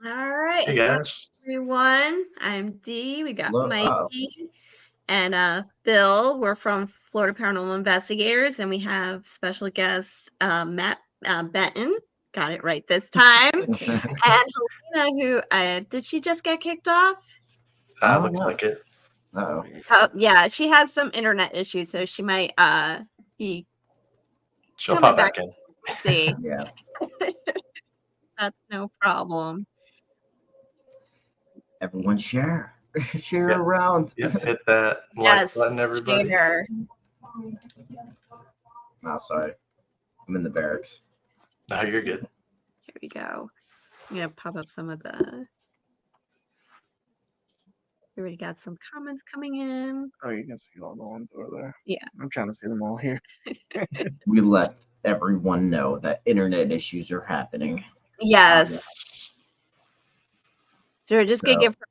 All right. Hey Hi, guys. everyone. I'm Dee. We got Hello. Mikey and Bill. We're from Florida Paranormal Investigators, and we have special guest Matt Benton. Got it right this time. And Helena, who did she just get kicked off? Looks like it. Uh-oh. Oh, yeah, she has some internet issues, so she might be She'll coming pop back in. We'll see. Yeah. That's no problem. Everyone share. Share Yep. around. Yep, hit that Yes, like button, everybody. share. Oh, sorry. I'm in the barracks. No, you're good. Here we go. I'm gonna pop up some of the. We already got some comments coming in. Oh, you can see all the ones over there. Yeah. I'm trying to see them all here. We let everyone know that internet issues are happening. Yes. So just gonna So- give her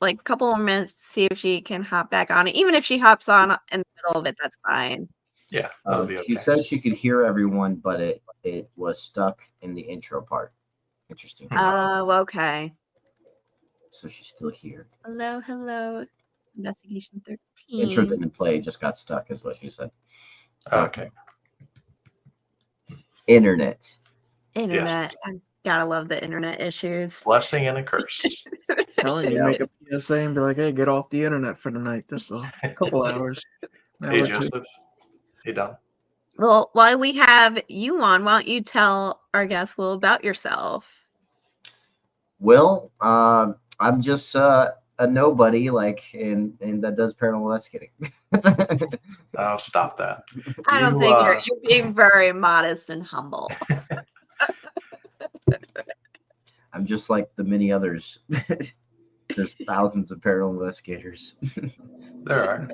like a couple of minutes to see if she can hop back on it. Even if she hops on in the middle of it, that's fine. Yeah, that'll be okay. She says she could hear everyone, but it was stuck in the intro part. Interesting. Oh, okay. So she's still here. Hello. Investigation 13. Intro didn't play, just got stuck, is what she said. Okay. Internet. Internet. I gotta love the internet issues. Blessing and a curse. Telling you, Yeah. make a PSA and be like, hey, get off the internet for the night. Just a couple hours. Hey Joseph. Hey Don. Well, while we have you on, why don't you tell our guests a little about yourself? Well, I'm just a nobody, and that does paranormal investigating. Oh, stop that. I don't think you're being very modest and humble. I'm just like the many others. There's thousands of paranormal investigators. There are.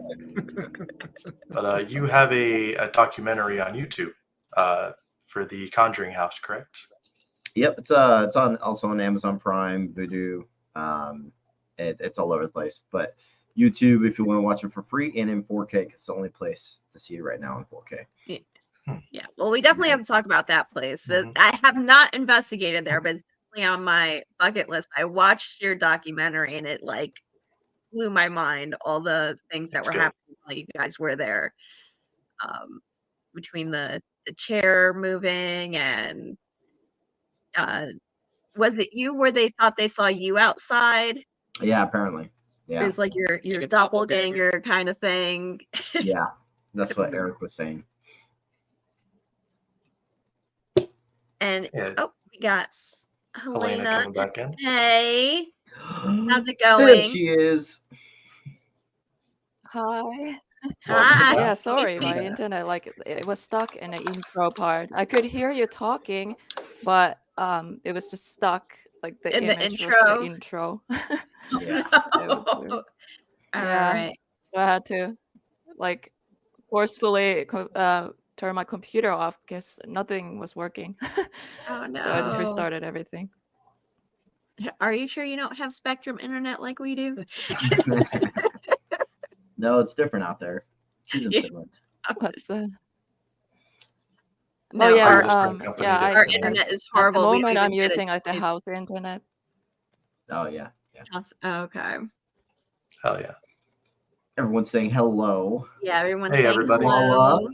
But you have a documentary on YouTube for the Conjuring House, correct? Yep, it's also on Amazon Prime, Vudu. It's all over the place. But YouTube, if you want to watch it for free and in 4K, it's the only place to see it right now in 4K. Yeah, well, we definitely have to talk about that place. I have not investigated there, but it's definitely on my bucket list. I watched your documentary and it blew my mind, all the things that were happening while you guys were there. Between the chair moving and was it you where they thought they saw you outside? Yeah, apparently. Yeah. It was like your doppelganger kind of thing. Yeah, that's what Eric was saying. And we got Helena coming back in. Hey, how's it There going? she is. Hi. Hi. Yeah, sorry, my internet it was stuck in the intro part. I could hear you talking, but it was just stuck. Like the In the image intro. was the intro. Yeah. It was weird. All Yeah. right. So I had to forcefully turn my computer off because nothing was working. Oh no. So I just restarted everything. Are you sure you don't have Spectrum internet like we do? No, it's different out there. She's in Finland. What's the? No, Oh yeah, our internet is horrible. At the We don't moment, even I'm get using it. the house internet. Oh yeah. Okay. Hell yeah. Everyone's saying hello. Yeah, everyone's Hey, saying everybody. hello.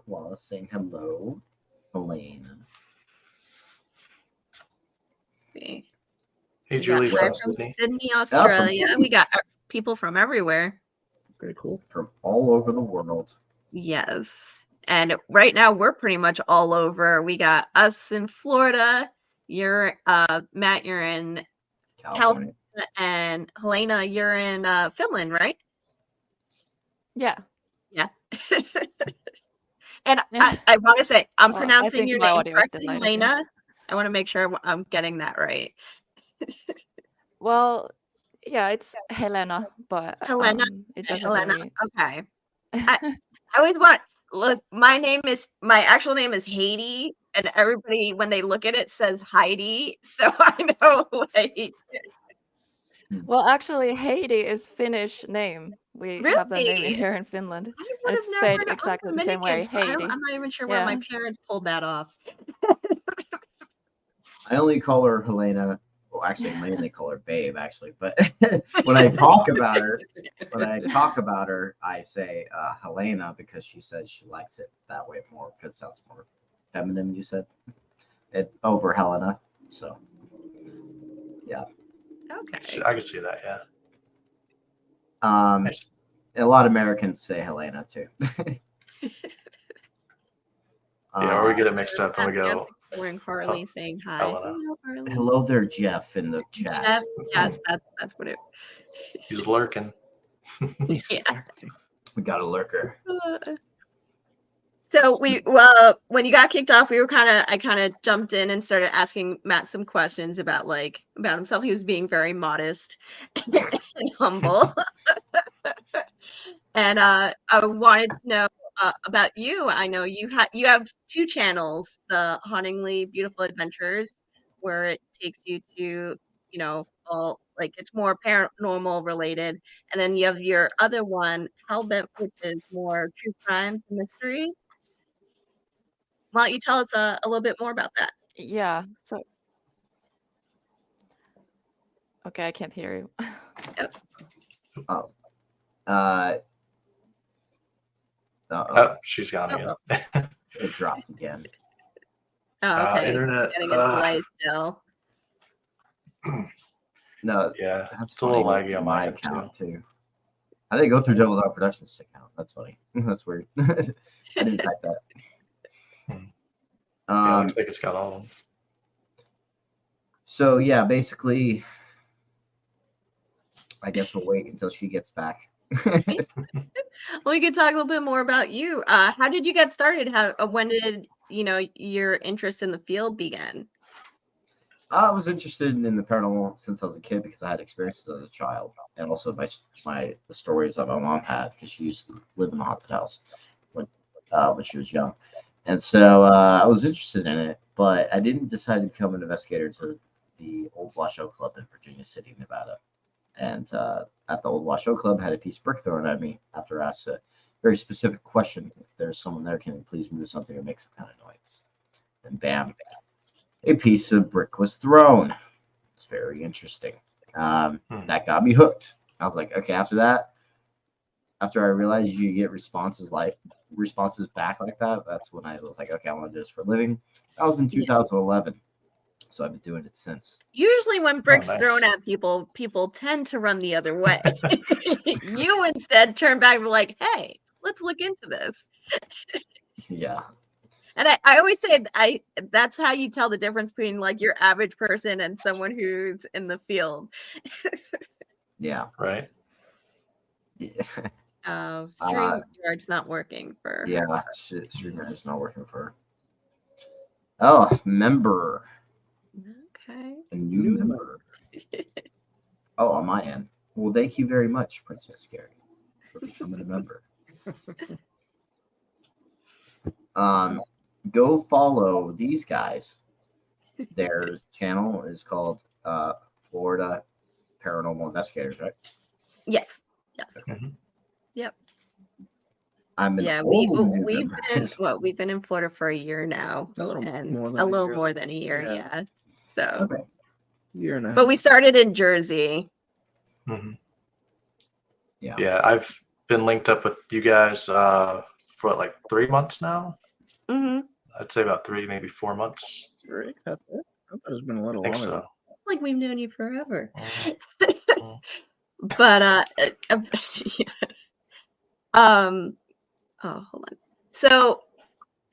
Wallace saying hello. Helena. Hey, Julie from from Sydney. Sydney, Australia. We got people from everywhere. Very cool. From all over the world. Yes. And right now we're pretty much all over. We got us in Florida. You're Matt, you're in California, and Helena, you're in Finland, right? Yeah. And I want to say I'm pronouncing your name audio correctly, Helena. I want to make sure I'm getting that right. Well, yeah, it's Helena, but Helena. it doesn't Helena. really... Okay. I always look. My actual name is Haiti, and everybody when they look at it says Heidi, so I know Well, actually, Heidi is Finnish name. We have that name here in Finland. And it's said exactly the same way, Heidi. I'm not even sure where my parents pulled that off. I only call her Helena Well, actually, I mainly call her Babe, actually. But when I talk about her, I say Helena because she says she likes it that way more because it sounds more feminine. You said it over Helena, so yeah. Okay. I can see that. Yeah. Nice. A lot of Americans say Helena too. Yeah, or we get it mixed up and we go. Ignoring Harley saying hi. Helena. Hello, Harley. Hello there, Jeff, in the chat. Jeff, yes, that's what it. He's lurking. Yeah. We got a lurker. So when you got kicked off, I kind of jumped in and started asking Matt some questions about himself. He was being very modest and humble. And I wanted to know about you. I know you have 2 channels, the Hauntingly Beautiful Adventures, where it takes you to, all like it's more paranormal related. And then you have your other one, Helbent, which is more true crime mystery. Why don't you tell us a little bit more about that? Yeah. So okay, I can't hear you. Oh. Oh, she's gone again. It dropped again. Oh, okay. Internet. Getting a delay still. No, Yeah, that's it's a little funny. laggy on my end account too. I didn't go through Devil's Art Productions account. That's funny. That's weird. I didn't type that. Yeah, looks like it's got all of them. So yeah, basically, I guess we'll wait until she gets back. Well, we could talk a little bit more about you. How did you get started? When did your interest in the field begin? I was interested in the paranormal since I was a kid because I had experiences as a child, and also the stories that my mom had because she used to live in a haunted house when she was young, and so I was interested in it. But I didn't decide to become an investigator until the Old Washoe Club in Virginia City, Nevada. And at the Old Washoe Club, I had a piece of brick thrown at me after I asked a very specific question. If there's someone there, can you please move something or make some kind of noise? And bam, a piece of brick was thrown. It's very interesting. That got me hooked. I was like, okay, after that, after I realized you get responses back like that, that's when I was like, okay, I want to do this for a living. That was in 2011. So I've been doing it since. Usually when bricks nice. thrown at people tend to run the other way. You instead turn back and be like, hey, let's look into this. Yeah. And I always say that's how you tell the difference between like your average person and someone who's in the field. Yeah. Right. Yeah. StreamYard's not working for Yeah. StreamYard's not working for her. Oh, member. Okay. A new member. Oh, on my end. Well, thank you very much, Princess Scary, for becoming a member. Go follow these guys. Their channel is called Florida Paranormal Investigators, right? Yes. Mhm. Yep. I'm an Yeah, old new we've member. we've been in Florida for a year now. A little And more than a a little year. more than a year, yeah. So Okay. Year and a half. but we started in Jersey. Mhm. Yeah. Yeah, I've been linked up with you guys for like 3 months now. Mm-hmm. I'd say about 3, maybe 4 months. Really? I thought it's been a little I think longer. so. Like we've known you forever. Mhm. But oh, hold on. So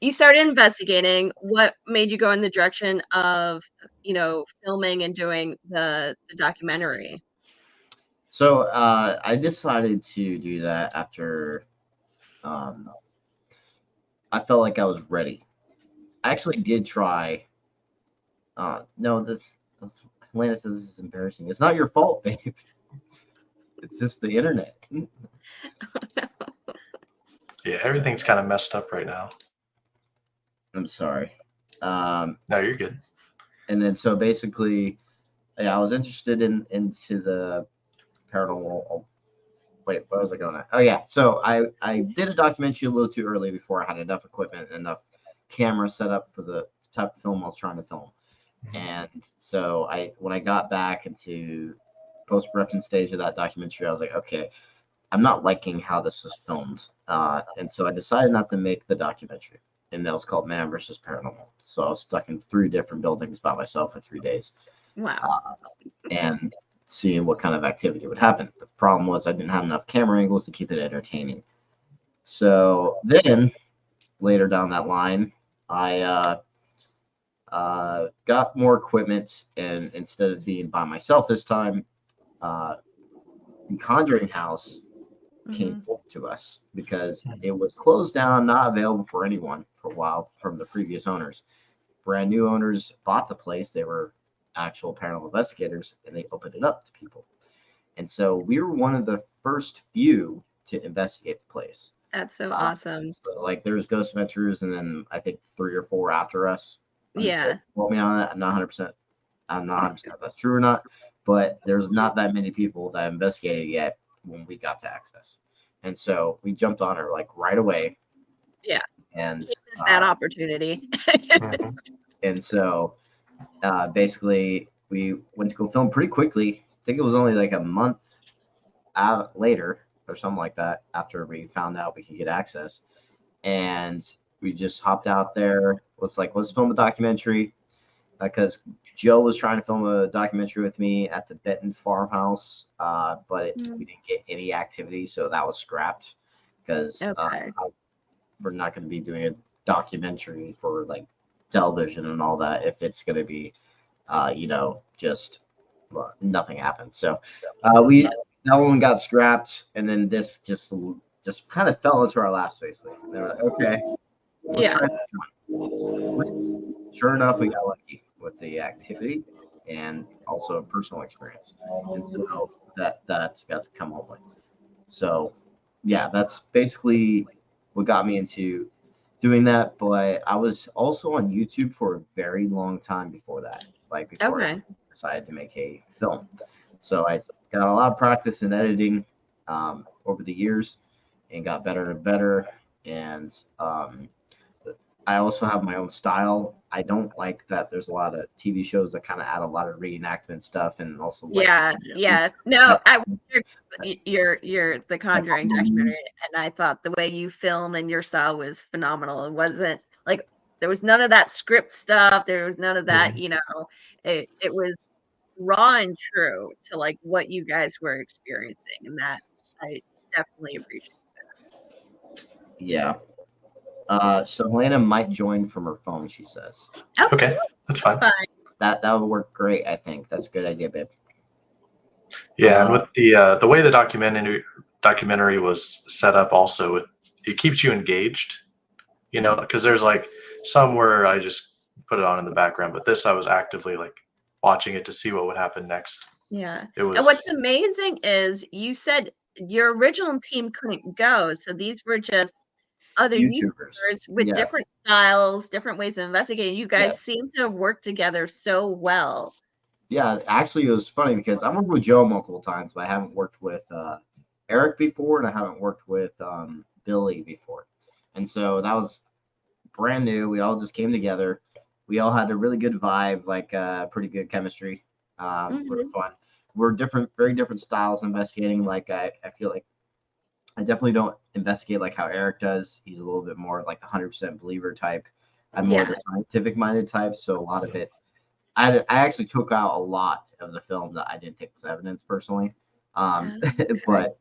you started investigating. What made you go in the direction of, filming and doing the documentary? So I decided to do that after I felt like I was ready. I actually did try. No, Helena says this is embarrassing. It's not your fault, babe. It's just the internet. Yeah, everything's kind of messed up right now. I'm sorry. No, you're good. And then so basically, yeah, I was interested into the paranormal. Wait, what was I going at? Oh yeah, so I did a documentary a little too early before I had enough equipment and enough camera set up for the type of film I was trying to film. And so when I got back into post-production stage of that documentary, I was like, okay, I'm not liking how this was filmed. And so I decided not to make the documentary. And that was called Man versus Paranormal. So I was stuck in 3 different buildings by myself for 3 days. Wow. And seeing what kind of activity would happen. But the problem was I didn't have enough camera angles to keep it entertaining. So then later down that line, I got more equipment, and instead of being by myself this time, the Conjuring House came to us because it was closed down, not available for anyone for a while from the previous owners. Brand new owners bought the place. They were actual paranormal investigators, and they opened it up to people. And so we were one of the first few to investigate the place. That's so awesome. So, like, there's Ghost Ventures, and then I think 3 or 4 after us. Yeah. Quote me on that. I'm not 100% if that's true or not, but there's not that many people that investigated yet when we got to access. And so we jumped on her like right away. Yeah. And it's that opportunity. And so basically we went to go film pretty quickly. I think it was only like a month later or something like that after we found out we could get access. And we just hopped out there. Was like, let's film a documentary, because Joe was trying to film a documentary with me at the Benton farmhouse, but we didn't get any activity, so that was scrapped because we're not going to be doing a documentary for like television and all that if it's going to be, just nothing happened. So that one got scrapped, and then this just kind of fell into our laps basically. And they were like, okay. Let's try this one. Sure enough, we got lucky with the activity and also a personal experience, and so that's got to come home with. So yeah, that's basically what got me into doing that. But I was also on YouTube for a very long time before that, like before I decided to make a film. So I got a lot of practice in editing over the years and got better and better. And I also have my own style. I don't like that there's a lot of TV shows that kind of add a lot of reenactment stuff, and also No, you're the Conjuring documentary, and I thought the way you film and your style was phenomenal. It wasn't like there was none of that script stuff. There was none of that. It was raw and true to like what you guys were experiencing, and that I definitely appreciate that. Yeah. So Helena might join from her phone, she says. Okay, that's fine. That would work great, I think. That's a good idea, babe. Yeah, and with the way the documentary was set up, also it keeps you engaged. Because there's like some where I just put it on in the background, but this I was actively like watching it to see what would happen next. Yeah. It was. And what's amazing is you said your original team couldn't go, so these were just other YouTubers with different styles, different ways of investigating. You guys seem to have worked together so well. Yeah, actually, it was funny because I've worked with Joe multiple times, but I haven't worked with Eric before, and I haven't worked with Billy before. And so that was brand new. We all just came together. We all had a really good vibe, like pretty good chemistry. Really fun. We're different, very different styles of investigating. Like I feel like I definitely don't investigate like how Eric does. He's a little bit more like the 100% believer type. I'm more the scientific-minded type. So a lot of it, I actually took out a lot of the film that I didn't think was evidence personally. But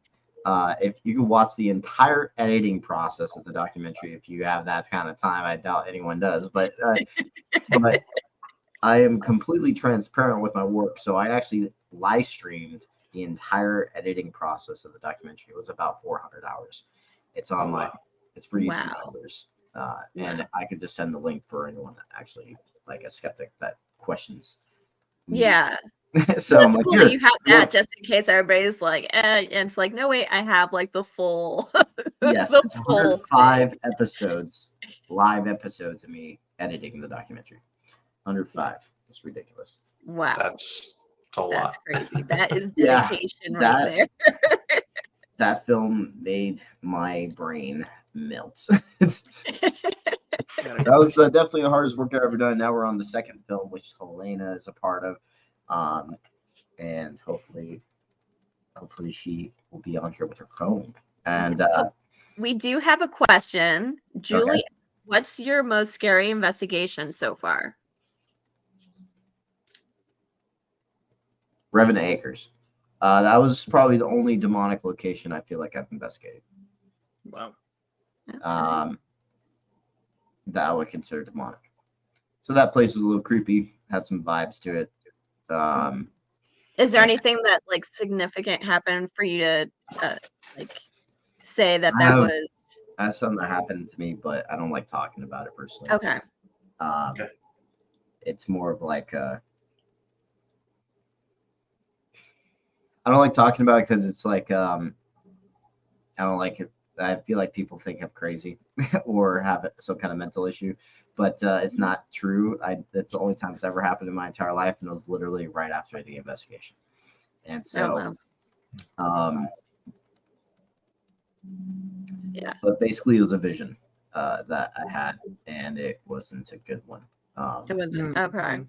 if you can watch the entire editing process of the documentary, if you have that kind of time, I doubt anyone does. But I am completely transparent with my work. So I actually live streamed the entire editing process of the documentary. It was about 400 hours. It's online. It's for YouTube members. And I could just send the link for anyone that actually, like a skeptic that questions. Yeah. So it's cool that you have that just in case everybody's like, and it's like, no, wait, I have like the full. Yes, it's 105 episodes, live episodes of me editing the documentary. 105. It's ridiculous. Wow. That's a lot. That's crazy. That is dedication right there. That film made my brain melt. That was definitely the hardest work I've ever done. Now we're on the second film, which Helena is a part of, and hopefully she will be on here with her phone. And we do have a question, Julie. Okay. What's your most scary investigation so far? Revenant Acres. That was probably the only demonic location I feel like I've investigated. Wow. That I would consider demonic. So that place was a little creepy, had some vibes to it. Is there anything that like significant happened for you to like say that was? I have something that happened to me, but I don't like talking about it personally. Okay. Okay. It's more of like I don't like talking about it because it's like I don't like it. I feel like people think I'm crazy or have some kind of mental issue, but it's not true. That's the only time it's ever happened in my entire life, and it was literally right after the investigation. And so, yeah. But basically, it was a vision that I had, and it wasn't a good one. It wasn't okay.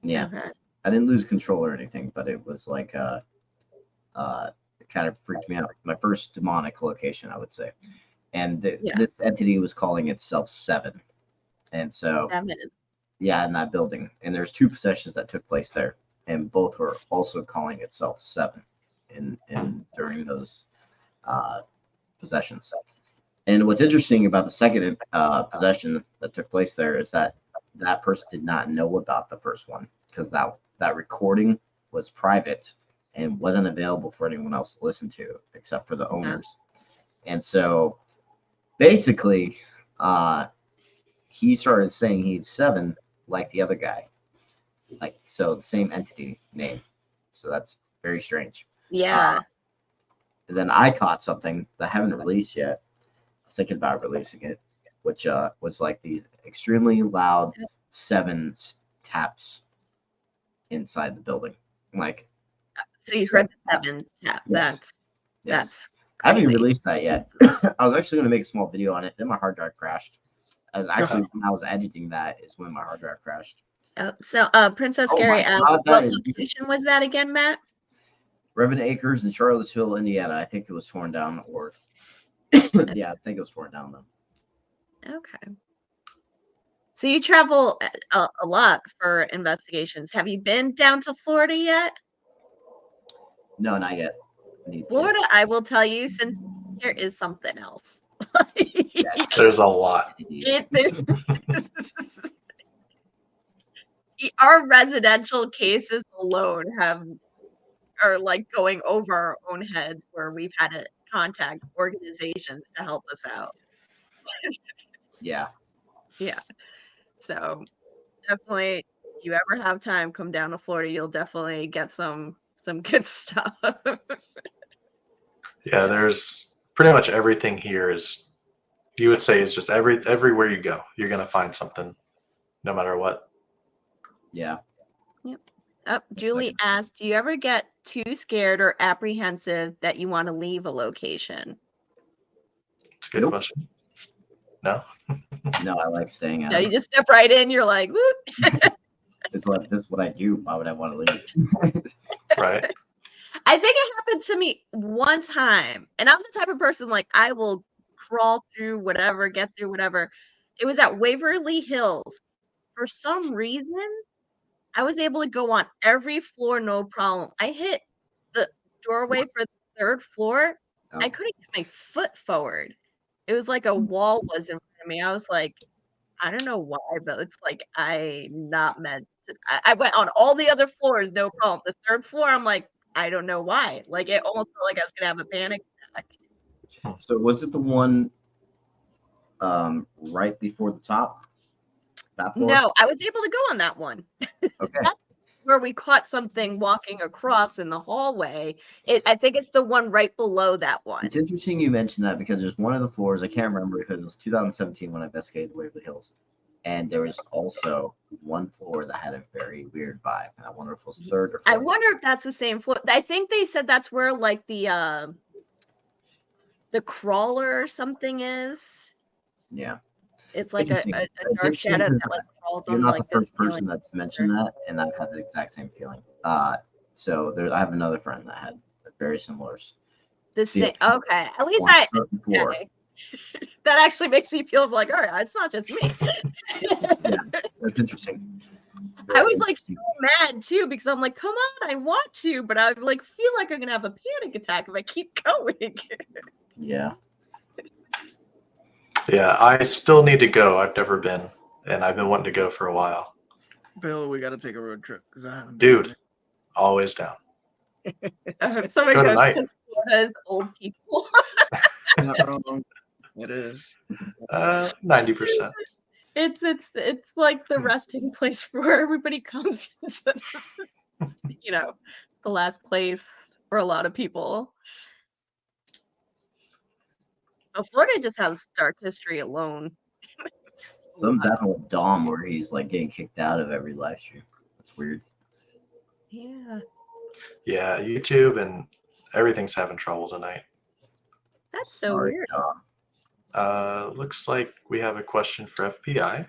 Yeah, okay. I didn't lose control or anything, but it was like it kind of freaked me out. My first demonic location, I would say. And this entity was calling itself Seven. And so, yeah, in that building. And there's 2 possessions that took place there. And both were also calling itself Seven during those possessions. And what's interesting about the second possession that took place there is that person did not know about the first one because that recording was private and wasn't available for anyone else to listen to except for the owners. And so basically he started saying he's 7 like the other guy, like, so the same entity name. So that's very strange. Yeah. And then I caught something that I haven't released yet. I was thinking about releasing it, which was like these extremely loud 7 taps inside the building. Like, so you heard the 7 tap. Yes. That's I haven't released that yet. I was actually going to make a small video on it. Then my hard drive crashed. When I was editing that is when my hard drive crashed. So Princess Gary asked, what location was that again, Matt? Revenant Acres in Charlottesville, Indiana. I think it was torn down, or yeah, I think it was torn down though. Okay. So you travel a lot for investigations. Have you been down to Florida yet? No, not yet. Florida, I will tell you, since there is something else. Yes, there's a lot. Our residential cases alone are like going over our own heads, where we've had to contact organizations to help us out. Yeah. So definitely, if you ever have time, come down to Florida. You'll definitely get some good stuff. Yeah, there's pretty much everything here is, you would say, is just everywhere you go, you're gonna find something, no matter what. Yeah. Yep. Julie asked, do you ever get too scared or apprehensive that you want to leave a location? It's a good question. No? No, I like staying out. No, you just step right in. You're like, whoop. It's like, this is what I do. Why would I want to leave? Right. I think it happened to me one time. And I'm the type of person, like, I will crawl through whatever, get through whatever. It was at Waverly Hills. For some reason, I was able to go on every floor, no problem. I hit the doorway for the 3rd floor. I couldn't get my foot forward. It was like a wall was in front of me. I was like, I don't know why, but it's like I'm not meant to. I went on all the other floors, no problem. The 3rd floor, I'm like, I don't know why. Like, it almost felt like I was gonna have a panic attack. So was it the one right before the top? That floor? No, I was able to go on that one. Okay. That's where we caught something walking across in the hallway. I think it's the one right below that one. It's interesting you mentioned that because there's one of the floors, I can't remember because it was 2017 when I investigated Waverly Hills. And there was also one floor that had a very weird vibe. And I wonder if it was 3rd or 4th. I wonder if that's the same floor. I think they said that's where like the crawler or something is. Yeah. It's like a Interesting. It's dark interesting shadow 'cause that like crawls you're on not like the this first person ceiling. that's mentioned that, and I've had the exact same feeling. So there, I have another friend that had very similar. The same. Yeah. Okay, at least On I. certain floor. Okay. That actually makes me feel like, all right, it's not just me. Yeah, that's interesting. I was like so mad too because I'm like, come on, I want to, but I like feel like I'm gonna have a panic attack if I keep going. Yeah. Yeah, I still need to go. I've never been, and I've been wanting to go for a while. Bill, we got to take a road trip because I haven't. Dude, always down. Someone Go goes tonight. because Florida's old people. Not wrong. It is. 90%. It's like the resting place where everybody comes. You know, the last place for a lot of people. Oh, Florida just has dark history alone. Something's happening with Dom where he's like getting kicked out of every live stream. That's weird. Yeah, Yeah, YouTube and everything's having trouble tonight. that's so Sorry, weird. Dom. Looks like we have a question for FBI.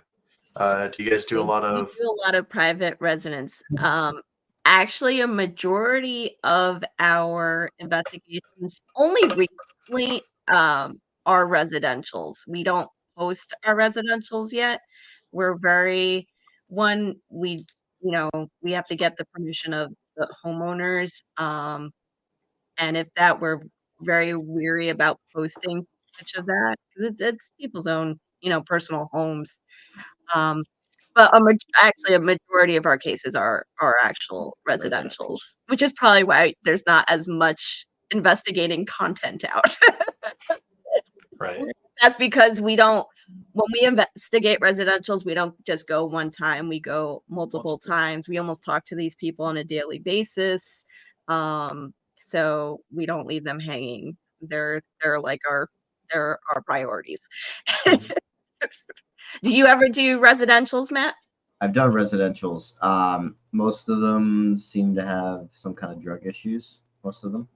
Do you guys do a lot We of? do a lot of private residence. Actually, a majority of our investigations only recently are residentials. We don't post our residentials yet. We're very we we have to get the permission of the homeowners. And if that we're very weary about posting much of that because it's people's own personal homes. But actually, a majority of our cases are actual residentials, which is probably why there's not as much investigating content out. Right. That's because when we investigate residentials, we don't just go one time, we go multiple times. We almost talk to these people on a daily basis. So we don't leave them hanging. They're like they're our priorities. Do you ever do residentials, Matt? I've done residentials. Most of them seem to have some kind of drug issues. Most of them,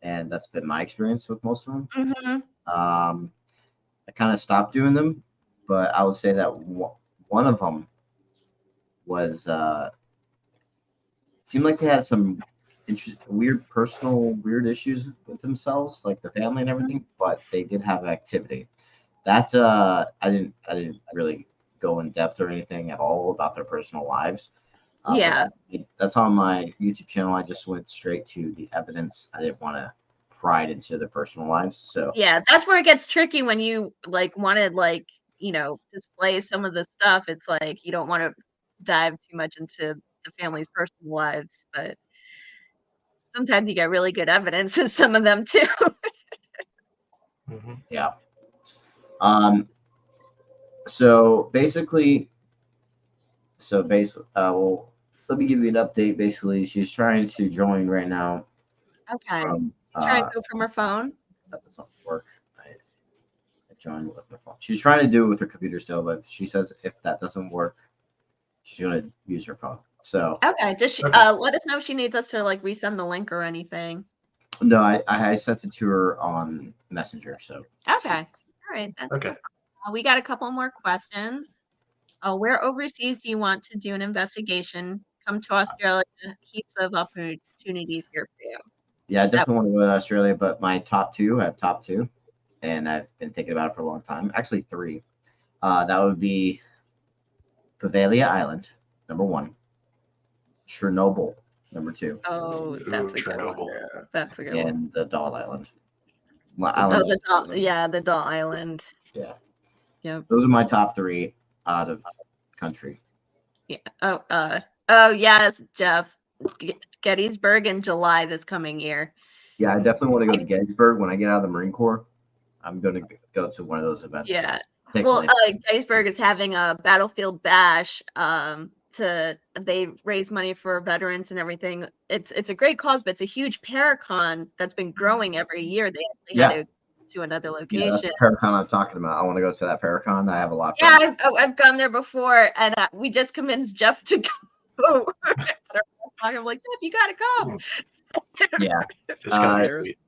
and that's been my experience with most of them. Mm-hmm. I kind of stopped doing them, but I would say that one of them was seemed like they had some weird issues with themselves, like the family and everything. But they did have activity. That I didn't really go in depth or anything at all about their personal lives. Yeah. That's on my YouTube channel. I just went straight to the evidence. I didn't want to pry into their personal lives. So yeah, that's where it gets tricky when you want to display some of the stuff. It's like you don't want to dive too much into the family's personal lives, but sometimes you get really good evidence in some of them too. Mm-hmm. Yeah. So basically, well, let me give you an update. Basically, she's trying to join right now. Okay. From, Trying to go from her phone. That doesn't work. I joined with my phone. She's trying to do it with her computer still, but she says if that doesn't work, she's gonna use her phone. So okay, just let us know if she needs us to resend the link or anything. No, I sent it to her on Messenger. So okay, all right. That's Okay. we got a couple more questions. Where overseas do you want to do an investigation? Come to Australia. Heaps of opportunities here for you. Yeah, I definitely want to go to Australia, but my top two, and I've been thinking about it for a long time. Actually, three. That would be Pavelia Island, number one. Chernobyl, number two. Oh, that's a Chernobyl. good one. That's a good one. And the Doll Island. The Doll Island. Yeah. Yep. Those are my top three out of country. Yeah. Oh, yes, Jeff. Gettysburg in July this coming year. Yeah, I definitely want to go to Gettysburg when I get out of the Marine Corps. I'm going to go to one of those events. Yeah. Well, Gettysburg is having a battlefield bash. They raise money for veterans and everything. It's a great cause, but it's a huge Paracon that's been growing every year. They actually had to go to another location. Yeah, that's the Paracon I'm talking about. I want to go to that Paracon. I have a lot. Yeah, I've gone there before, and we just convinced Jeff to go. I'm like, Jeff, you gotta come. Yeah, It's gonna be sweet.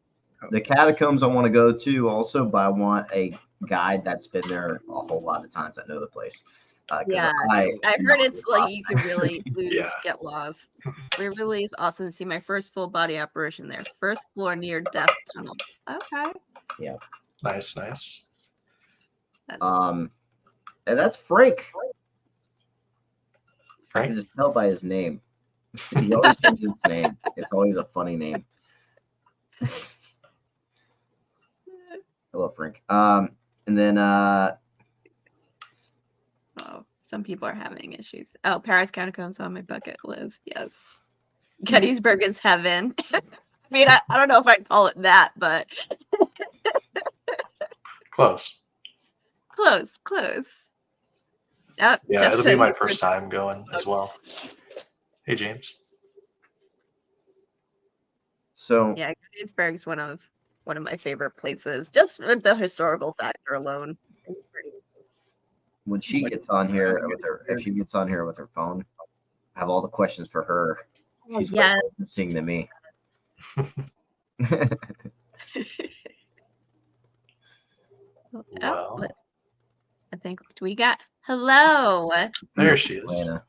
The catacombs I want to go to also, but I want a guide that's been there a whole lot of times that know the place. 'Cause Yeah, I I heard it's like lost. you can really lose, Yeah. get lost. It really is awesome to see my first full body apparition there. First floor near death tunnel. Okay. Nice, nice. That's And that's Frank. I Frank? can just tell by his name. He always changes his name. It's always a funny name. Hello, Frank. And then oh, some people are having issues. Oh, Paris Catacombs on my bucket list. Yes. Gettysburg is heaven. I mean, I don't know if I'd call it that, but Close. close, close. Yep, Yeah, just it'll be so my you first time going as well. Hey, James. so Yeah, Gettysburg's one of my favorite places, just with the historical factor alone. It's pretty. when she gets on here with her, if she gets on here with her phone, I have all the questions for her. She's way Yeah. more interesting than me. Well, I think we got hello. there she is. Helena.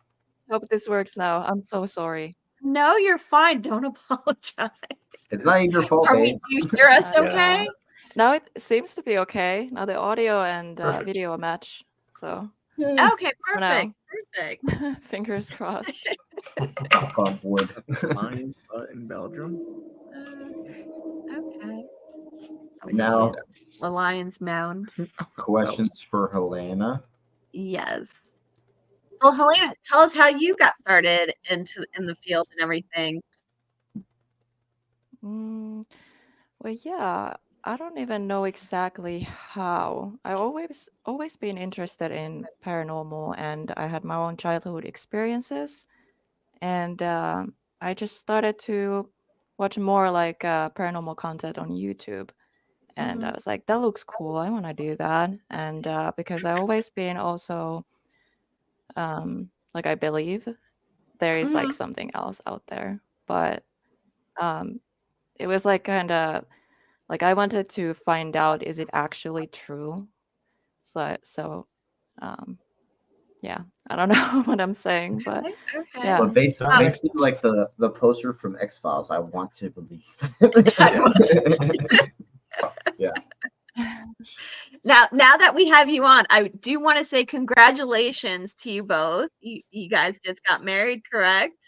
Hope this works now. I'm so sorry. No, you're fine. Don't apologize. It's not your fault, Are babe. we? Do you hear us Yeah. okay? Now it seems to be okay. Now the audio and Perfect. video match. So Okay, For now. perfect. fingers crossed. Knock on wood. Lions in Belgium. Okay. Now, The Lion's Mound. questions for Helena. Yes. Well, Helena, tell us how you got started in the field and everything. Well, yeah, I don't even know exactly how. I always been interested in paranormal, and I had my own childhood experiences, and I just started to watch more like paranormal content on YouTube, and I was like, that looks cool. I want to do that, and because I always been also like I believe there is like something else out there, but it was like kind of like I wanted to find out, is it actually true? So yeah, I don't know what I'm saying, but Okay. yeah. But basically, That makes basically like the poster from X-Files, I want to believe. Yeah. Now that we have you on, I do want to say congratulations to you both. You guys just got married, correct?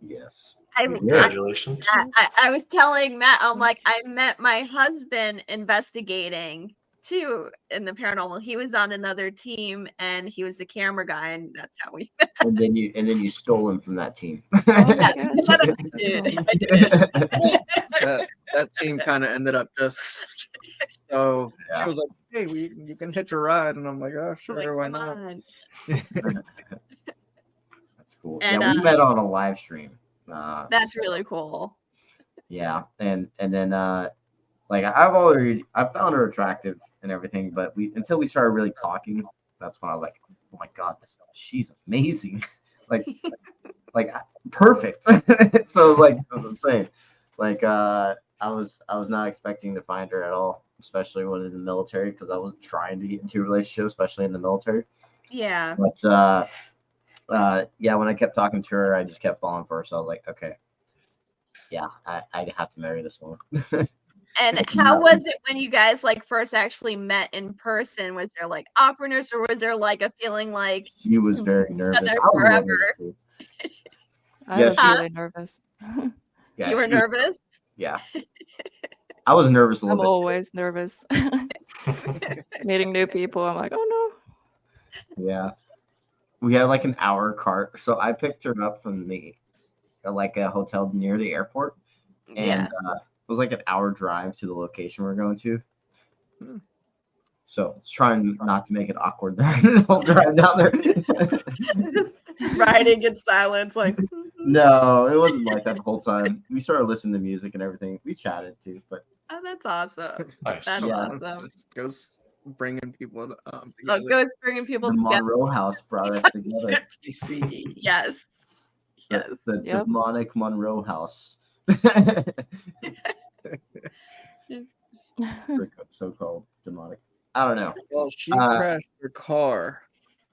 Yes. Congratulations. I was telling Matt, I'm like, I met my husband investigating too in the paranormal. He was on another team and he was the camera guy, and that's how we met. And then you stole him from that team. Oh my gosh, that's so Dude, cool. I did. That team kind of ended up just so Yeah. she was like, "Hey, you can hitch a ride," and I'm like, "Oh, sure, Like, why come not?" on. That's cool. And, yeah, we met on a live stream. That's really cool. Yeah, and then like I found her attractive and everything, but until we started really talking, that's when I was like, oh my god, she's amazing, like perfect. So like as I'm saying, like I was not expecting to find her at all, especially when in the military, because I was trying to get into a relationship, especially in the military. Yeah. But yeah, when I kept talking to her, I just kept falling for her. So I was like, okay, yeah, I have to marry this woman. And how was it when you guys like first actually met in person? Was there like awkwardness, or was there like a feeling like She was very nervous. there I was a little forever? nervous too. I was Huh? really nervous. Yeah, You were she was- nervous? yeah, I was nervous a I'm little bit. always nervous. Meeting new people, I'm like, oh Yeah, we had like an hour cart, so I picked her up from like a hotel near the airport, and Yeah. it was like an hour drive to the location we're going to. Hmm. So it's trying not to make it awkward the whole drive down there. Riding in silence, like No, it wasn't like that the whole time. We started listening to music and everything. We chatted too, but oh, that's awesome. Nice. That's Yeah. awesome. It goes bringing people Oh, together. goes bringing people the together. Monroe House brought us together. See, Yes. Yes. The Yep. demonic Monroe House. no. So called demonic. I don't know. Well, she Uh, crashed her car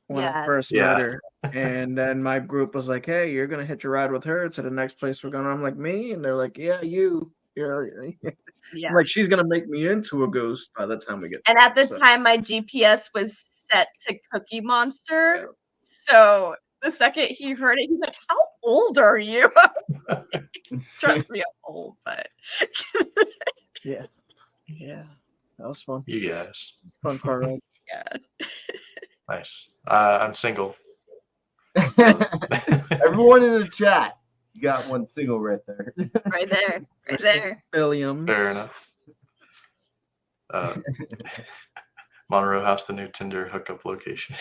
when I Yeah. first Yeah. met her. And then my group was like, hey, you're going to hitch a ride with her to the next place we're going. I'm like, me? And they're like, yeah, you. Yeah. I'm like, she's going to make me into a ghost by the time we get And there. at the So, time, my GPS was set to Cookie Monster. yeah. So the second he heard it, he's like, "How old are you?" Trust me, I'm old, but Yeah. Yeah. That was fun. You guys. It's a fun car ride. yeah. Nice. I'm single. Everyone in the chat, you got one single right there. Right there. Right Mr. there. Williams. Fair enough. Monroe House, the new Tinder hookup location.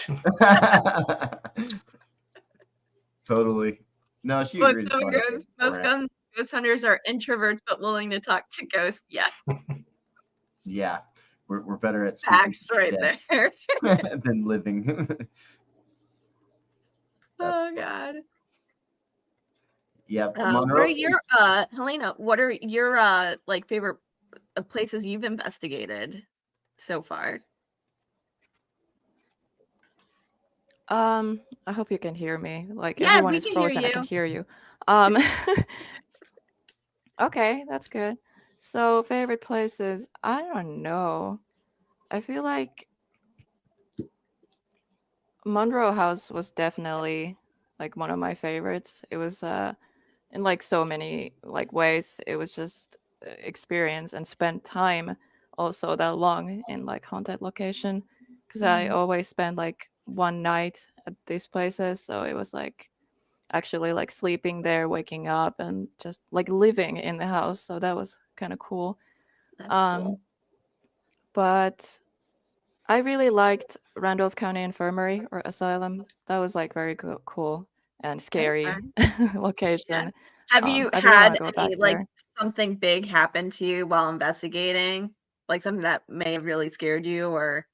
Totally. No, she Most agreed. ghost hunters are introverts but willing to talk to ghosts. Yeah, Yeah, we're better at speaking facts right dead there. than living. That's Oh funny. God. Yep. What are Monroe. your Helena? What are your like favorite places you've investigated so far? I hope you can hear me. Like Yeah, everyone we is can hear frozen. I can you. hear you. Okay, that's good. So favorite places, I don't know. I feel like Monroe House was definitely like one of my favorites. It was in like so many like ways. It was just experience and spend time also that long in like haunted location because I always spend like one night at these places. So it was like actually like sleeping there, waking up, and just like living in the house. So that was kind of cool. That's Um, but I really liked Randolph County Infirmary or Asylum. That was like very cool and scary location. Have you I really want had to go back any like there. something big happen to you while investigating? Like something that may have really scared you or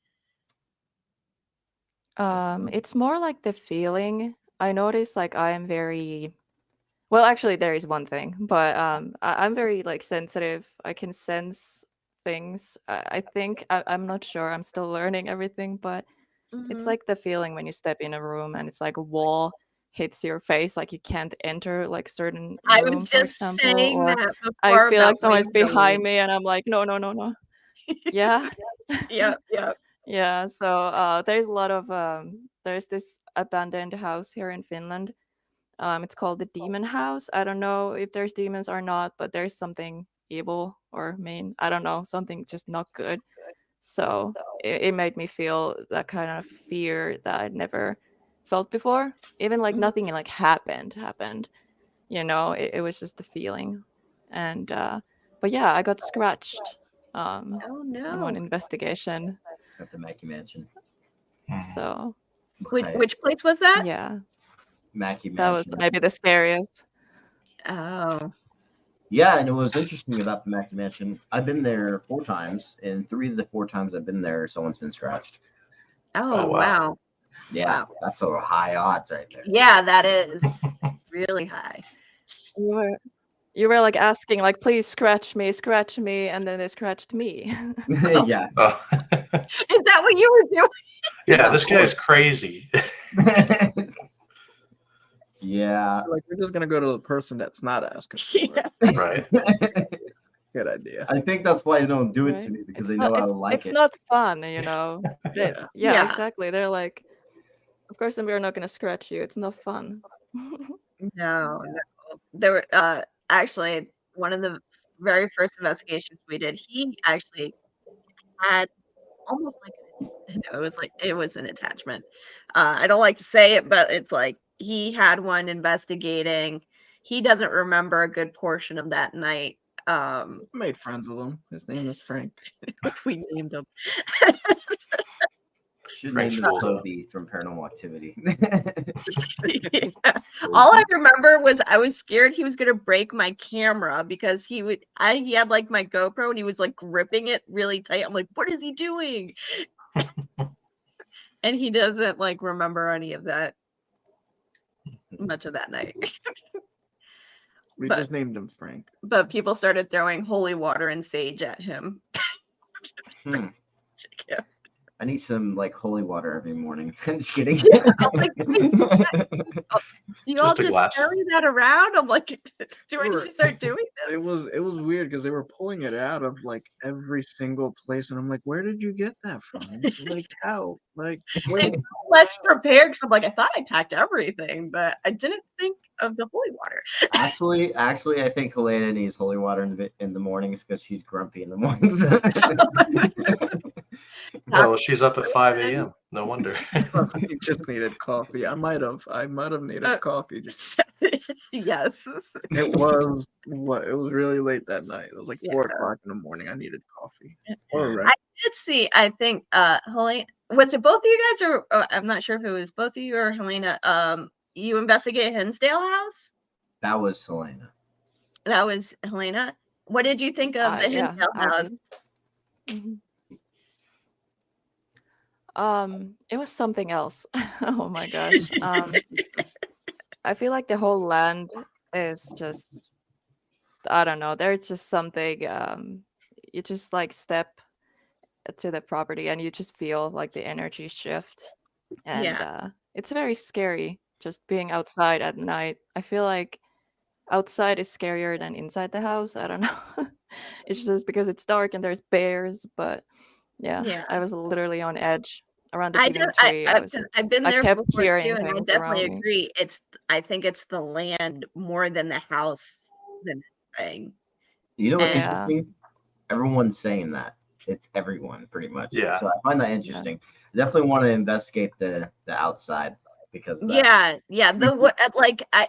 It's more like the feeling. I noticed like I am very well, actually there is one thing, but I'm very like sensitive. I can sense things. I think I'm not sure. I'm still learning everything, but it's like the feeling when you step in a room and it's like a wall hits your face, like you can't enter like certain I was room, for just example, saying or that I before feel like about someone's behind windows. me and I'm like, no, no, no, no. Yeah. Yep. Yeah, so there's a lot of there's this abandoned house here in Finland. It's called the Demon House. I don't know if there's demons or not, but there's something evil or mean. I don't know, something just not good. So it made me feel that kind of fear that I'd never felt before. Even like nothing like happened. You know, it was just the feeling. And but yeah, I got scratched Oh in no. one investigation. At the Mackey Mansion. So Which place was that? yeah, Mackey that was Mansion. maybe the scariest. Oh. Yeah, and it was interesting about the Mackey Mansion. I've been there 4 times, and 3 of the 4 times I've been there, someone's been scratched. Oh, wow. wow. Yeah, Wow. that's a high odds right there. Yeah, that is really high. You were like asking, like, please scratch me, and then they scratched me. Yeah. Oh. Is that what you were doing? Yeah, this guy's crazy. Yeah. Like, we're just gonna go to the person that's not asking for it. Yeah. Right. Good idea. I think that's why they don't do it Right? to me, because It's they not, know I will like it's it. not fun, you know. Yeah. Yeah. Exactly. They're like, of course, then we're not gonna scratch you. It's not fun. No. There were actually one of the very first investigations we did, he actually had almost like it was an attachment. I don't like to say it, but it's like he had one investigating. He doesn't remember a good portion of that night. I made friends with him. His name is Frank. We named him. Should Frank's name it cool, though. Toby from Paranormal Activity. Yeah. All I remember was I was scared he was gonna break my camera because he had like my GoPro and he was like gripping it really tight. I'm like, what is he doing? And he doesn't like remember any of that much of that night. We But- just named him Frank. But people started throwing holy water and sage at him. Hmm. I need some like holy water every morning. I'm just kidding. You all Just a just glass. carry that around? I'm like, do I need Sure. to start doing It this? was weird because they were pulling it out of like every single place, and I'm like, where did you get that from? Like how? Like wait, Less prepared because I'm like, I thought I packed everything, but I didn't think of the holy water. actually, I think Helena needs holy water in the mornings because she's grumpy in the mornings. Well, she's up at 5 a.m. No wonder. he just needed coffee. I might have needed coffee. Yes. It was really late that night. It was like Yeah. 4 o'clock in the morning. I needed coffee. Or I did see, I think, Helena, was it both of you guys, or I'm not sure if it was both of you or Helena, you investigated Hinsdale House? That was Helena. That was Helena. What did you think of the Yeah, Hinsdale I House? did. It was something else. Oh my gosh. I feel like the whole land is just, I don't know. There's just something. You just like step to the property and you just feel like the energy shift, and Yeah. it's very scary just being outside at night. I feel like outside is scarier than inside the house. I don't know. It's just because it's dark and there's bears, but yeah, I was literally on edge around the I giving did. tree. I've been I there kept before hearing too, and I things definitely around me. agree. I think it's the land more than the house than anything. You know what's And- Yeah. interesting? Everyone's saying that. It's everyone pretty much. Yeah. So I find that interesting. I definitely want to investigate the outside because of that. Yeah.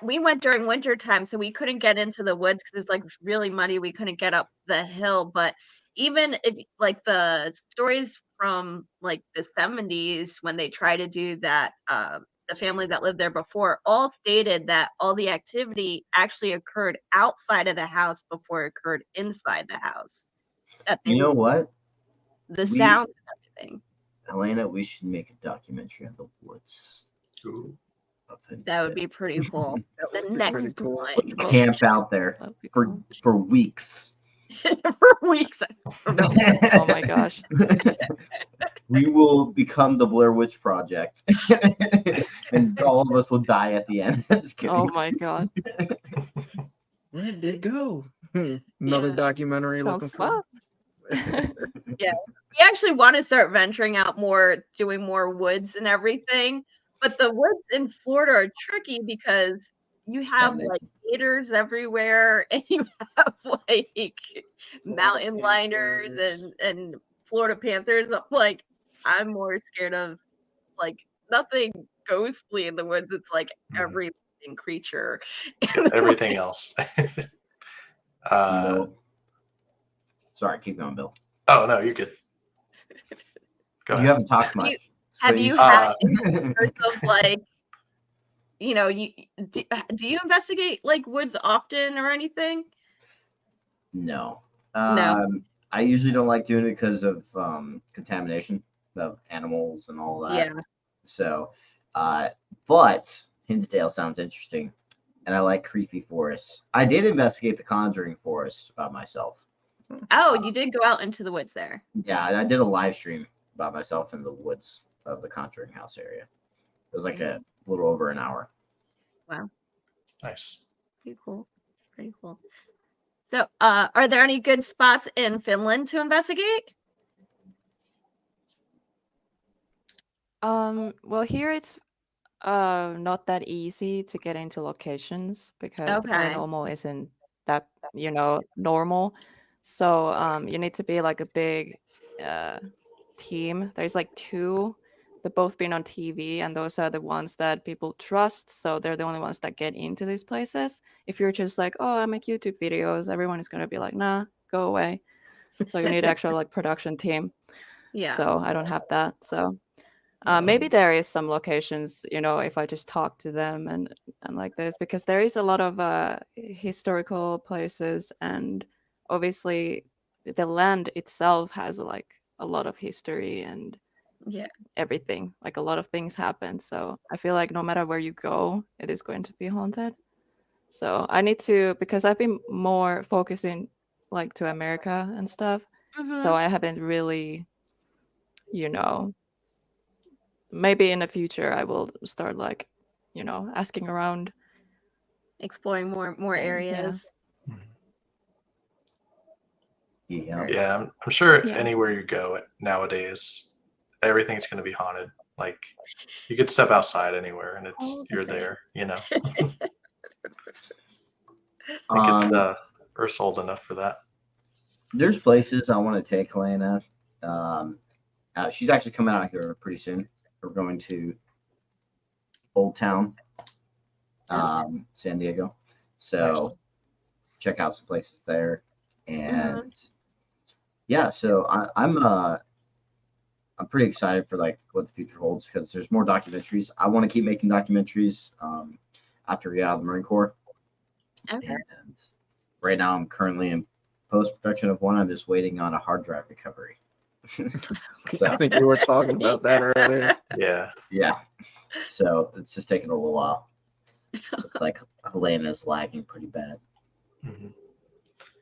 We went during winter time, so we couldn't get into the woods because it was like really muddy. We couldn't get up the hill, but even if like the stories from like the 70s when they tried to do that, the family that lived there before all stated that all the activity actually occurred outside of the house before it occurred inside the house. That You know what? the sounds and everything. Helena, we should make a documentary on the woods. Ooh. That would be pretty cool. The would be next pretty cool. one. Let's camp out there That'd be for cool. for weeks. For weeks. Oh my gosh. We will become the Blair Witch Project, and all of us will die at the end. Just kidding. Oh my god. Where did it go? Another Yeah. documentary Sounds looking for. fun. We actually want to start venturing out more, doing more woods and everything. But the woods in Florida are tricky because you have like gators everywhere, and you have like mountain liners and Florida panthers. I'm more scared of like nothing ghostly in the woods. It's like every living creature. Yeah, everything else. Sorry, keep going, Bill. Oh no, you're good. Go You ahead. haven't talked much. Have so you should- had encounters of like, do you investigate like woods often or anything? No. No. I usually don't like doing it because of contamination of animals and all that. Yeah. So, but Hinsdale sounds interesting, and I like creepy forests. I did investigate the Conjuring Forest by myself. Oh, you did go out into the woods there. Yeah, I did a live stream by myself in the woods of the Conjuring House area. It was like a little over an hour. Wow. Nice. Pretty cool. Pretty cool. So, are there any good spots in Finland to investigate? Well, here it's not that easy to get into locations because the Okay. paranormal isn't that, normal. So you need to be like a big team. There's like two that both been on TV, and those are the ones that people trust. So they're the only ones that get into these places. If you're just like, oh, I make YouTube videos, everyone is gonna be like, nah, go away. So you need actual like production team. Yeah. So I don't have that. So maybe there is some locations, if I just talk to them and like this, because there is a lot of historical places, and obviously the land itself has like a lot of history and everything. Like a lot of things happen. So I feel like no matter where you go, it is going to be haunted. So I need to, because I've been more focusing like to America and stuff. So I haven't really you know, maybe in the future I will start like, asking around. Exploring more Yeah. areas. Yeah. Yeah, I'm sure Yeah. anywhere you go nowadays, everything's going to be haunted. Like you could step outside anywhere and you're Okay. there. I think it's Earth's old enough for that. There's places I want to take Helena. She's actually coming out here pretty soon. We're going to Old Town, San Diego. So check out some places there. And yeah, so I'm pretty excited for like what the future holds because there's more documentaries. I want to keep making documentaries after we get out of the Marine Corps. Okay. And right now I'm currently in post-production of one. I'm just waiting on a hard drive recovery. So I think we were talking about that earlier. yeah. So it's just taking a little while. It's like Helena's lagging pretty bad. Mm-hmm.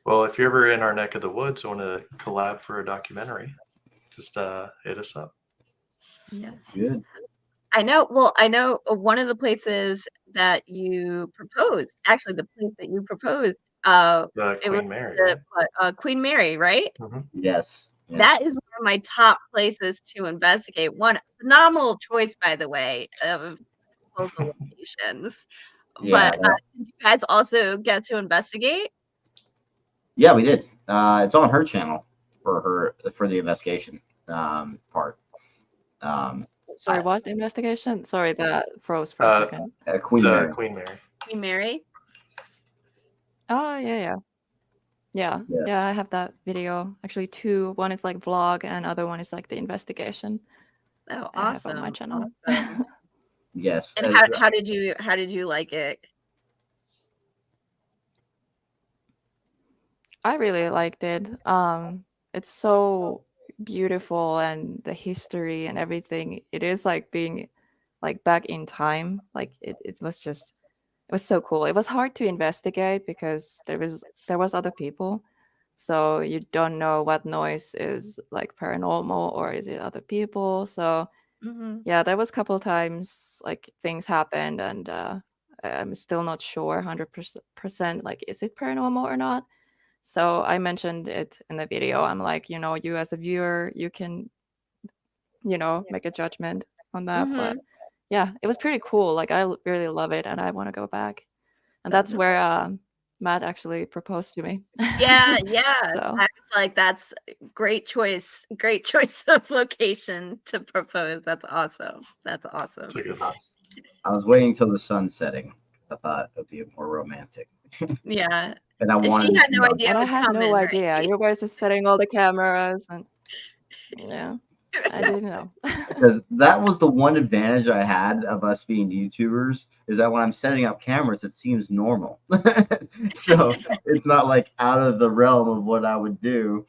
Well, if you're ever in our neck of the woods, want to collab for a documentary, just hit us up. Yeah. Good. I know. Well, I know one of the places that you proposed. Actually, the place that you proposed. It was Queen Mary. Queen Mary, right? Mm-hmm. Yes. Yeah. That is one of my top places to investigate. One phenomenal choice, by the way, of local locations. Yeah, But did you guys also get to investigate? Yeah, we did. It's on her channel for the investigation part. Sorry, what investigation? Sorry, that froze for a second. Queen Mary. Queen Mary. Queen Mary. Oh yeah. Yes. Yeah, I have that video. Actually, two. One is like vlog, and other one is like the investigation. Oh, I have on my awesome! channel. Awesome. Yes. And how did you like it? I really liked it. It's so beautiful, and the history and everything. It is like being like back in time. Like it was so cool. It was hard to investigate because there was other people, so you don't know what noise is like paranormal or is it other people. So yeah, there was a couple times like things happened, and I'm still not sure 100% like is it paranormal or not. So I mentioned it in the video. I'm like, you as a viewer, you can, make a judgment on that. But yeah, it was pretty cool. Like I really love it, and I want to go back. And that's where Matt actually proposed to me. Yeah. So I was like, that's great choice. Great choice of location to propose. That's awesome. That's awesome. It's a good one. I was waiting till the sun setting. I thought it would be more romantic. Yeah. And I wanted. She had no idea. and it I was had no coming, idea. right? You guys are setting all the cameras, and yeah, I didn't know. Because that was the one advantage I had of us being YouTubers is that when I'm setting up cameras, it seems normal. So it's not like out of the realm of what I would do.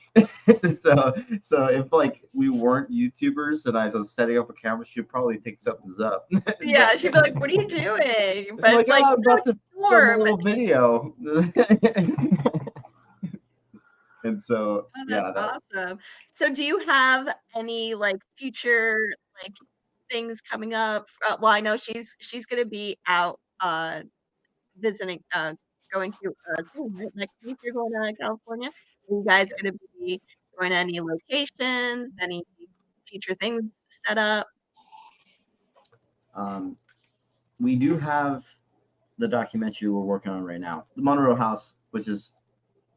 So if like we weren't YouTubers and I was setting up a camera, she'd probably pick something's up. Yeah, she'd be like, "What are you doing?" But I'm it's like, I'm about to film a warm. little video. And so, Oh, yeah, that's awesome. So, do you have any like future like things coming up? Well, I know she's going to be out visiting, going to soon, right? Next week you're going to California. Are you guys going to be going to any locations? Any future things set up? we do have the documentary we're working on right now, the Monroe House, which is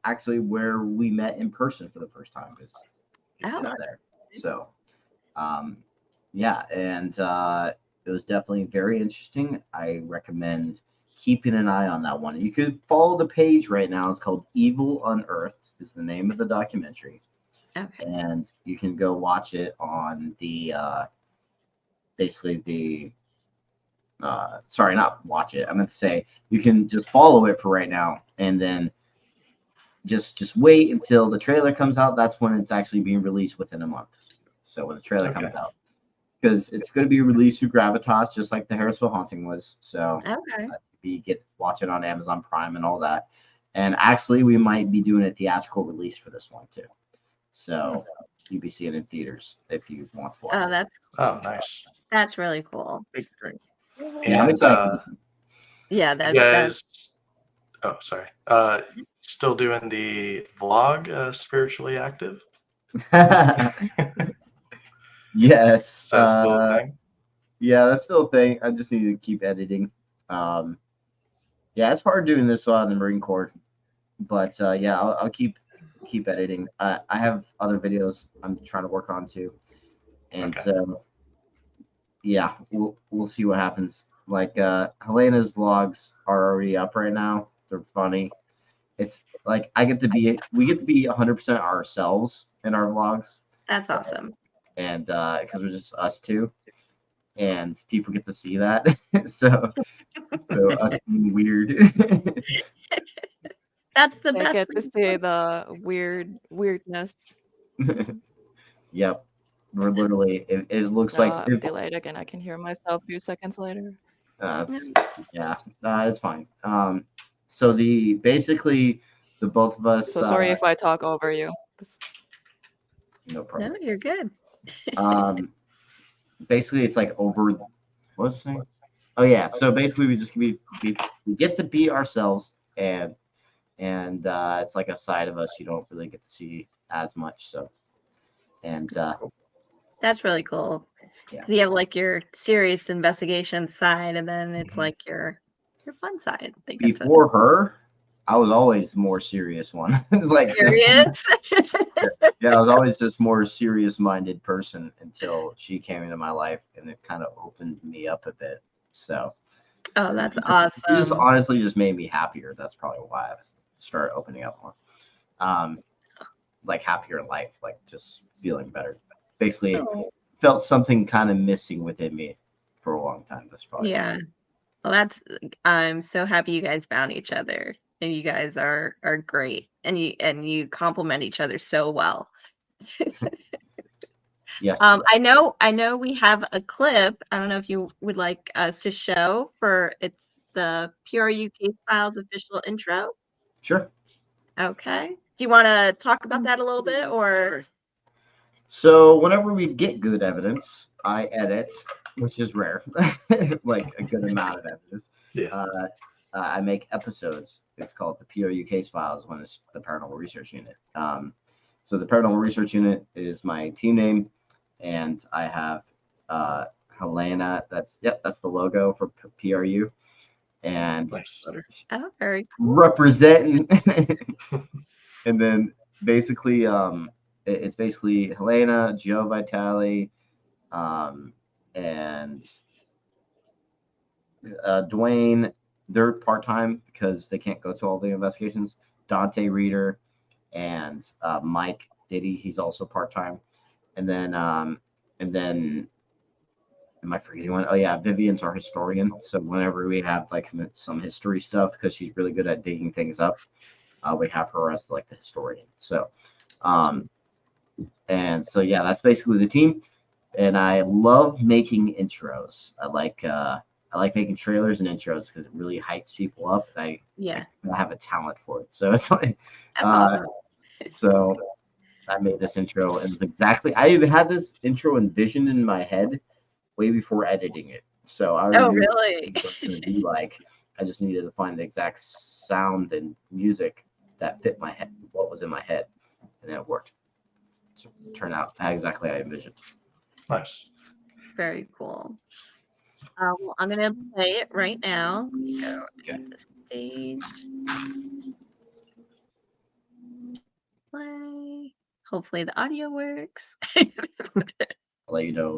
actually where we met in person for the first time because there. So, yeah, and it was definitely very interesting. I recommend keeping an eye on that one. You could follow the page right now. It's called Evil Unearthed is the name of the documentary. Okay. And you can go watch it on the basically the sorry, not watch it. I meant to say you can just follow it for right now, and then just wait until the trailer comes out. That's when it's actually being released within a month. So when the trailer comes out, because it's going to be released through Gravitas, just like the Harrisville Haunting was. So watch it on Amazon Prime and all that. And actually, we might be doing a theatrical release for this one too. So you'll be seeing it in theaters if you want to watch Oh, it. That's really cool. It's great. Yeah, I'm excited. Yeah, you guys. Oh, sorry. Still doing the vlog, Spiritually Active? Yes. Is that still a thing? Yeah, that's still a thing. I just need to keep editing. Yeah, it's hard doing this on the Marine Corps, but yeah, I'll keep editing. I have other videos I'm trying to work on too, and so yeah, we'll see what happens. Like Helena's vlogs are already up right now. They're funny. It's like we get to be 100% ourselves in our vlogs. That's awesome. And because we're just us two, and people get to see that. so us being weird. That's the They best. get to see the weirdness. Yep. We're literally, it looks like. I'm delayed again. I can hear myself a few seconds later. Yeah, it's fine. So basically the both of us. So sorry if I talk over you. No problem. No, you're good. Basically it's like over. What's it saying? Oh yeah. So basically we just we get to be ourselves, and it's like a side of us you don't really get to see as much. So, and that's really cool. Yeah. So you have like your serious investigation side, and then it's like your fun side. I think before her, I was always the more serious one. Like serious. Yeah, I was always this more serious-minded person until she came into my life, and it kind of opened me up a bit. So, oh, that's awesome. It just honestly just made me happier. That's probably why I started opening up more. Like happier in life, like just feeling better. Basically, felt something kind of missing within me for a long time. That's probably Well, I'm so happy you guys found each other, and you guys are great, and you complement each other so well. Yes. I know we have a clip. I don't know if you would like us to show it's the PRU Case Files official intro. Sure. Okay. Do you want to talk about that a little bit, or? So whenever we get good evidence, I edit, which is rare, like a good amount of evidence. Yeah. I make episodes. It's called the PRU Case Files when it's the Paranormal Research Unit. So the Paranormal Research Unit is my team name, and I have Helena. That's the logo for PRU, and very cool. representing. And then basically, it's basically Helena, Joe Vitale, and Dwayne. They're part-time because they can't go to all the investigations. Dante Reeder and Mike Diddy, he's also part-time. And then am I forgetting one? Oh yeah, Vivian's our historian. So whenever we have like some history stuff, because she's really good at digging things up, we have her as like the historian. So and so yeah, that's basically the team. And I love making intros. I like making trailers and intros because it really hypes people up. I have a talent for it. So it's like, so I made this intro, and it's exactly, I even had this intro envisioned in my head way before editing it. So I already knew really? what it was going to be like. I just needed to find the exact sound and music that fit my head, what was in my head, and it worked. So it turned out exactly how I envisioned. Nice. Very cool. Well, I'm going to play it right now. Go to the stage. Play. Hopefully the audio works. I'll let you know.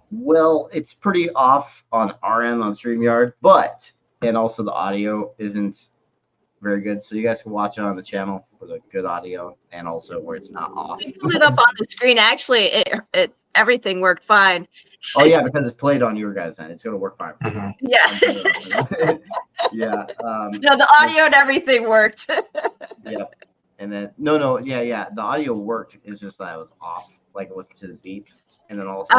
Well, it's pretty off on our end on StreamYard, and also the audio isn't very good. So you guys can watch it on the channel for the good audio and also where it's not off. I pulled it up on the screen. Actually, it everything worked fine. Oh yeah, because it's played on your guys' end. It's gonna work fine. Mhm. Yeah. Yeah. No, the audio and everything worked. Yeah. And then no, yeah. The audio worked. It's just that it was off, like it was to the beat. And then also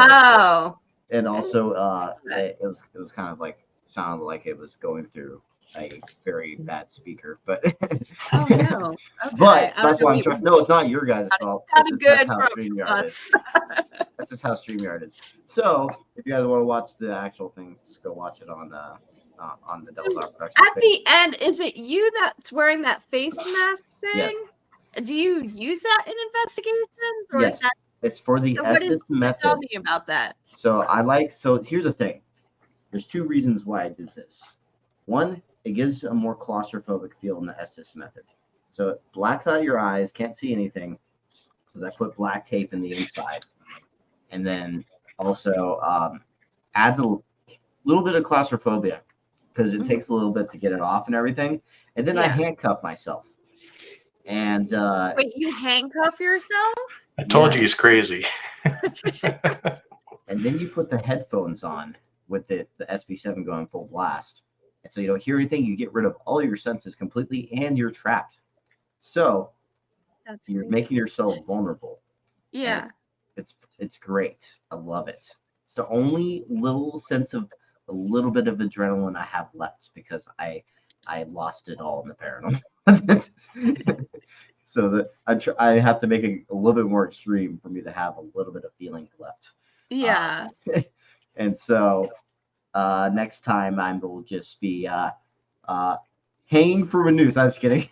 it was kind of like sounded like it was going through a very bad speaker, but Oh no. Okay. but that's why I'm trying. No, it's not your guys' fault. That's That's good how from StreamYard us. is. That's just how StreamYard is. So if you guys want to watch the actual thing, just go watch it on the Double Dog Production. At the end, is it you that's wearing that face mask thing? Yes. Do you use that in investigations? Or Yes. is that, It's for the so what is, Estes method. tell me about that. So here's the thing. There's two reasons why I did this. One, it gives a more claustrophobic feel in the Estes method. So it blacks out your eyes, can't see anything, because I put black tape in the inside. And then also adds a little bit of claustrophobia, because it takes a little bit to get it off and everything. And then I handcuff myself. And Wait, you handcuff yourself? I told you he's crazy. and then you put the headphones on with the SB7 going full blast. And so you don't hear anything. You get rid of all your senses completely, and you're trapped. So you're making yourself vulnerable. Yeah. It's great. I love it. It's the only little sense of a little bit of adrenaline I have left, because I lost it all in the paranormal. So that I have to make it a little bit more extreme for me to have a little bit of feeling left. Yeah. And so next time I will just be hanging from a noose. I was kidding.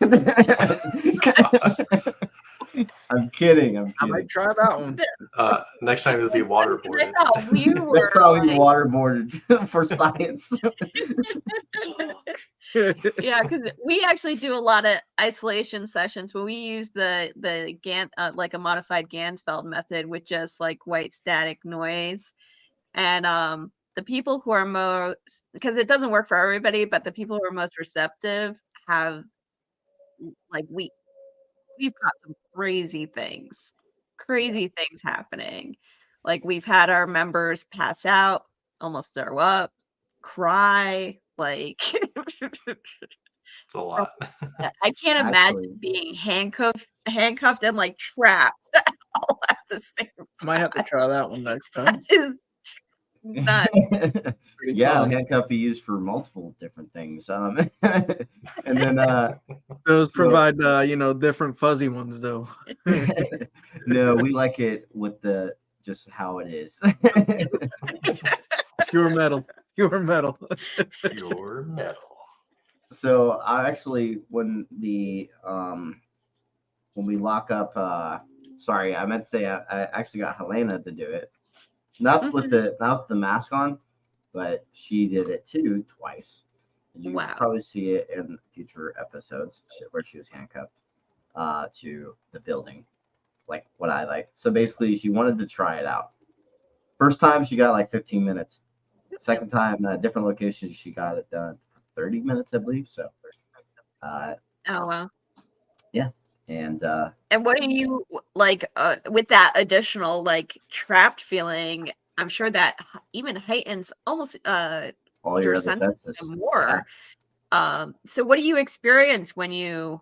I'm kidding. I might try that one. Next time it'll be waterboarded. That's how we waterboarded for science. Yeah, because we actually do a lot of isolation sessions where we use the Gan like a modified Gansfeld method with just like white static noise, and the people who are most, because it doesn't work for everybody, but the people who are most receptive have, like, we've got some crazy things happening. Like, we've had our members pass out, almost throw up, cry, like It's a lot. I can't imagine being handcuffed and like trapped all at the same time. Might have to try that one next time. That is nuts. Yeah, the handcuff be used for multiple different things. And then Those provide different fuzzy ones though. no, we like it with just how it is. Pure metal. Pure metal. Pure metal. So I actually, when we lock up, sorry, I meant to say I actually got Helena to do it, not with the mask on, but she did it too twice. And you can probably see it in future episodes where she was handcuffed to the building, like what I like. So basically, she wanted to try it out. First time she got like 15 minutes. Second time, different location, she got it done for 30 minutes, I believe. So, oh wow, yeah, and what do you like with that additional like trapped feeling? I'm sure that even heightens almost all your senses more. Yeah. So what do you experience when you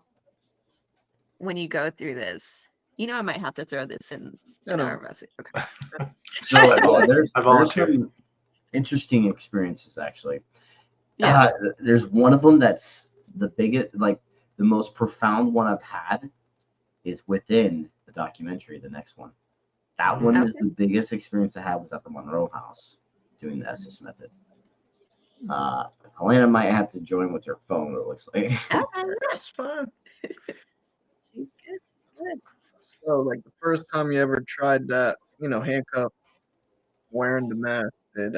go through this? I might have to throw this in our message. Okay. So there's volunteered. Interesting experiences actually. Yeah. There's one of them that's the biggest, like the most profound one I've had is within the documentary. The next one, that one is the biggest experience I had, was at the Monroe House doing the Estes method. Helena might have to join with her phone, it looks like. That's fine. She's good. So, like the first time you ever tried that, handcuff, wearing the mask, did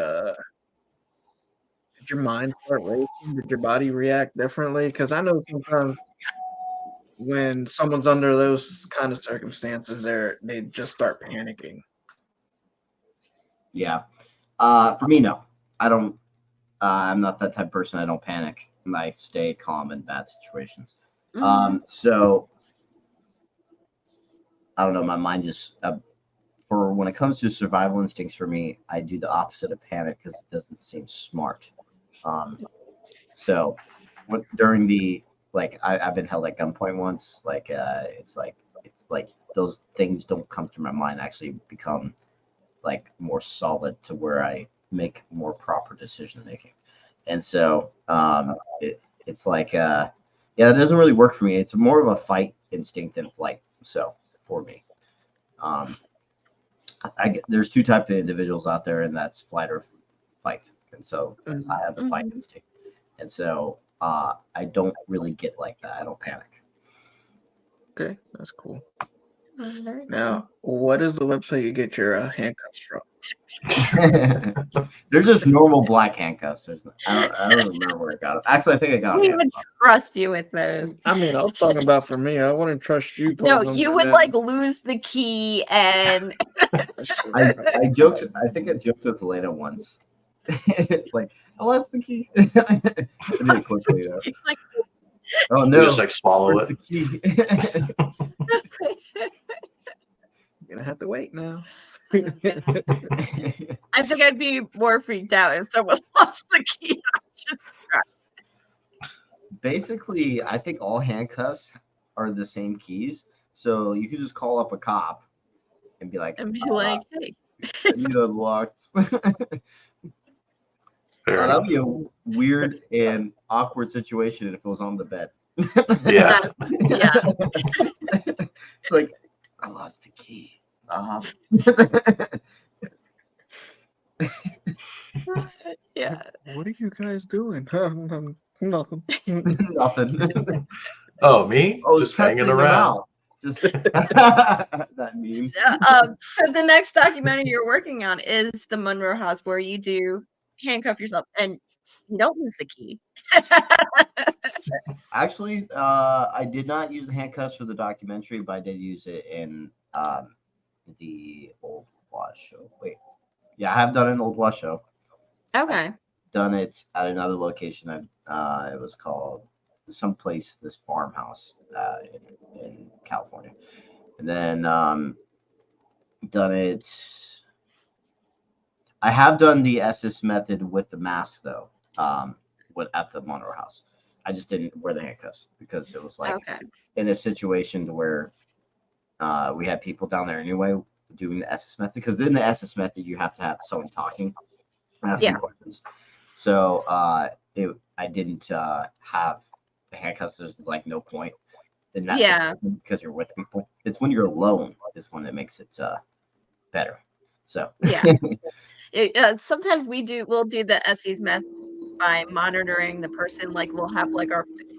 your mind start racing? Did your body react differently? Because I know sometimes when someone's under those kind of circumstances, they just start panicking. Yeah. For me, no. I don't. I'm not that type of person. I don't panic. I stay calm in bad situations. So I don't know. My mind just for when it comes to survival instincts for me, I do the opposite of panic because it doesn't seem smart. So during the I've been held at gunpoint once. It's like those things don't come to my mind. Actually become like more solid to where I make more proper decision making. And so it's like yeah, it doesn't really work for me. It's more of a fight instinct than flight. So for me, there's two types of individuals out there, and that's flight or fight. And so I have the fight instinct. And so I don't really get like that. I don't panic. Okay, that's cool. Now, what is the website you get your handcuffs from? They're just normal black handcuffs. I don't remember where I got them. Actually, I think I got I them. wouldn't even trust you with those. I mean, I was talking about for me. I wouldn't trust you. No, you would like lose the key and I joked. I think I joked with Helena once. Like, I lost the key. And then quickly though. like, Oh You no! just like swallow Where's it. the key? You're gonna have to wait now. I think I'd be more freaked out if someone lost the key. Just Basically, I think all handcuffs are the same keys, so you can just call up a cop and be like, and be like, hey. I need unlocked. Fair That'd enough. be a weird and awkward situation if it was on the bed. Yeah. Yeah. It's like, I lost the key. Yeah. What are you guys doing? Nothing. Nothing. Oh, me? Oh, Just testing hanging them around. out. Just that meme. So the next documentary you're working on is the Monroe House, where you do handcuff yourself and you don't lose the key. Actually, I did not use the handcuffs for the documentary, but I did use it in the Old Wash show. Wait, yeah, I have done an Old Wash show. Okay. Done it at another location. It was called someplace, this farmhouse in California, and then done it. I have done the SS method with the mask though. At the Monroe House, I just didn't wear the handcuffs because it was like in a situation to where we had people down there anyway doing the SS method, because in the SS method you have to have someone talking, asking questions. So I didn't have the handcuffs. There's like no point in that because you're with people. It's when you're alone is when it makes it better. So sometimes we'll do the SE's method by monitoring the person. Like we'll have like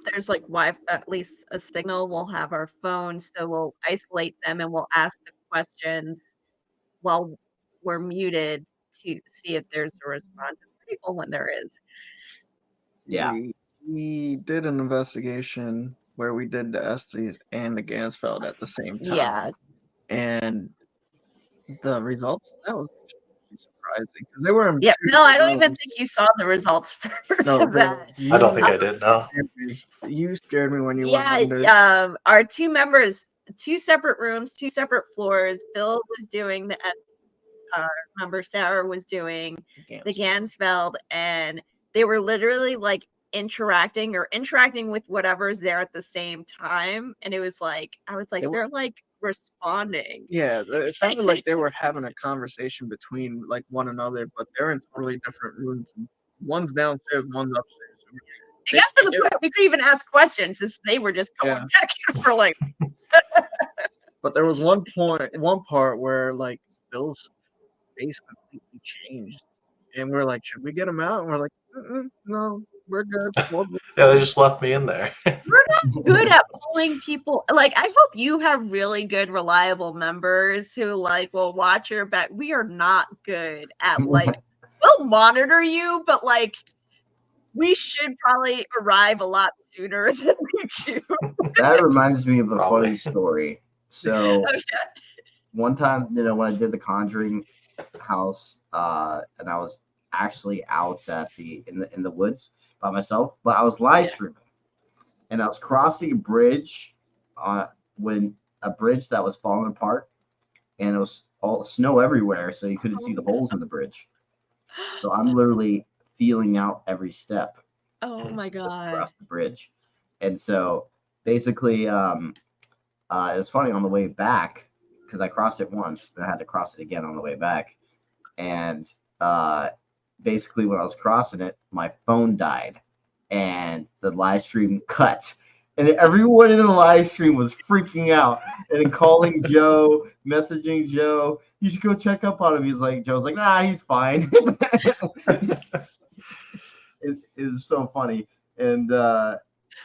there's like at least a signal. We'll have our phones, so we'll isolate them and we'll ask the questions while we're muted to see if there's a response. It's pretty cool when there is. Yeah. We did an investigation where we did the Estes and the Gansfeld at the same time. Yeah. And the results, that was surprising because they were. Yeah. No, I don't even think you saw the results for that. I don't think I did. No. You scared me when you went under. Our two members, 2 separate rooms, 2 separate floors. Bill was doing the remember Sarah was doing the Gansfeld, and they were literally like interacting with whatever's there at the same time, and it was like I was like they're like responding. Yeah, it sounded like they were having a conversation between like one another, but they're in totally different rooms. One's downstairs, one's upstairs. It got to the point we could even ask questions, since they were just going back and forth like. But there was one part where like Bill's face completely changed, and we're like, should we get him out? And we're like, no, we're good. Yeah, they just left me in there. We're not good at pulling people. Like, I hope you have really good, reliable members who like will watch your back. We are not good at like, we'll monitor you, but like, we should probably arrive a lot sooner than we do. That reminds me of a Probably. funny story. So Okay. one time, when I did the Conjuring house, and I was actually out at in the woods by myself, but I was live streaming, and I was crossing a bridge, when a bridge that was falling apart, and it was all snow everywhere, so you couldn't see the holes in the bridge. So I'm literally feeling out every step Oh my god. across the bridge, and so basically, it was funny on the way back because I crossed it once, then I had to cross it again on the way back, and basically when I was crossing it, my phone died, and the live stream cut. And everyone in the live stream was freaking out and calling Joe, messaging Joe. You should go check up on him. Joe's like, nah, he's fine. It is so funny. And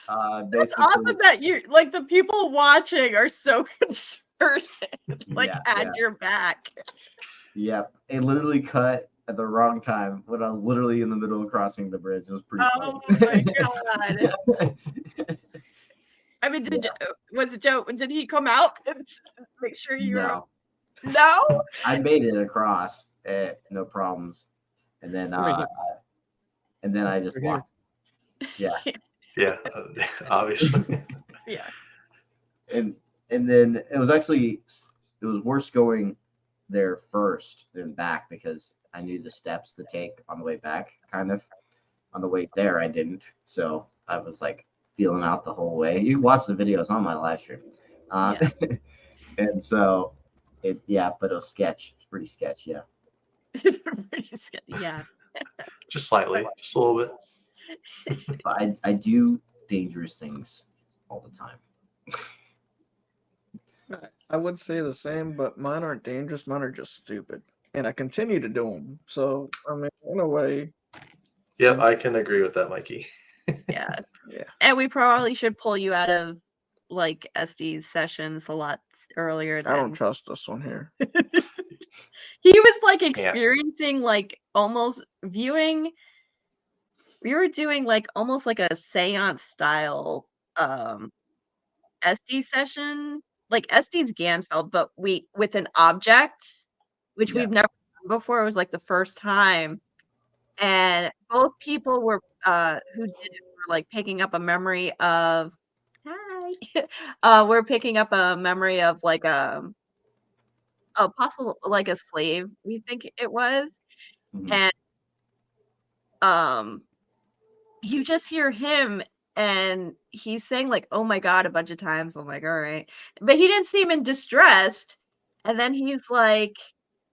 It's basically, awesome that you like the people watching are so concerned, like at your back. Yeah, it literally cut at the wrong time when I was literally in the middle of crossing the bridge. It was pretty Oh funny. my god. I mean, was Joe? Did he come out and make sure you were? No. I made it across, no problems, and then I just walked. Yeah. Yeah, obviously. Yeah. And then it was worse going there first than back because I knew the steps to take on the way back. Kind of on the way there, I didn't. So I was like feeling out the whole way. You watch the videos on my live stream, and so but it was sketch. It's pretty sketch, yeah. Pretty sketchy, yeah. Just slightly, just a little bit. But I do dangerous things all the time. I would say the same, but mine aren't dangerous. Mine are just stupid, and I continue to do them. So I mean, in a way. Yep, I can agree with that, Mikey. Yeah. Yeah. And we probably should pull you out of like SD's sessions a lot earlier. I don't trust this one here. He was like experiencing like almost viewing. We were doing like almost like a seance style SD session, like SD's Ganfeld, but with an object, which we've never done before. It was like the first time. And both people were who did it were like picking up a memory of we're picking up a memory of like a possible like a slave, we think it was. Mhm. And you just hear him and he's saying like, oh my god, a bunch of times. I'm like, all right. But he didn't seem in distress. And then he's like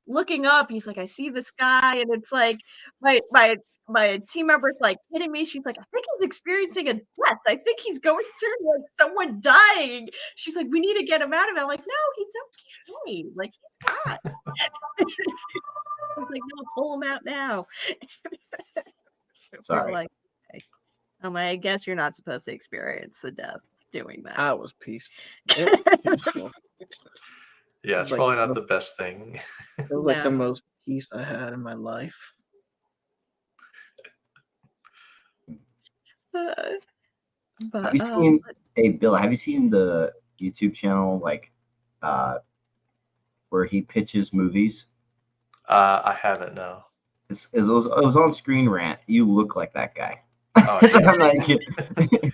looking up, he's like, I see this guy, and it's like my team member's like hitting me. She's like, I think he's experiencing a death. I think he's going through like someone dying. She's like, we need to get him out of it. I'm like, no, he's okay. Like he's fine. I was like, no, pull him out now. Sorry. Like, okay. I'm like, I guess you're not supposed to experience the death doing that. I was peaceful. It was peaceful. Yeah, it's like probably not the best thing. It was like the most peace I had in my life. But, have you seen Bill? Have you seen the YouTube channel where he pitches movies? I haven't. No. It was on Screen Rant. You look like that guy. Oh, yeah. Like,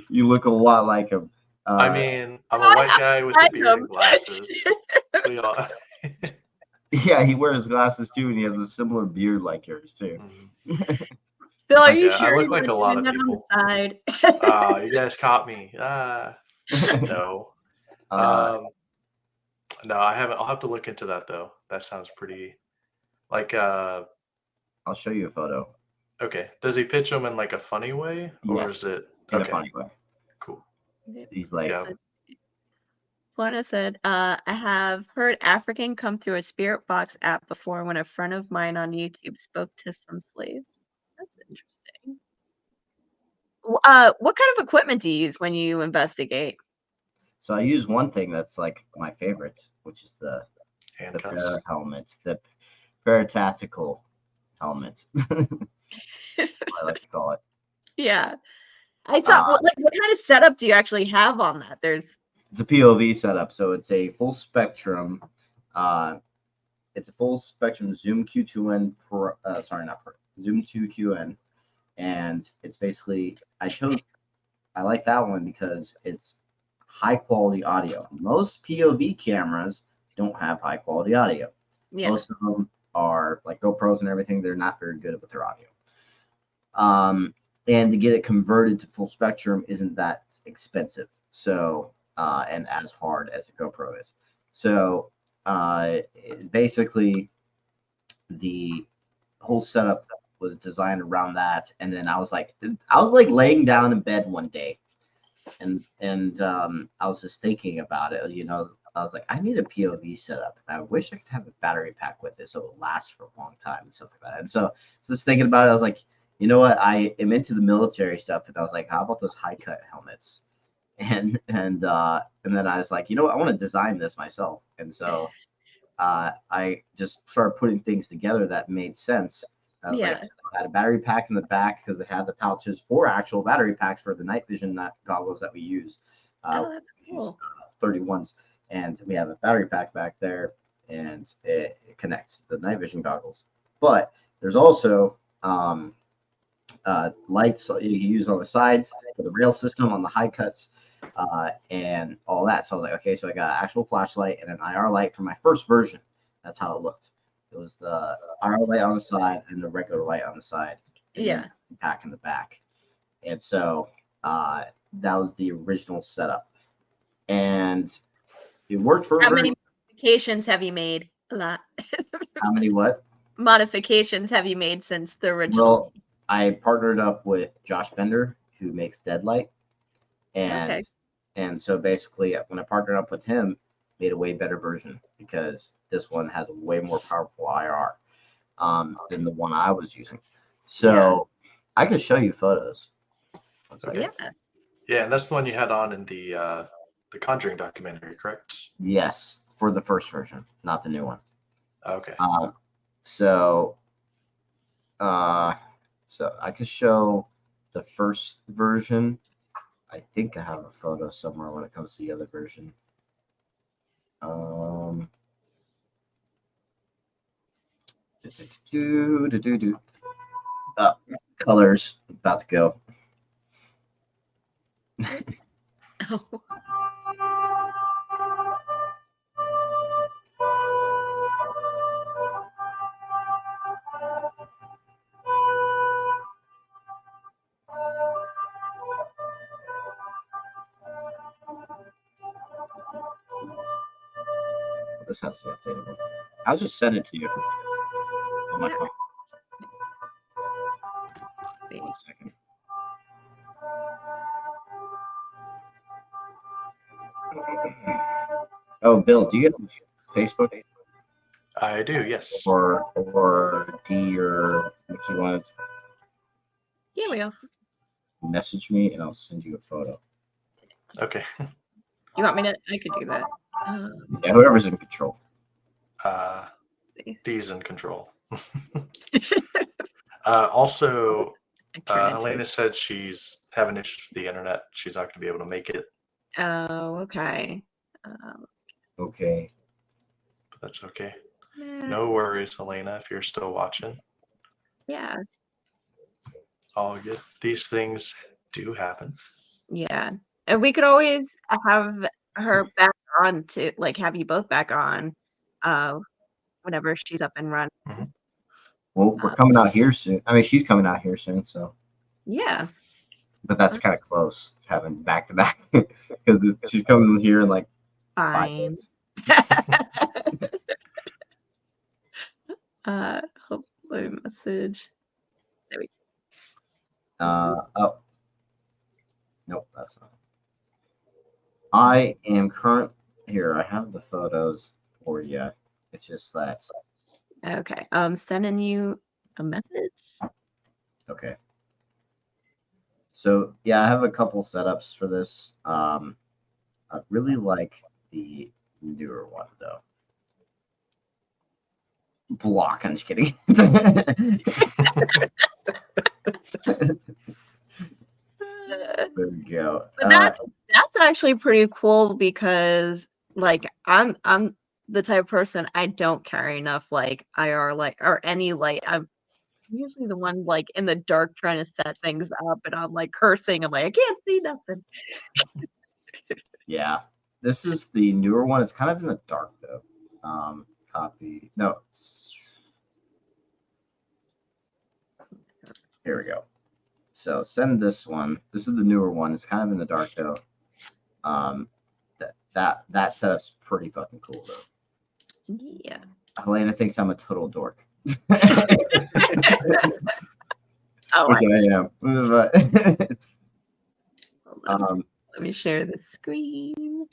you look a lot like him. I mean, I'm a white guy with a beard and glasses. Yeah, he wears glasses too, and he has a similar beard like yours too. Mm-hmm. Bill, are you Yeah, sure? I look like a lot of people. You guys caught me. No. No, I haven't. I'll have to look into that though. That sounds pretty. Like, I'll show you a photo. Okay. Does he pitch them in like a funny way, or is it in a funny way? Cool. He's like. Florida said, I have heard African come through a spirit box app before when a friend of mine on YouTube spoke to some slaves. That's interesting. What kind of equipment do you use when you investigate? So I use one thing that's like my favorite, which is the handcuffs, helmet, the paratactical helmet. I like to call it. Yeah. I thought, what kind of setup do you actually have on that? There's It's a POV setup, so it's a full spectrum. It's a full spectrum Zoom Q2N Pro. Sorry, not Pro. Zoom 2QN, and it's basically I like that one because it's high quality audio. Most POV cameras don't have high quality audio. yeah, Most of them are like GoPros and everything. They're not very good with their audio. And to get it converted to full spectrum isn't that expensive. So, and as hard as a GoPro is. So, basically, the whole setup was designed around that. And then I was like laying down in bed one day, and I was just thinking about it. You know, I was like, I need a POV setup. I wish I could have a battery pack with it so it will last for a long time and stuff like that. And so just thinking about it, I was like, you know what? I am into the military stuff, and I was like, how about those high cut helmets? And then I was like, you know what? I want to design this myself. And so I just started putting things together that made sense. I was like, I had a battery pack in the back because they had the pouches for actual battery packs for the night vision goggles that we use. oh, that's cool. 31s, and we have a battery pack back there, and it connects to the night vision goggles. But there's also lights you can use on the sides for the rail system on the high cuts, and all that. So I was like, okay, so I got an actual flashlight and an IR light for my first version. That's how it looked. It was the IR light on the side and the regular light on the side. And Yeah. pack in the back. And so that was the original setup. And it worked for How many modifications have you made? A lot. How many what? Modifications have you made since the original? Well, I partnered up with Josh Bender, who makes Deadlight. And so basically when I partnered up with him, made a way better version because this one has a way more powerful IR than the one I was using. So I could show you photos. Okay. Yeah, and that's the one you had on in the Conjuring documentary, correct? Yes, for the first version, not the new one. Okay. So I could show the first version. I think I have a photo somewhere when it comes to the other version. Colors about to go. Oh. This has to be updatable. I'll just send it to you on my phone. Wait 1 second. Oh, Bill, do you have Facebook? I do, yes. Or D or if you want to Yeah, we go. message me and I'll send you a photo. Okay. You want me to? I could do that. Yeah, whoever's in control. D's in control. Also, Helena said she's having issues with the internet. She's not going to be able to make it. Oh, okay. Okay. But that's okay. No worries, Helena, if you're still watching. Yeah. All good. These things do happen. Yeah. And we could always have her back on to have you both back on whenever she's up and running. Mm-hmm. Well, we're coming out here soon. I mean, she's coming out here soon, so. Yeah. But that's kind of close, having back to back, because she's coming here in like fine. Hopefully message. There we go. Oh. Nope, that's not. I am current here. I have the photos for you. It's just that. Okay. Sending you a message. Okay. So yeah, I have a couple setups for this. I really like the newer one though. Block. I'm just kidding. There we go. But that's actually pretty cool because like I'm the type of person, I don't carry enough like IR light or any light. I'm usually the one like in the dark trying to set things up, and I'm like cursing. I'm like, I can't see nothing. Yeah, this is the newer one. It's kind of in the dark though. Copy. No. Here we go. So send this one. This is the newer one. It's kind of in the dark though. That setup's pretty fucking cool though. Yeah. Helena thinks I'm a total dork. Oh, Which I am. But let me share the screen.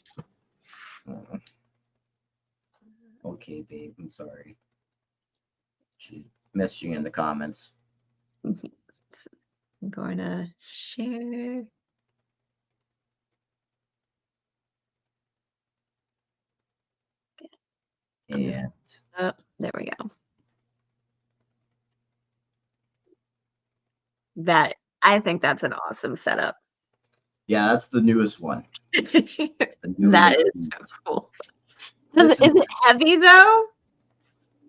Okay, babe. I'm sorry. She missed you in the comments. I'm going to share. And Oh, there we go. I think that's an awesome setup. yeah, that's the newest one. That is so cool. Is it heavy though?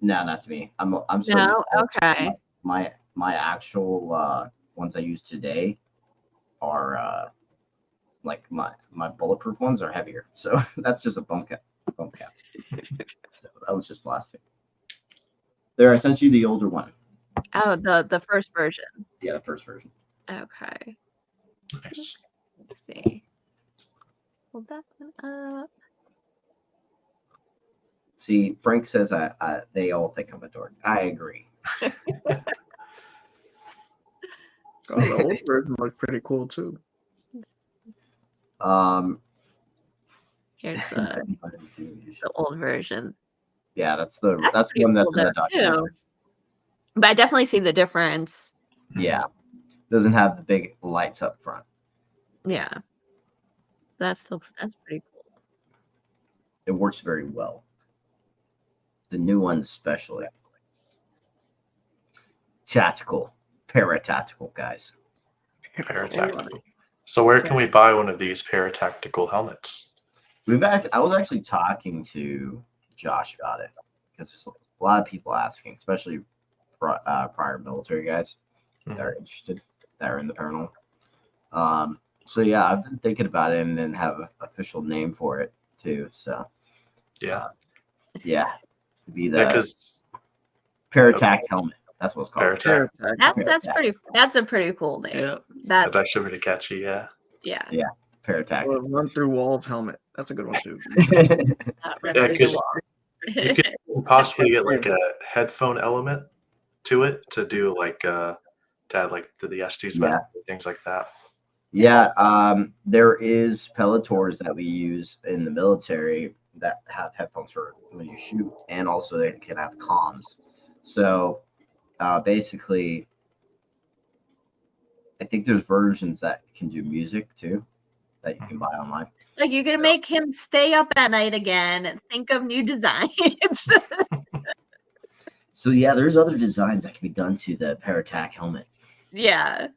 No, not to me. I'm so No, okay. My actual ones I use today are like my bulletproof ones are heavier. So that's just a bump cap. So that was just plastic. There, I sent you the older one. Oh, the first version. Yeah, the first version. Okay. Nice. Let's see. Hold that one up. See, Frank says they all think I'm a dork. I agree. Oh, the old version looks pretty cool too. Here's the old version. Yeah, that's pretty one that's cool in the though, documentary. too. But I definitely see the difference. Yeah, doesn't have the big lights up front. Yeah, that's pretty cool. It works very well. The new one especially. Tactical, paratactical, guys. Paratactical. So where can we buy one of these paratactical helmets? I was actually talking to Josh about it because there's a lot of people asking, especially prior military guys that are interested, that are in the paranormal. So yeah, I've been thinking about it and then have an official name for it too. So yeah, be the because Paratac helmet. That's what it's called. Paratac. That's a pretty cool name. Yeah. That's actually pretty catchy. Yeah. Yeah. Paratac. Or run through walls helmet. That's a good one too. Yeah, because you could possibly get like a headphone element to it to do like to add like to the Estes and things like that. Yeah, there is Pelletors that we use in the military that have headphones for when you shoot, and also they can have comms. So basically, I think there's versions that can do music too that you can buy online. Like you're gonna make him stay up at night again and think of new designs. So yeah, there's other designs that can be done to the Paratac helmet. Yeah.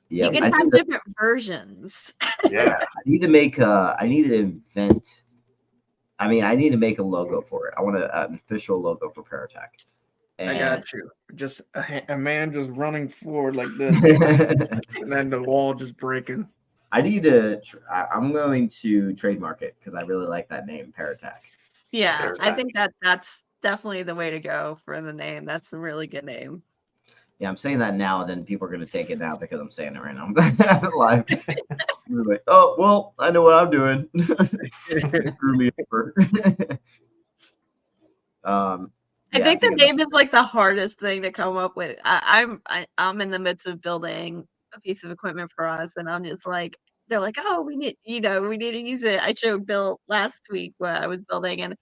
Yeah, you can have different versions. Yeah. I need to invent. I mean, I need to make a logo for it. I want an official logo for Paratac. I got you. Just a man just running forward like this, and then the wall just breaking. I need to. I'm going to trademark it because I really like that name, Paratac. Yeah, I think that's definitely the way to go for the name. That's a really good name. Yeah, I'm saying that now, then people are going to take it now because I'm saying it right now. Live. They're like, oh, well, I know what I'm doing. Screw me over. I think the name is like the hardest thing to come up with. I'm in the midst of building a piece of equipment for us, and I'm just like, they're like, oh, we need to use it. I showed Bill last week what I was building, and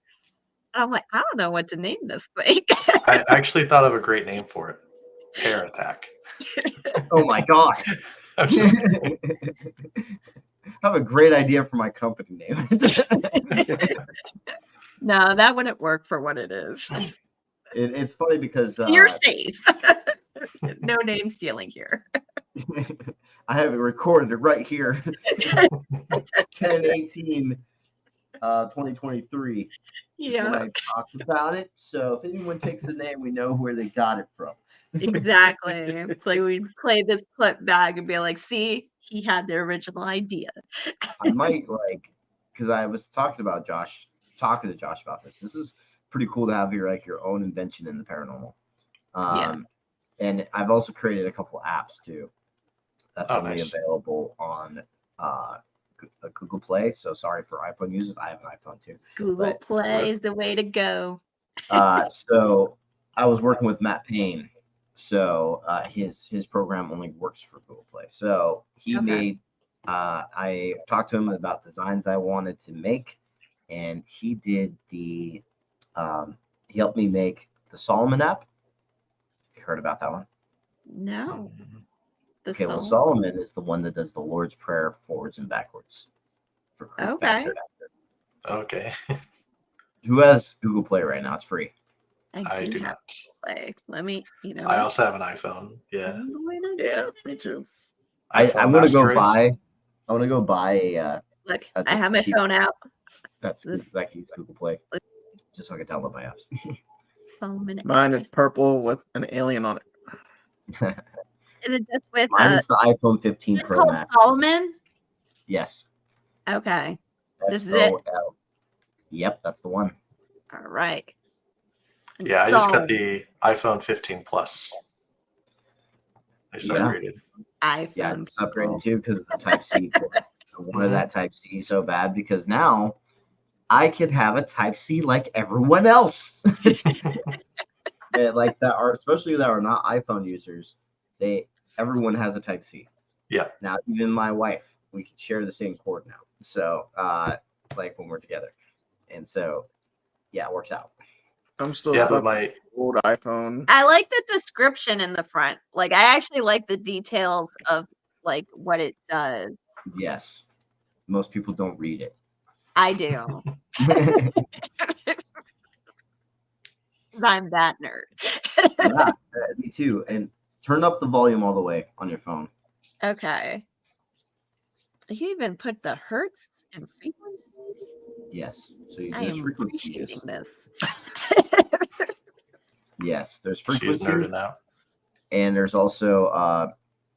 I'm like, I don't know what to name this thing. I actually thought of a great name for it. Paratac. Oh my god! I'm just I have a great idea for my company name. No, that wouldn't work for what it is. It's funny because you're safe. No name stealing here. I have it recorded right here. 10/18, 2023. Yeah, When I talked about it. So if anyone takes the name, we know where they got it from. exactly. It's like we'd play this clip back and be like, see, he had the original idea. I might because I was talking to Josh about this. This is pretty cool to have your own invention in the paranormal. And I've also created a couple apps too. That's only nice. available on Google Play. So sorry for iPhone users. I have an iPhone too. Google Play is the way to go. So I was working with Matt Payne. So his program only works for Google Play. So he made. I talked to him about designs I wanted to make, and he did the. He helped me make the Solomon app. You heard about that one? No. Okay, well, Solomon is the one that does the Lord's Prayer forwards and backwards. Okay. Okay. Who has Google Play right now? It's free. I do have Play. Let me, I also have an iPhone. Yeah. Yeah, me too. I want to go buy. I want to go buy a. Look, I have my phone out. That's good. I can use Google Play just so I can download my apps. Mine is purple with an alien on it. Is it just with Mine is the iPhone 15 Pro called Max. Solomon? Yes. Okay. This is it. S-O-L. Yep, that's the one. All right. Yeah, I just got the iPhone 15 Plus. I just upgraded. iPhone. Yeah, it's upgraded too because of the Type-C. I wanted that Type-C so bad because now I could have a Type-C like everyone else. Like that are especially that are not iPhone users. Everyone has a Type-C. Yeah. Now even my wife, we can share the same cord now. So like when we're together, and so yeah, it works out. I'm still but my old iPhone. I like the description in the front. Like I actually like the details of like what it does. Yes, most people don't read it. I do. I'm that nerd. Yeah, me too. And turn up the volume all the way on your phone. Okay. You even put the hertz and frequency. Yes. So I there's am frequencies. appreciating this. Yes, there's she's frequencies. nerding out. And there's also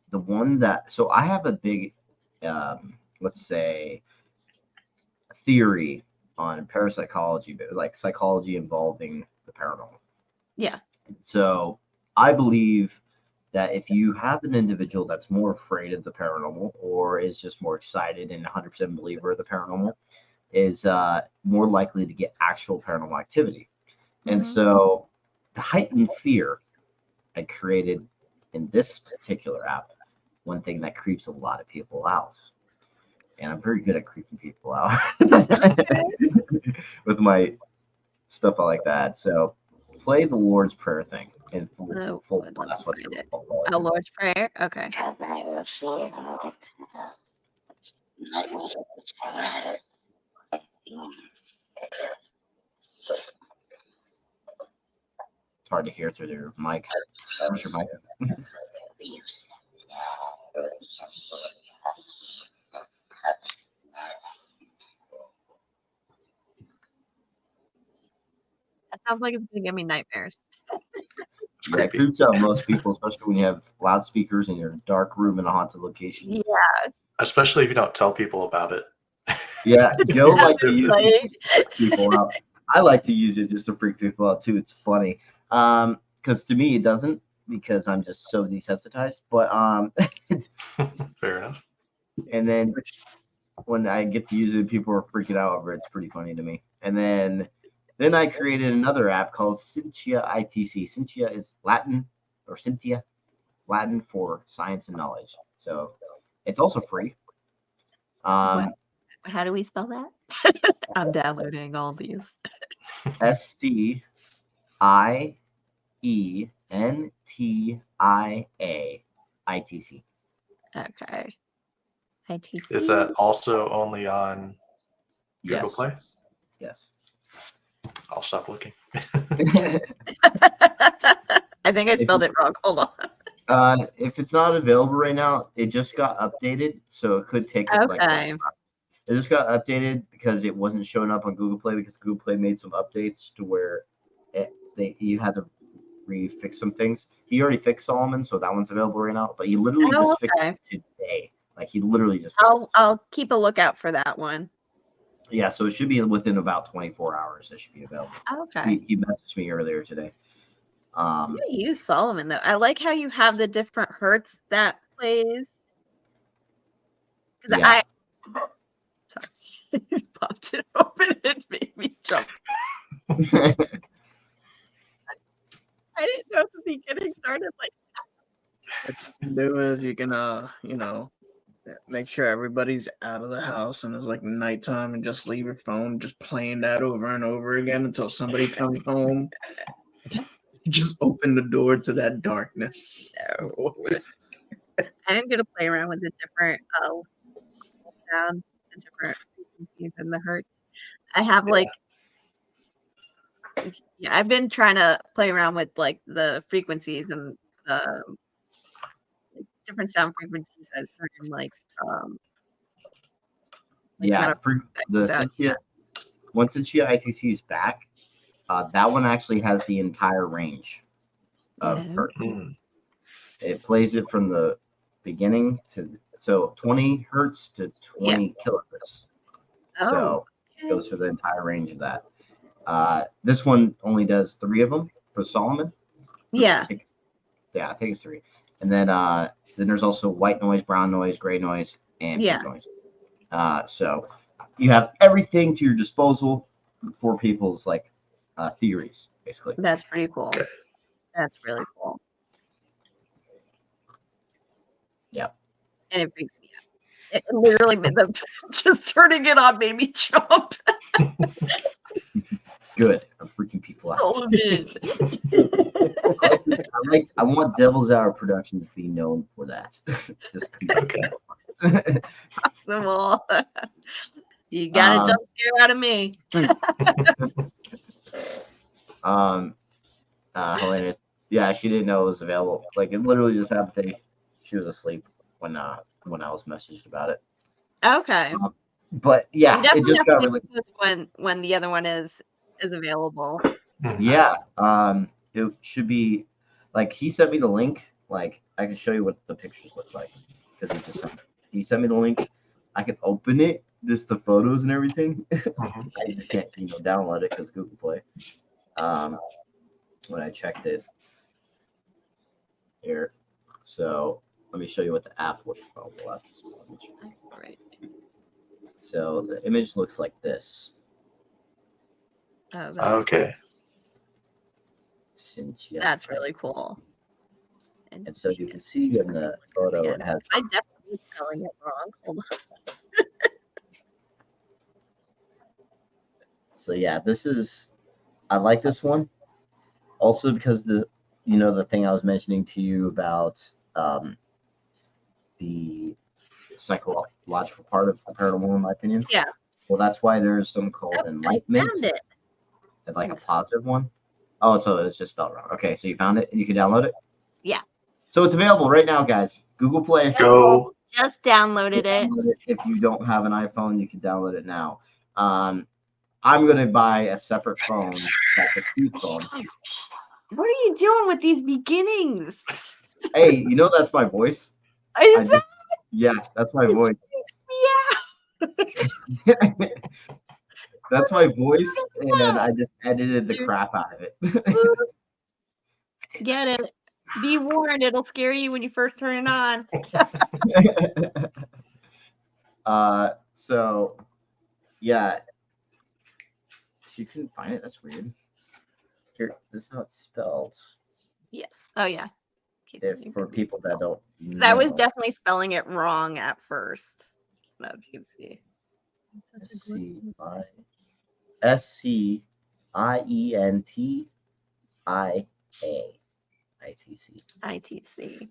the one that. So I have a big, let's say, theory on parapsychology, but like psychology involving the paranormal. Yeah. So I believe that if you have an individual that's more afraid of the paranormal or is just more excited and 100% believer of the paranormal, is more likely to get actual paranormal activity. And so the heightened fear I created in this particular app, one thing that creeps a lot of people out. And I'm very good at creeping people out with my stuff like that. So play the Lord's Prayer thing in full blast. Oh, Lord's Prayer? Okay. It's hard to hear through your mic. Where's your mic? That sounds like it's gonna give me nightmares. Yeah, it creeps out most people, especially when you have loudspeakers in your dark room in a haunted location. Yeah. Especially if you don't tell people about it. Yeah, Joe likes to use it to freak people out. I like to use it just to freak people out too. It's funny. Because to me it doesn't, because I'm just so desensitized. But Fair enough. And then when I get to use it, people are freaking out over it. It's pretty funny to me. And then I created another app called Cynthia ITC. Cynthia is Latin, or Cynthia is Latin for science and knowledge. So it's also free. How do we spell that? I'm downloading all these. SCIENTIA ITC. Okay. ITC. Is that also only on Google Yes. Play? Yes. I'll stop looking. I think I spelled it wrong. Hold on. If it's not available right now, it just got updated, so it could take like. Okay. It just got updated because it wasn't showing up on Google Play because Google Play made some updates to where you had to refix some things. He already fixed Solomon, so that one's available right now. But he literally just fixed it today. Like he literally just. I'll keep a lookout for that one. Yeah, so it should be within about 24 hours. It should be available. Okay. He messaged me earlier today. I'm gonna use Solomon though. I like how you have the different hertz that plays. Yeah. Sorry, popped it open and made me jump. I didn't know the beginning started like What you can do is you can make sure everybody's out of the house and it's like nighttime and just leave your phone just playing that over and over again until somebody comes home. Just open the door to that darkness. I'm gonna play around with the different sounds, the different frequencies and the hertz. I have I've been trying to play around with like the frequencies and different sound frequencies at certain once Sentia ITC is back, that one actually has the entire range of hertz. It plays it from the beginning to 20 hertz to 20 kilohertz. So it goes for the entire range of that. This one only does 3 of them for Solomon. Yeah. I think it's 3. And then there's also white noise, brown noise, gray noise, and pink noise. So you have everything to your disposal for people's theories, basically. That's pretty cool. Okay. That's really cool. Yeah. And it freaks me out. It literally made them just turning it on made me jump. Good. I'm freaking people out. So good. I want Devil's Hour Productions to be known for that. Just Okay. Possible. You got a jump scare out of me. Helena, yeah, she didn't know it was available. Like it literally just happened. She was asleep when I was messaged about it. Okay. But yeah, it just got really when the other one is available. Yeah. It should be he sent me the link. Like I can show you what the pictures look like because he sent me the link. I can open it, just the photos and everything. I just can't download it because Google Play. When I checked it here, so let me show you what the app looks like. Oh, well, that's right. So the image looks like this. Okay. That's really cool. And so you can see in the photo it has. I definitely spelling it wrong. Hold on. So yeah, I like this one. Also because the thing I was mentioning to you about the psychological part of the paranormal, in my opinion. Yeah. Well, that's why there's some called enlightenment. I found it. And a positive one. Oh, so it's just spelled wrong. Okay, so you found it and you can download it? Yeah. So it's available right now, guys. Google Play. Go. Just downloaded it. If you don't have an iPhone, you can download it now. I'm gonna buy a separate phone, like a cute phone. What are you doing with these beginnings? Hey, that's my voice. Yeah, that's my voice. That's my voice, and I just edited the crap out of it. Get it. Be warned, it'll scare you when you first turn it on. So, yeah. You couldn't find it? That's weird. Here, this is how it's spelled. Yes. Oh, yeah. For people that don't know. I was definitely spelling it wrong at first. No, you can see. SCIENTIA. ITC.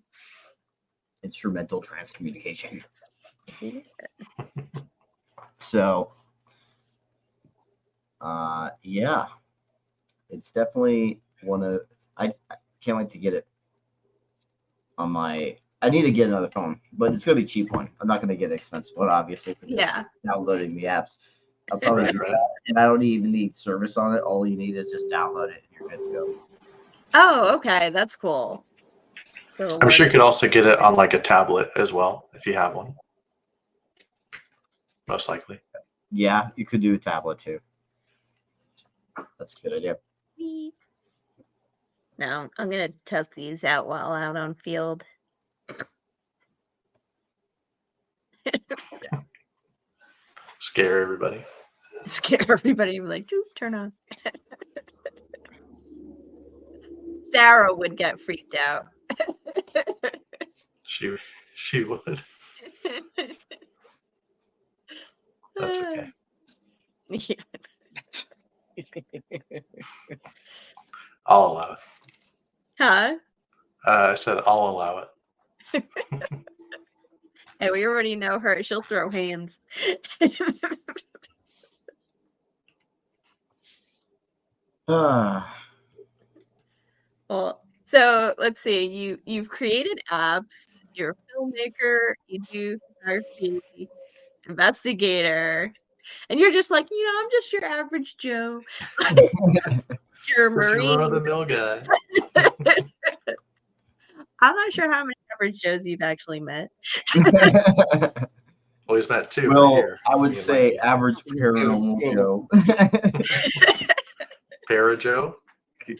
Instrumental transcommunication. So, yeah, it's definitely I can't wait to get it on my. I need to get another phone, but it's gonna be a cheap one. I'm not gonna get an expensive one, obviously, for just downloading the apps. I'll probably do that, and I don't even need service on it. All you need is just download it, and you're good to go. Oh, okay, that's cool. I'm sure you could also get it on like a tablet as well if you have one. Most likely. Yeah, you could do a tablet too. That's a good idea. Now I'm gonna test these out while out on field. Scare everybody. Scare everybody. Be like, turn on. Sarah would get freaked out. She would. That's okay. Yeah. I'll allow it. Huh? I said I'll allow it. Hey, we already know her. She'll throw hands. Well, so let's see. You've created apps. You're a filmmaker. You do photography, investigator, and you're just like, I'm just your average Joe. You're a Just Marine. your run-of-the-mill guy. I'm not sure how many average Joes you've actually met. Well, he's met two. Well, right here. I would say average paranormal Joe. Para Joe?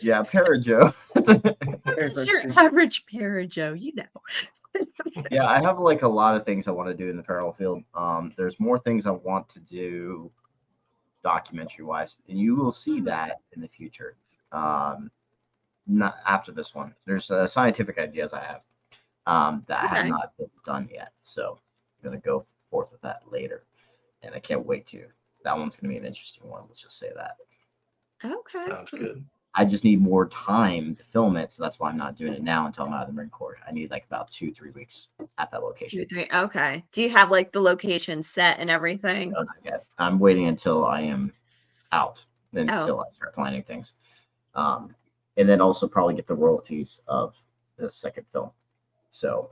Yeah, Para Joe. It's your average Para Joe, Yeah, I have like a lot of things I want to do in the paranormal field. There's more things I want to do documentary wise, and you will see that in the future. Not after this one. There's scientific ideas I have that have not been done yet. So I'm gonna go forth with that later. And I can't wait to. That one's gonna be an interesting one. Let's just say that. Okay. Sounds good. I just need more time to film it, so that's why I'm not doing it now until I'm out of the Marine Corps. I need like about 2-3 weeks at that location. 2-3. Okay. Do you have like the location set and everything? No, not yet. I'm waiting until I am out, until I start planning things, and then also probably get the royalties of the second film. So,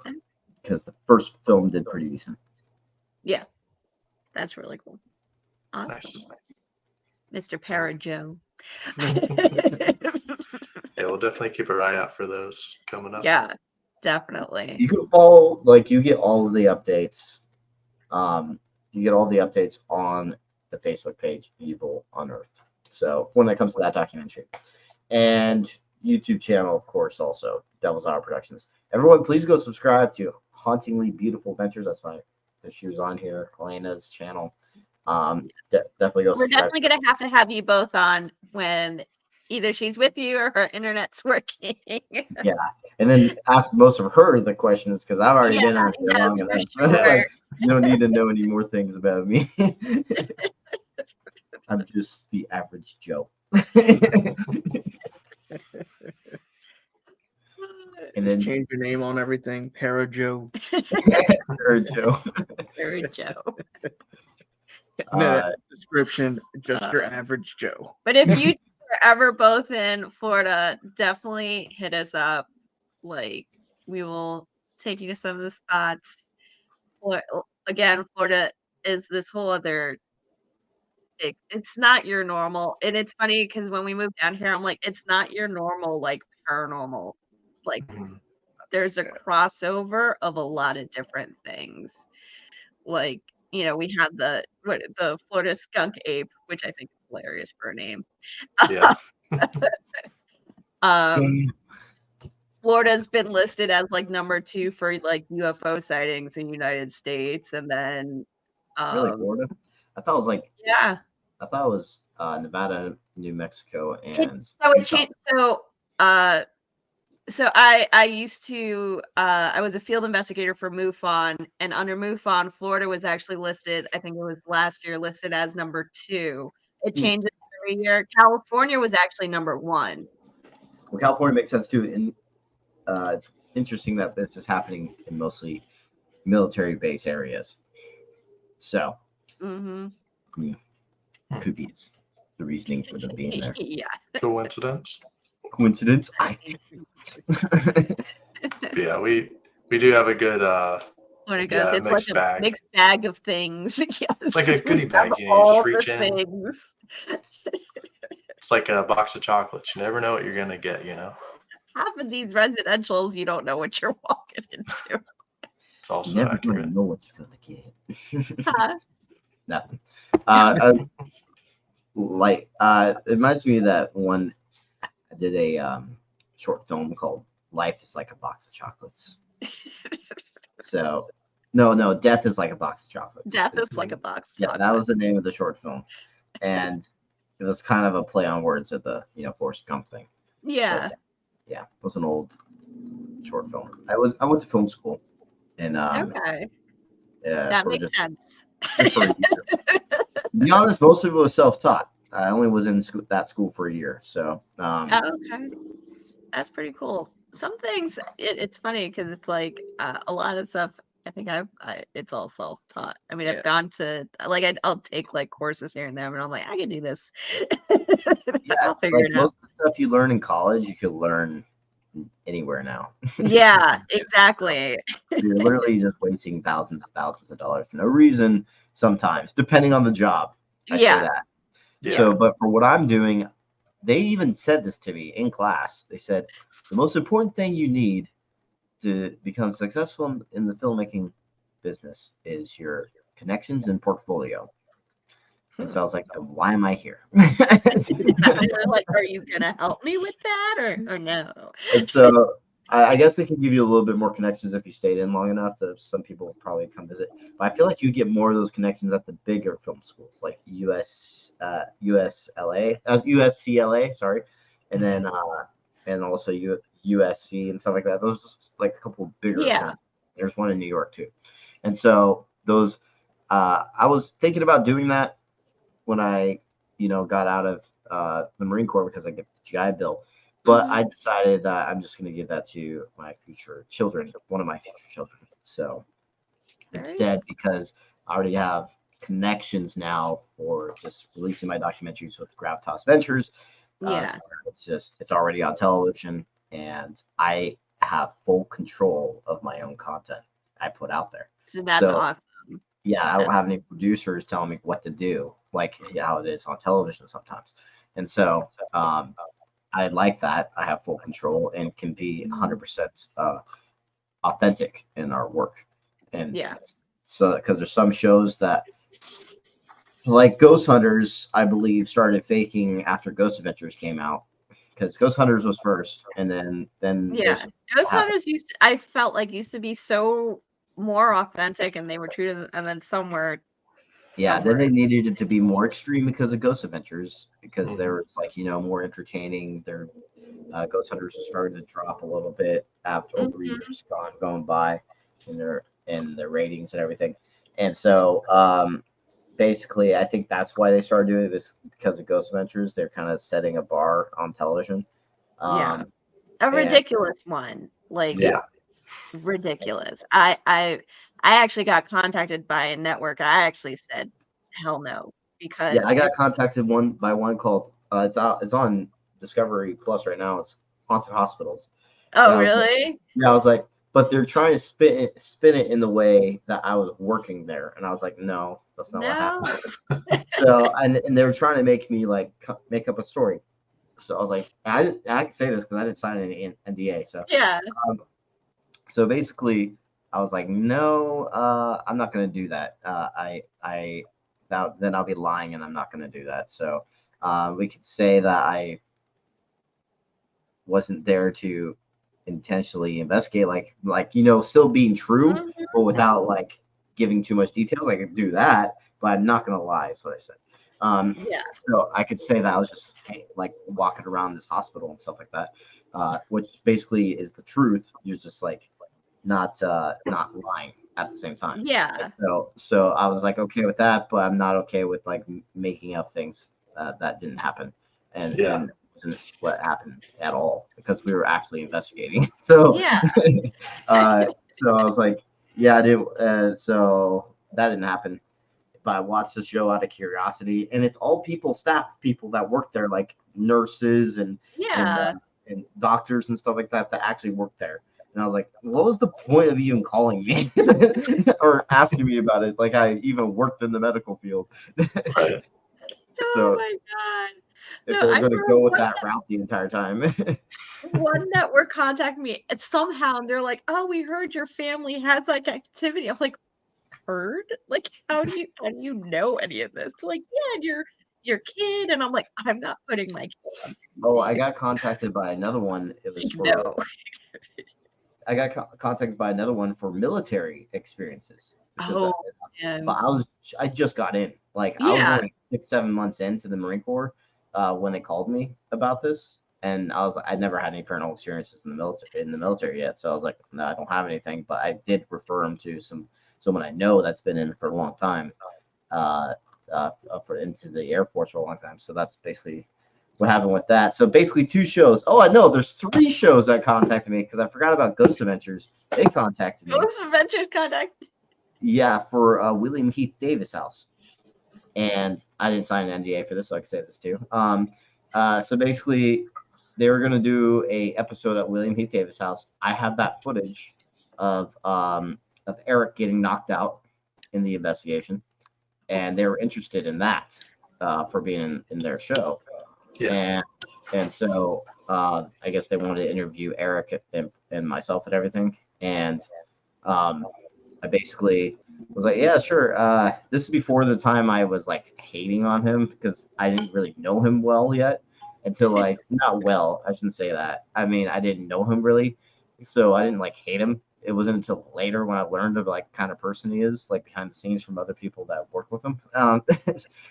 because the first film did pretty decent. Yeah, that's really cool. Awesome. Nice. Mr. Para Joe. Yeah, we'll definitely keep our eye out for those coming up. Yeah, definitely. You can follow, like, you get all of the updates. You get all the updates on the Facebook page, Evil Unearthed. So when it comes to that documentary, and YouTube channel, of course, also Devil's Hour Productions. Everyone, please go subscribe to Hauntingly Beautiful Adventures. That's why she was on here. Helena's channel. Definitely go. We're definitely gonna have to have you both on when either she's with you or her internet's working. Yeah, and then ask most of her the questions because I've already been on here long enough. Sure. You don't need to know any more things about me. I'm just the average Joe. And then change your name on everything, Para Joe. Para Joe. Para Joe. Description, just your average Joe. But if you are ever both in Florida, definitely hit us up. Like, we will take you to some of the spots. Again, Florida is this whole other. It's not your normal, and it's funny because when we moved down here, I'm like, it's not your normal like paranormal. Like, there's a crossover of a lot of different things. Like, we have the Florida skunk ape, which I think is hilarious for a name. Yeah. Florida's been listed as like number 2 for like UFO sightings in the United States, and then really Florida. I thought it was like I thought it was Nevada, New Mexico, and it changed. So I used to I was a field investigator for MUFON, and under MUFON, Florida was actually listed. I think it was last year listed as number 2. It changes every year. California was actually number 1. Well, California makes sense too, and it's interesting that this is happening in mostly military base areas. So, could be the reasoning for them being there. Yeah. Coincidence? Coincidence? I think. Yeah, we do have a good When it goes, it's mixed like a bag. mixed bag of things. Yes, It's like a goodie we have bag. You just all reach the in. things. It's like a box of chocolates. You never know what you're gonna get. Half of these residentials, you don't know what you're walking into. It's also Never accurate. gonna know what you're gonna get. Huh? Nothing. I was it reminds me of that one. I did a short film called "Life is Like a Box of Chocolates." So, no, death is like a box of chocolates. Death is like a box. Yeah, that was the name of the short film, and it was kind of a play on words at the Forrest Gump thing. Yeah. But, yeah, it was an old short film. I went to film school, and Okay. yeah, That makes sense. just for a year. To be honest, most of it was self-taught. I only was in that school for a year, so Okay. That's pretty cool. Some things, it's funny because it's like a lot of stuff. I think it's all self-taught. I mean, I've gone to I'll take like courses here and there, and I'm like, I can do this. yeah, I'll figure it out. most of the stuff you learn in college, you could learn anywhere now. Yeah, exactly. So you're literally just wasting thousands of dollars for no reason. Sometimes, depending on the job, I say that. Yeah. So, but for what I'm doing, they even said this to me in class. They said the most important thing you need to become successful in the filmmaking business is your connections and portfolio. And so I was like, why am I here? They're like, are you gonna help me with that or no? And so I guess they can give you a little bit more connections if you stayed in long enough. That some people probably come visit, but I feel like you get more of those connections at the bigger film schools like USCLA, sorry, and then and also USC and stuff like that. Those just like a couple bigger. Yeah. There's one in New York too, and so those. I was thinking about doing that when I got out of the Marine Corps because I get the GI Bill. But I decided that I'm just going to give that to my future children, one of my future children. So instead, because I already have connections now for just releasing my documentaries with Gravitas Ventures. It's already on television, and I have full control of my own content I put out there. So that's awesome. Yeah, I don't have any producers telling me what to do, like how it is on television sometimes. And so I like that. I have full control and can be 100% authentic in our work. And so because there's some shows that, like Ghost Hunters, I believe started faking after Ghost Adventures came out, because Ghost Hunters was first, and then Ghost Hunters I felt like used to be so more authentic, and they were true to, and then somewhere. Yeah, then they needed it to be more extreme because of Ghost Adventures, because there was more entertaining. Their Ghost Hunters was starting to drop a little bit after over years going by in their ratings and everything. And so basically, I think that's why they started doing this, because of Ghost Adventures. They're kind of setting a bar on television. A ridiculous one, ridiculous. I actually got contacted by a network. I actually said hell no, because I got contacted by one called it's on Discovery Plus right now. It's Haunted Hospitals. Oh, really? I was like, but they're trying to spin it in the way that I was working there, and I was like, no, that's not what happened. So and they were trying to make me make up a story. So I was like, I can say this because I didn't sign an NDA. So so basically, I was like, no, I'm not going to do that. Then I'll be lying, and I'm not going to do that. So we could say that I wasn't there to intentionally investigate, still being true, but without giving too much details. I could do that, but I'm not going to lie. Is what I said. So I could say that I was just walking around this hospital and stuff like that, which basically is the truth. You're just not lying at the same time. So I was okay with that, but I'm not okay with making up things that didn't happen, and wasn't what happened at all, because we were actually investigating. So so I was like, I did. So that didn't happen. But I watched the show out of curiosity, and it's all staff people that work there, like nurses and doctors and stuff like that actually work there. And I was like, what was the point of even calling me or asking me about it? Like I even worked in the medical field. Right. Oh my god. If No, they're I going to remember go with that route the entire time. one network contacted me and somehow they're like, oh, we heard your family has like activity. I'm like, heard? Like, how do you know any of this? They're like, yeah, and your kid. And I'm like, I'm not putting my kid on Oh, I TV. got contacted by another one. It was Like, for no. I got contacted by another one for military experiences. Because Oh, but man. I just got in. Like I was Yeah. only 6-7 months into the Marine Corps when they called me about this, and I'd never had any paranormal experiences in the military yet. So I was like, no, I don't have anything. But I did refer them to someone I know that's been in for a long time, for into the Air Force for a long time. So that's basically what happened with that. So basically 2 shows. Oh, I know there's 3 shows that contacted me because I forgot about Ghost Adventures. They contacted me. Ghost Adventures contact. Yeah, for William Heath Davis house. And I didn't sign an NDA for this, so I can say this too. So basically, they were gonna do a episode at William Heath Davis house. I have that footage of Eric getting knocked out in the investigation, and they were interested in that for being in their show. Yeah. And so I guess they wanted to interview Eric and myself and everything. And I basically was like, yeah, sure. This is before the time I was like hating on him because I didn't really know him well yet until not well, I shouldn't say that. I mean, I didn't know him really. So I didn't like hate him. It wasn't until later when I learned of like kind of person he is, like behind the scenes from other people that work with him.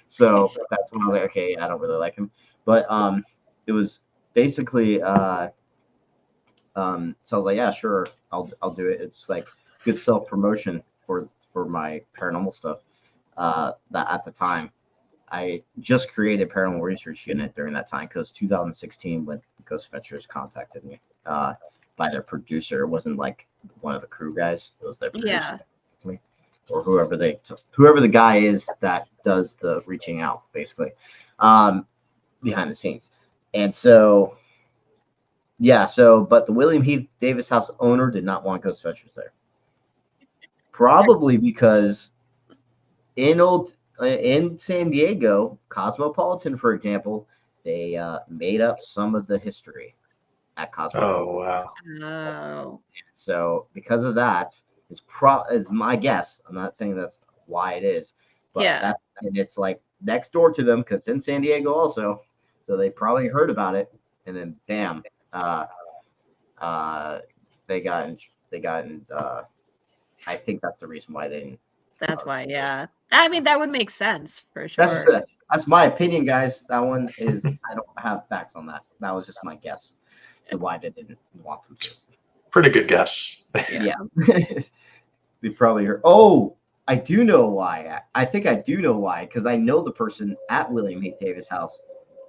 So that's when I was like, okay, I don't really like him. But it was basically so I was like, yeah, sure, I'll do it. It's like good self promotion for my paranormal stuff. That at the time, I just created paranormal research unit during that time because 2016 when Ghost Adventures contacted me by their producer. It wasn't like one of the crew guys; it was their producer. Yeah. To me, or whoever the guy is that does the reaching out, basically, behind the scenes. And so, yeah, but the William Heath Davis house owner did not want Ghost Adventures there. Probably because in San Diego, Cosmopolitan, for example, they made up some of the history at Cosmopolitan. Oh wow. Oh. So because of that, is my guess. I'm not saying that's why it is, but and it's like next door to them because it's in San Diego also. So they probably heard about it, and then bam, they got in. I think that's the reason why they didn't. That's why, yeah. I mean, that would make sense for sure. That's my opinion, guys. That one is I don't have facts on that. That was just my guess to why they didn't want them to. Pretty good guess. Yeah. They probably heard. Oh, I do know why. I think I do know why because I know the person at William Heath Davis house,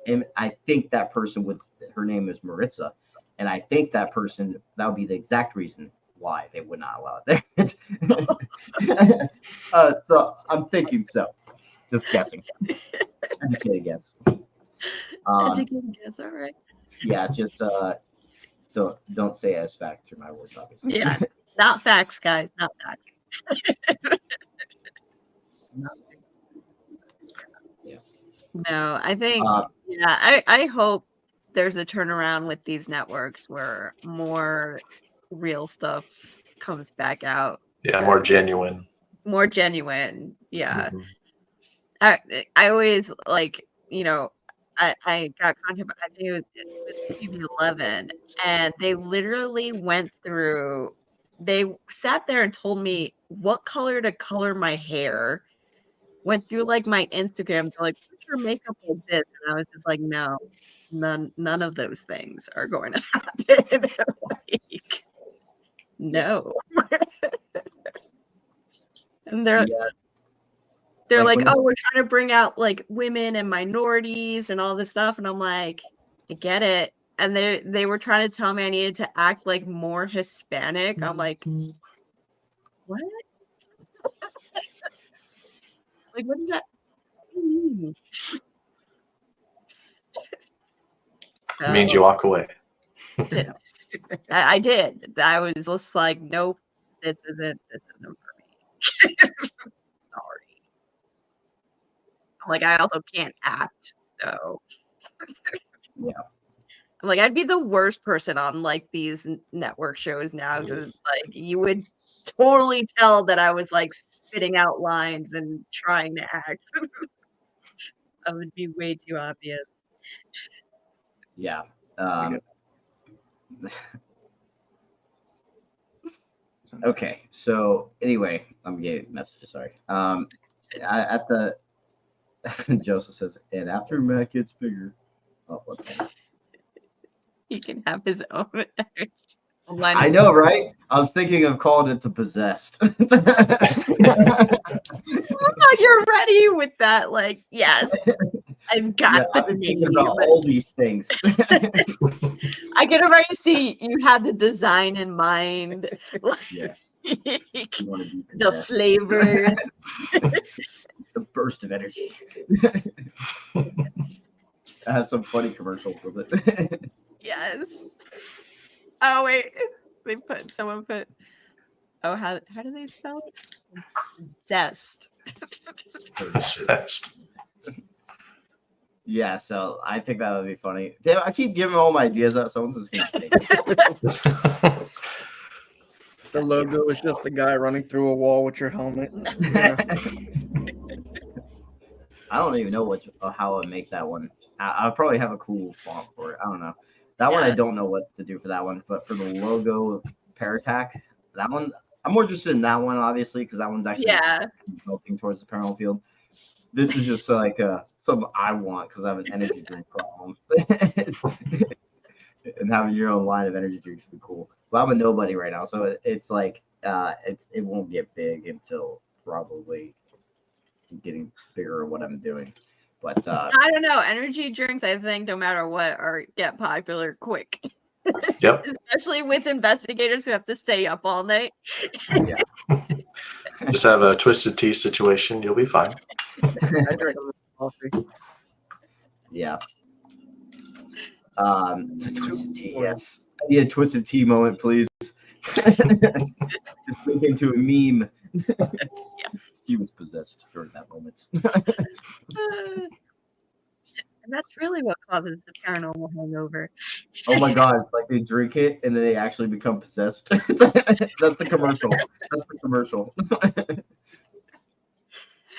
and I think that person her name is Maritza, and I think that would be the exact reason why they would not allow it there. So I'm thinking so. Just guessing. Educated guess. Educated guess, all right. Yeah, just don't say as fact through my words, obviously. Yeah, not facts, guys, not facts. Yeah. No, I think I hope there's a turnaround with these networks where more real stuff comes back out. Yeah, more genuine. More genuine. Yeah. Mm-hmm. I always like, I got contact, I think it was TV 11, and they literally went through, they sat there and told me what color to color my hair, went through like my Instagram, they're like, put your makeup like this, and I was just like, no, none of those things are going to happen. Like, no. And they're like, oh, we're trying to bring out like women and minorities and all this stuff, and I'm like, I get it. And they were trying to tell me I needed to act like more Hispanic. I'm like, what? Like, what does that mean? It means you walk away. I did. I was just like, nope, this isn't for me. Sorry. I'm like, I also can't act, so Yeah. I'm like, I'd be the worst person on like these network shows now because like you would totally tell that I was like spitting out lines and trying to act. That would be way too obvious. Yeah. Okay. So anyway, I'm getting messages. Sorry. At the Joseph says, and after Matt gets bigger, oh, one second. He can have his own. I know, right? I was thinking of calling it the Possessed. Oh, you're ready with that. Like, yes, I've got I've been name. thinking about all these things. I can already see you had the design in mind. Yes. The flavors. The burst of energy. It has some funny commercials with it. Yes. Oh wait, someone put. Oh, how do they spell it? Zest. Obsessed. Yeah, so I think that would be funny. Damn, I keep giving all my ideas out. Someone's just gonna take it. The logo is just a guy running through a wall with your helmet. I don't even know how I make that one. I'll probably have a cool font for it. I don't know. That one I don't know what to do for that one, but for the logo of Paratac, that one I'm more interested in that one, obviously, because that one's actually melting towards the paranormal field. This is just like something I want because I have an energy drink problem. And having your own line of energy drinks would be cool. But I'm a nobody right now, so it's like it won't get big until probably getting bigger at what I'm doing. But I don't know. Energy drinks, I think, no matter what, get popular quick. Yep. Especially with investigators who have to stay up all night. Yeah. Just have a twisted tea situation. You'll be fine. I drink a little coffee. Yeah. Twisted tea, yes. I need a twisted tea moment, please. Just make into a meme. He was possessed during that moment. And that's really what causes the paranormal hangover. Oh my god, like they drink it and then they actually become possessed. That's the commercial. That's the commercial.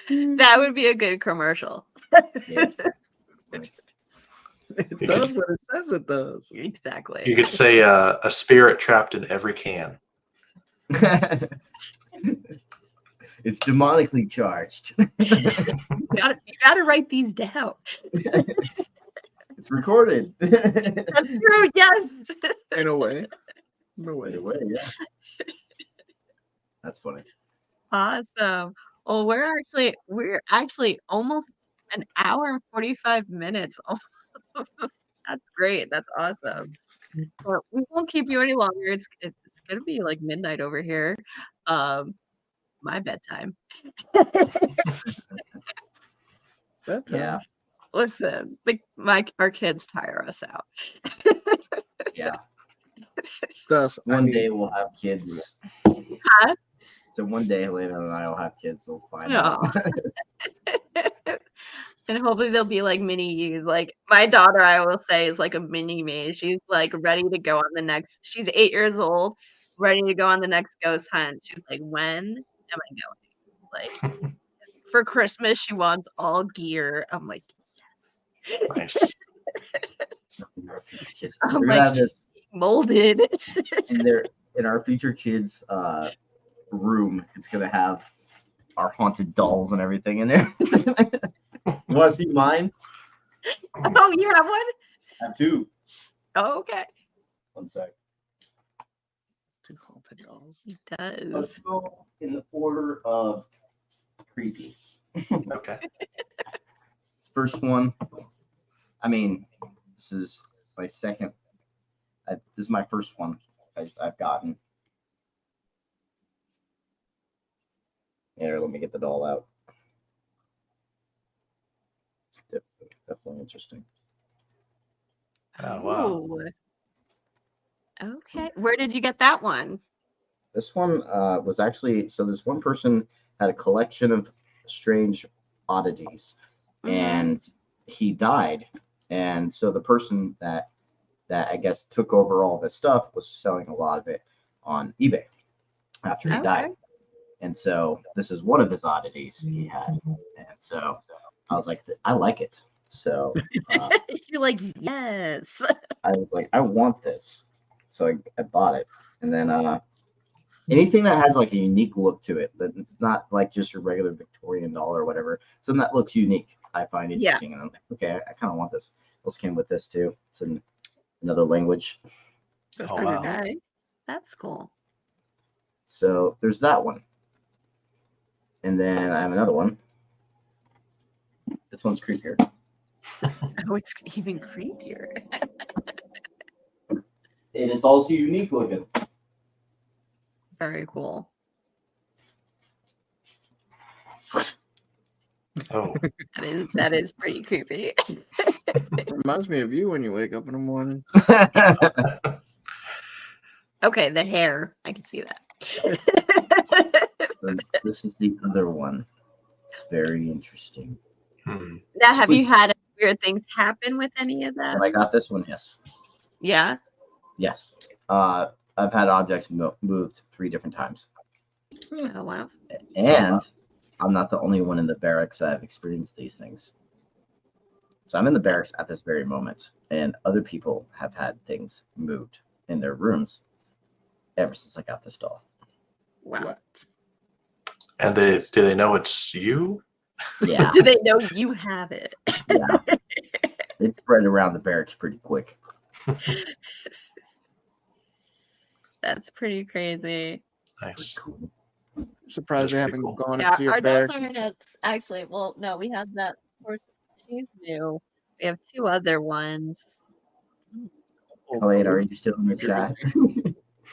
That would be a good commercial. Yeah. It does what it says it does. Exactly. You could say a spirit trapped in every can. It's demonically charged. You gotta write these down. It's recorded. That's true, yes. In a way. No way. Yeah. That's funny. Awesome. Well, we're actually almost an hour and 45 minutes. That's great. That's awesome. Well, we won't keep you any longer. It's gonna be like midnight over here. My bedtime. Yeah. Listen, our kids tire us out. Yeah. One day we'll have kids. Huh? So one day Helena and I will have kids. We'll find out. And hopefully they'll be like mini yous. Like my daughter, I will say, is like a mini me. She's like ready to go on the next. She's 8 years old, ready to go on the next ghost hunt. She's like, when am I going? Like for Christmas, she wants all gear. I'm like, yes. Nice. We're gonna have this molded. in our future kids' room. It's gonna have our haunted dolls and everything in there. You want to see mine? Oh, you have one? I have two. Oh, okay. One sec. Two haunted dolls. He does. Let's go in the order of creepy. Okay. This first one. I mean, this is my second. This is my first one I've gotten. Here, let me get the doll out. Definitely interesting. Oh, wow. Ooh. Okay. Where did you get that one? This one was actually, so this one person had a collection of strange oddities, and he died. And so the person that I guess took over all this stuff was selling a lot of it on eBay after he died. And so this is one of his oddities he had. And so I was like, I like it. So you're like, yes. I was like, I want this. So I bought it. And then anything that has like a unique look to it, that it's not like just your regular Victorian doll or whatever, something that looks unique, I find interesting. And I'm like, okay, I kind of want this. This came with this too. It's in another language. Oh, wow. Okay. That's cool. So there's that one. And then I have another one. This one's creepier. Oh, it's even creepier. It is also unique looking. Very cool. Oh, That is pretty creepy. It reminds me of you when you wake up in the morning. Okay, the hair. I can see that. This is the other one. It's very interesting. Now, have you had weird things happen with any of them? When I got this one, yes. Yeah. Yes. I've had objects moved 3 different times. Oh wow. And I'm not the only one in the barracks that have experienced these things. So I'm in the barracks at this very moment, and other people have had things moved in their rooms ever since I got this doll. Wow. and do they know it's you? Yeah. Do they know you have it? Yeah. It spread around the barracks pretty quick. That's pretty crazy. Nice. Cool. Surprised That's you pretty haven't cool. gone Yeah, into your our dolls barracks. are nuts. Actually, well, no, we have that horse. She's new. We have 2 other ones. Elliot, are you still in the chat?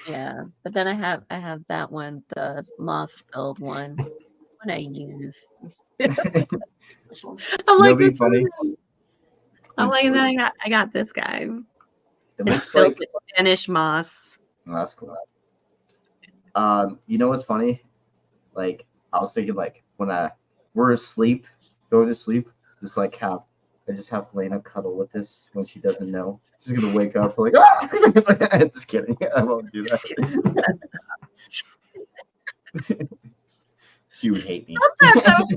Yeah, but then I have that one, the moss-filled one. What I use. I'm like, be this funny. one. I'm like, then I got this guy. It It's looks filled like with Spanish moss. oh, that's cool. You know what's funny? Like I was thinking, like when we're asleep, going to sleep, just like I just have Helena cuddle with this when she doesn't know. She's gonna wake up like, ah! Just kidding. I won't do that. She would hate me. Sometimes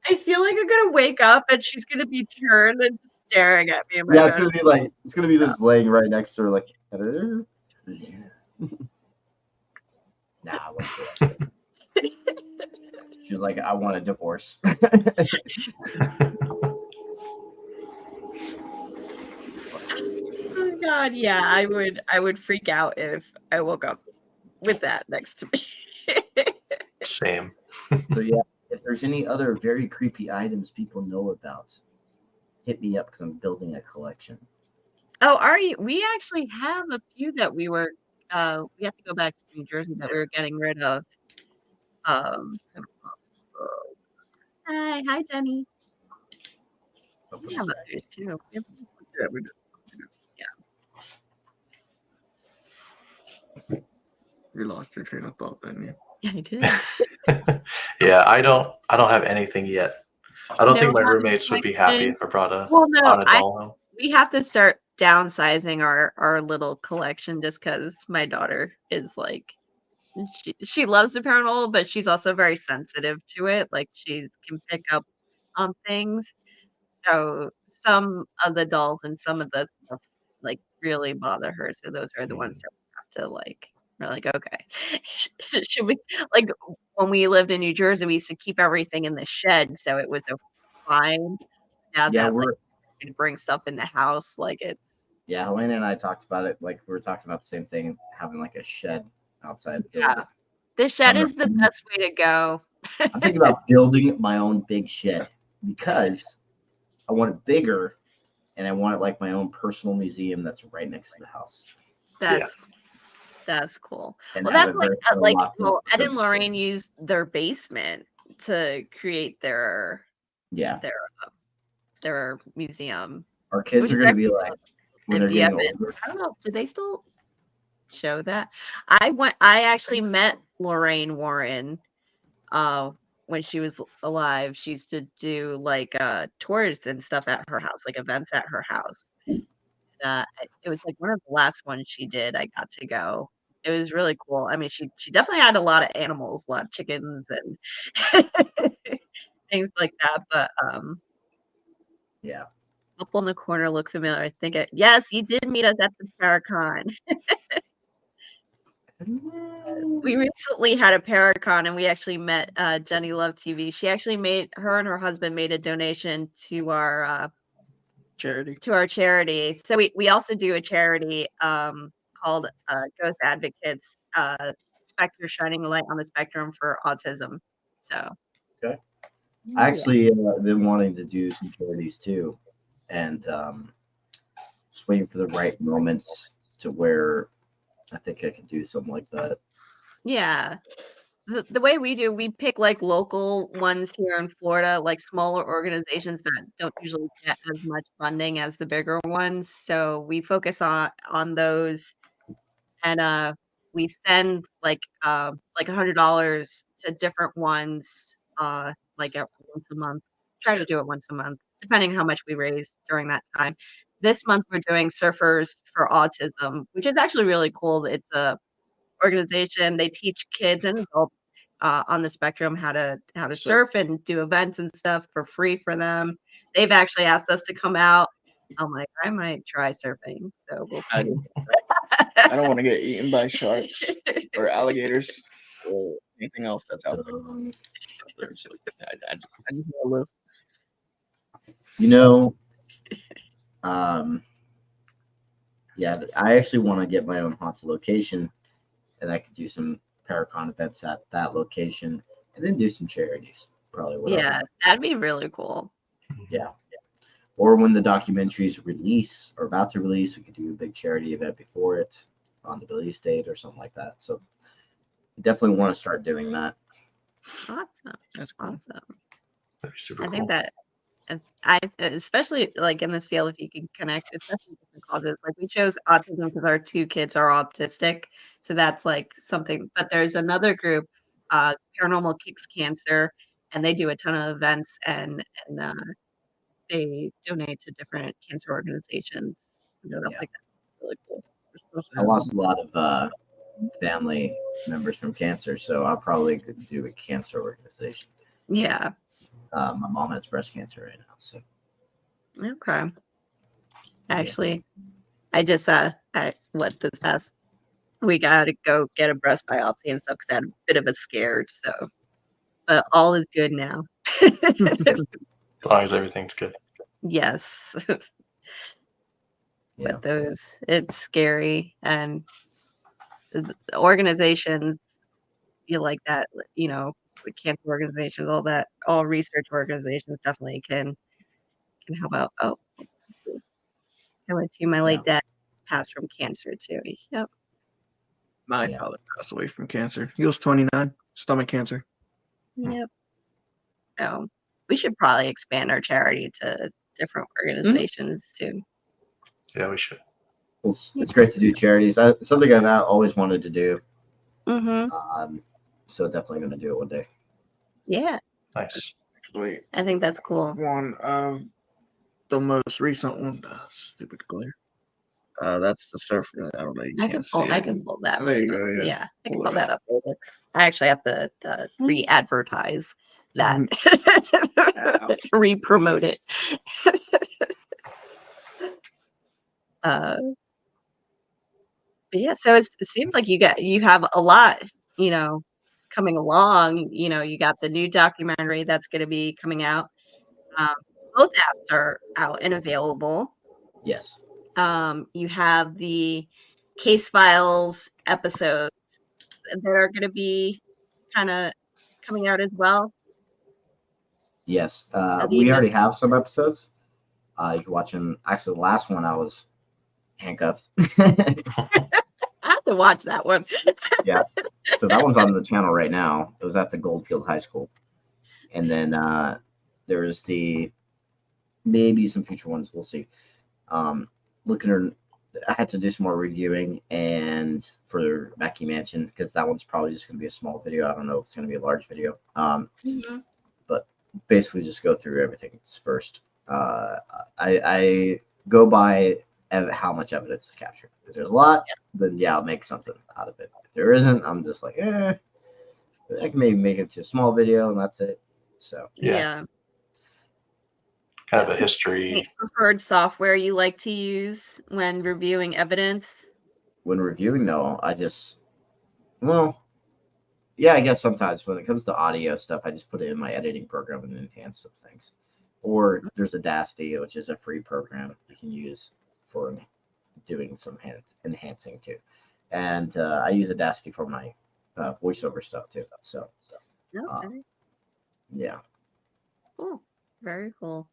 I feel like I'm gonna wake up and she's gonna be turned and just staring at me in my Yeah, it's bed. gonna be like just laying right next to her, like. Nah, I won't do that. She's like, I want a divorce. Oh God, yeah, I would freak out if I woke up with that next to me. Same. So yeah, if there's any other very creepy items people know about, hit me up because I'm building a collection. Oh, are you? We actually have a few that we have to go back to New Jersey that we were getting rid of. Hi, Jenny. We have others too. Yeah. You lost your train of thought, didn't you? Yeah, I did. Yeah, I don't have anything yet. I don't No, think my not roommates would be happy if I brought a doll home. we have to start downsizing our little collection just because my daughter is like she loves the paranormal, but she's also very sensitive to it. Like she can pick up on things. So some of the dolls and some of the stuff like really bother her. So those are the ones that we have to like. We're like, okay, should we like when we lived in New Jersey, we used to keep everything in the shed, so it was fine. Now Yeah, that like we bring stuff in the house, like it's yeah. Helena and I talked about it. Like we were talking about the same thing, having like a shed outside the yeah. building. The shed is the best way to go. I'm thinking about building my own big shed because I want it bigger, and I want it like my own personal museum that's right next to the house. That's cool. And Well, that's like Ed and of Lorraine used their basement to create their museum. Our kids Which are is going to be actually like, when they're getting older. I don't know. Do they still show that. I actually met Lorraine Warren when she was alive. She used to do like tours and stuff at her house, like events at her house. It was like one of the last ones she did. I got to go. It was really cool. I mean, she definitely had a lot of animals, a lot of chickens and things like that. But Yeah. up on the corner look familiar. I think yes, you did meet us at the Paracon. We recently had a Paracon and we actually met Jenny Love TV. She actually her and her husband made a donation to our Charity. So we also do a charity called Ghost Advocates, Spectre Shining a Light on the Spectrum for Autism. So Okay. I actually been wanting to do some charities too, and just waiting for the right moments to where I think I could do something like that. yeah. The way we pick like local ones here in Florida, like smaller organizations that don't usually get as much funding as the bigger ones. So we focus on those, and we send like $100 to different ones, like once a month. Try to do it once a month, depending how much we raise during that time. This month we're doing Surfers for Autism, which is actually really cool. It's a organization. They teach kids and adults on the spectrum how to surf and do events and stuff for free for them. They've actually asked us to come out. I'm like, I might try surfing. So we'll I see. don't want to get eaten by sharks or alligators or anything else that's out there. So I just want to live. You know, yeah, I actually want to get my own haunted location, and I could do some Paracon events at that location, and then do some charities. Probably what. Yeah, that'd be really cool. Yeah. Or when the documentaries release or about to release, we could do a big charity event before it on the release date or something like that. So definitely want to start doing that. Awesome. That's cool. Awesome. That'd be super I cool. think that, and I especially like in this field, if you can connect, especially different causes. Like we chose autism because our 2 kids are autistic, so that's like something. But there's another group, Paranormal Kicks Cancer, and they do a ton of events and they donate to different cancer organizations. And stuff Yeah. like that. Really cool. I lost a lot of family members from cancer, so I'll probably could do a cancer organization. Yeah. My mom has breast cancer right now, so Okay. Actually, I just this past week I had to go get a breast biopsy and stuff because I had a bit of a scare. So, but all is good now. As long as everything's good. Yes. yeah. But it's scary, and the organizations feel like that, with cancer organizations, all research organizations definitely can help out. Oh, I went to my late dad passed from cancer too. Yep. My Yeah. father passed away from cancer. He was 29, stomach cancer. Yep. So we should probably expand our charity to different organizations too. Yeah, we should. It's great to do charities. It's something I've always wanted to do. Mm-hmm. So definitely going to do it one day. Yeah, Nice. Actually, I think that's cool. one of the most recent one. Stupid glare. That's the surfer. I don't know. You can't see I it. can pull that. There you go. Yeah. Yeah, I can Pull pull that that up later. I actually have to re-advertise that, re-promote it. But yeah, so it seems like you have a lot, coming along. You got the new documentary that's going to be coming out. Both apps are out and available. Yes. You have the case files episodes that are going to be kind of coming out as well. Yes. We already have some episodes. You can watch them. Actually, the last one I was handcuffed. I have to watch that one. Yeah. So that one's on the channel right now. It was at the Goldfield High School. And then there's maybe some future ones. We'll see. Looking I had to do some more reviewing and for Mackie Mansion because that one's probably just going to be a small video. I don't know if it's going to be a large video. But basically just go through everything first. I go by how much evidence is captured. If there's a lot, then yeah, I'll make something out of it. If there isn't, I'm just like, I can maybe make it to a small video and that's it. So Yeah. Kind of a history. Any preferred software you like to use when reviewing evidence? When reviewing, no, I just, well, yeah, I guess sometimes when it comes to audio stuff, I just put it in my editing program and enhance some things. Or there's Audacity, which is a free program you can use for doing some enhancing too. And I use Audacity for my voiceover stuff too. So, Okay. Yeah. Cool. Very cool.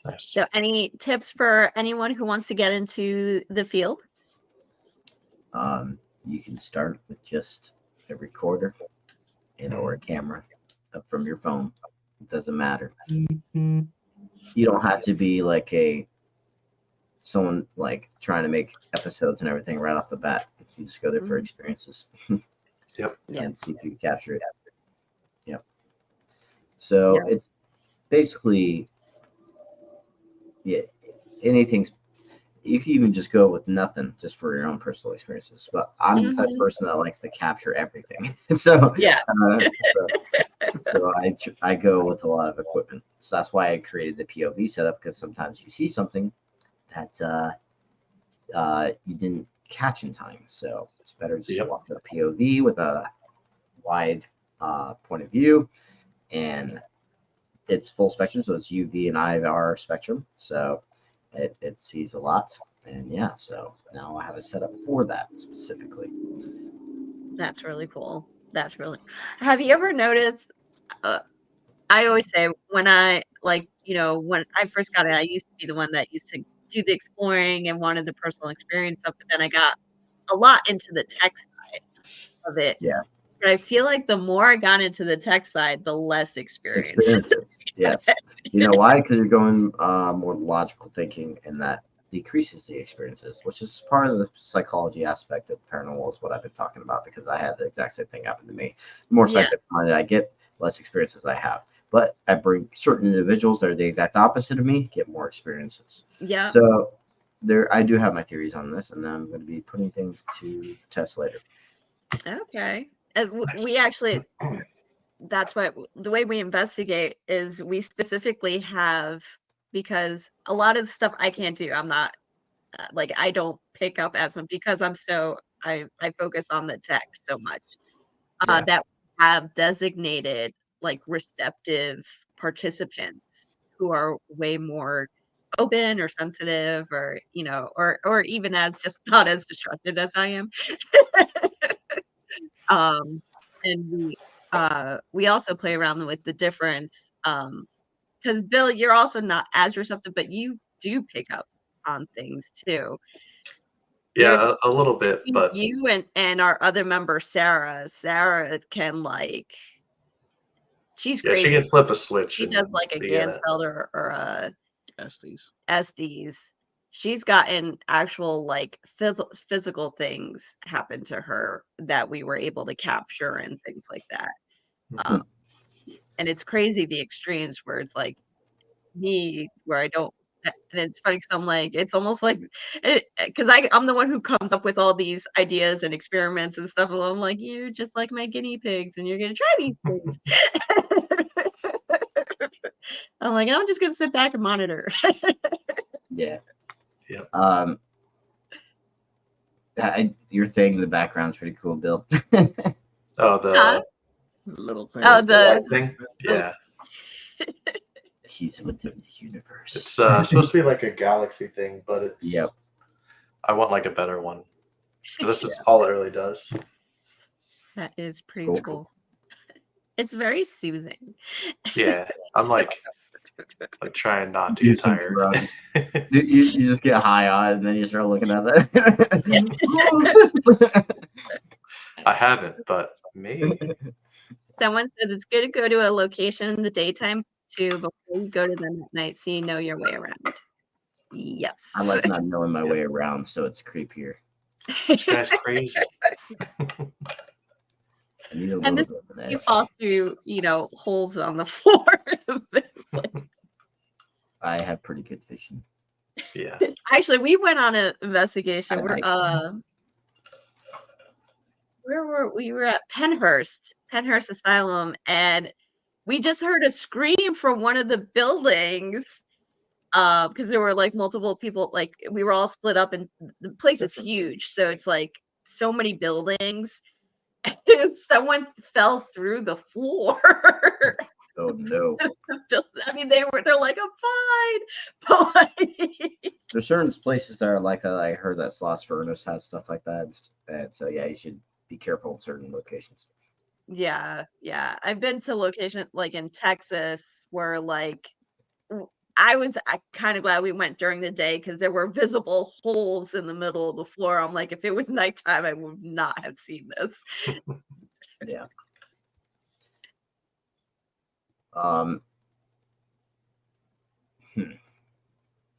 Nice. So, any tips for anyone who wants to get into the field? You can start with just a recorder or a camera up from your phone. It doesn't matter. You don't have to be like someone like trying to make episodes and everything right off the bat. You just go there for experiences. Yep. And see if you can capture it. Yep. So it's basically, anything's. You can even just go with nothing, just for your own personal experiences. But I'm the type of person that likes to capture everything. So so I go with a lot of equipment. So that's why I created the POV setup, because sometimes you see something that you didn't catch in time. So it's better just walk the POV with a wide point of view, and it's full spectrum, so it's UV and IR spectrum. So it sees a lot, and so now I have a setup for that specifically. That's really cool. Have you ever noticed? I always say when I when I first got it, I used to be the one that used to do the exploring and wanted the personal experience stuff, but then I got a lot into the tech side of it. Yeah. But I feel like the more I got into the tech side, the less experiences. Yes. You know why? Because you're going more logical thinking, and that decreases the experiences, which is part of the psychology aspect of paranormal, is what I've been talking about, because I had the exact same thing happen to me. The more scientific minded I get, less experiences I have. But I bring certain individuals that are the exact opposite of me, get more experiences. Yeah. So I do have my theories on this, and I'm going to be putting things to test later. Okay. We actually, that's what the way we investigate is we specifically have, because a lot of the stuff I can't do, I'm not I don't pick up as much because I focus on the tech so much that we have designated like receptive participants who are way more open or sensitive, or or even as just not as destructive as I am. And we also play around with the difference, because Bill, you're also not as receptive, but you do pick up on things too. Yeah, a little bit, but you and our other member Sarah can she's crazy. She can flip a switch. She does like a Gansfelder or a Estes. She's gotten actual like physical things happen to her that we were able to capture and things like that. And it's crazy, the extremes where it's like me, where I don't. And it's funny because I'm like, it's almost like, because I'm the one who comes up with all these ideas and experiments and stuff. And I'm like, you're just like my guinea pigs, and you're gonna try these things. I'm like, I'm just gonna sit back and monitor. Yeah. Yeah. Your thing in the background's pretty cool, Bill. Oh, the little thing. Oh, the thing. Yeah. He's within the universe. It's supposed to be like a galaxy thing, but it's. Yep. I want like a better one. This is all it really does. That is pretty cool. It's very soothing. Yeah, I'm like trying not to get tired. You just get high on it and then you start looking at it. I haven't, but maybe. Someone said it's good to go to a location in the daytime too before you go to them at night, so you know your way around. Yes. I like not knowing my way around, so it's creepier. This guy's crazy. I need a And little this, bit of an you edge. fall through, holes on the floor. I have pretty good vision. Yeah. Actually, we went on an investigation. I like Where were we? Were at Penhurst Asylum, and we just heard a scream from one of the buildings. Because there were like multiple people, like we were all split up, and the place is huge, so it's like so many buildings. And someone fell through the floor. Oh no. I mean, they're like, I'm fine, but like, There's certain places that are like that. I heard that Sloss Furnace has stuff like that, and so yeah, you should be careful in certain locations. yeah. I've been to locations like in Texas where like I was kind of glad we went during the day because there were visible holes in the middle of the floor. I'm like, if it was nighttime, I would not have seen this. Yeah.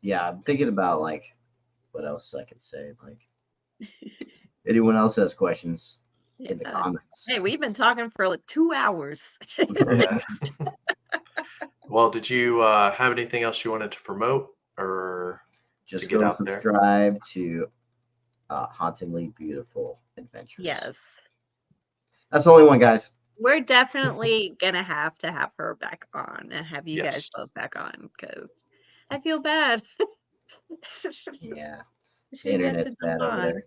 Yeah, I'm thinking about like what else I could say. Like, anyone else has questions in the Yeah. comments? Hey, we've been talking for like 2 hours. Yeah. Well, did you have anything else you wanted to promote or Just to get go out there? subscribe to Hauntingly Beautiful Adventures. Yes. That's the only one, guys. We're definitely gonna have to have her back on and have you guys Yes. both back on because I feel bad. Yeah, We the should get internet's to bad jump over on. there.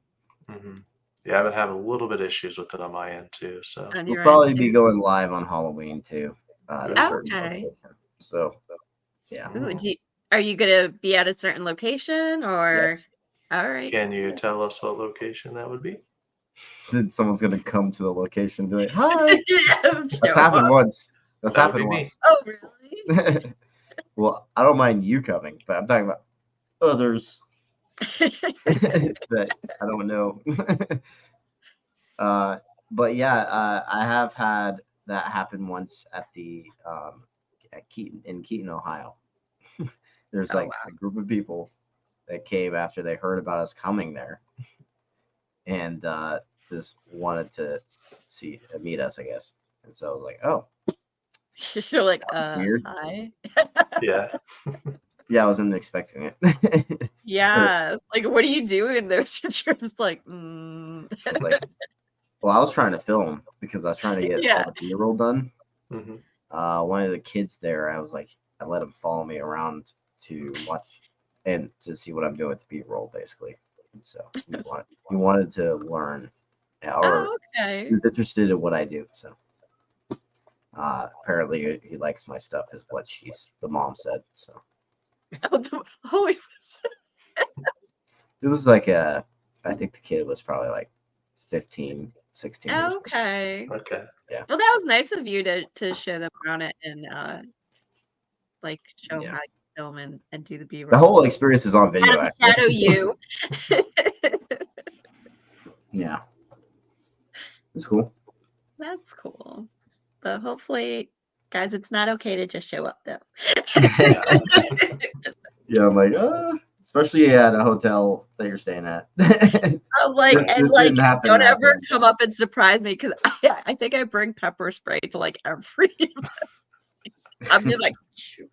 Mm-hmm. Yeah, I've been having a little bit of issues with it on my end too. So On We'll your probably end be too. going live on Halloween too. At a certain Okay. location. So, yeah. Ooh, are you gonna be at a certain location or? All right. can you tell us what location that would be? Then someone's gonna come to the location and be like, "Hi." Show That's happened up. once. That's That would happened be me. once. Oh, really? Well, I don't mind you coming, but I'm talking about others that I don't know. But yeah, I have had that happen once at the at Keaton, Ohio. There's Oh, like wow. a group of people that came after they heard about us coming there, and just wanted to meet us, I guess. And so I was like, oh, You're like, weird. hi. Yeah. Yeah, I wasn't expecting it. Yeah. Like, what are you doing there? You're just like, I was like, well, I was trying to film because I was trying to get Yeah. all the B-roll done. Mhm. One of the kids there, I was like, I let him follow me around to watch and to see what I'm doing with the B-roll, basically. So he wanted to learn, or oh, okay. he was interested in what I do. So apparently he likes my stuff, is what the mom said. So Oh, it was. it was like I think the kid was probably like 15, 16 years old. Okay. Okay. Well, that was nice of you to show them around it and like show them Yeah. how you film and do the B-roll. The whole experience is on video. How to shadow you. Yeah, it's cool. That's cool. But hopefully, guys, it's not okay to just show up though. Yeah, I'm like, especially at a hotel that you're staying at. I'm like, This and like, didn't happen don't that ever time. come up and surprise me because I think I bring pepper spray to like every. I'm just like, shoot.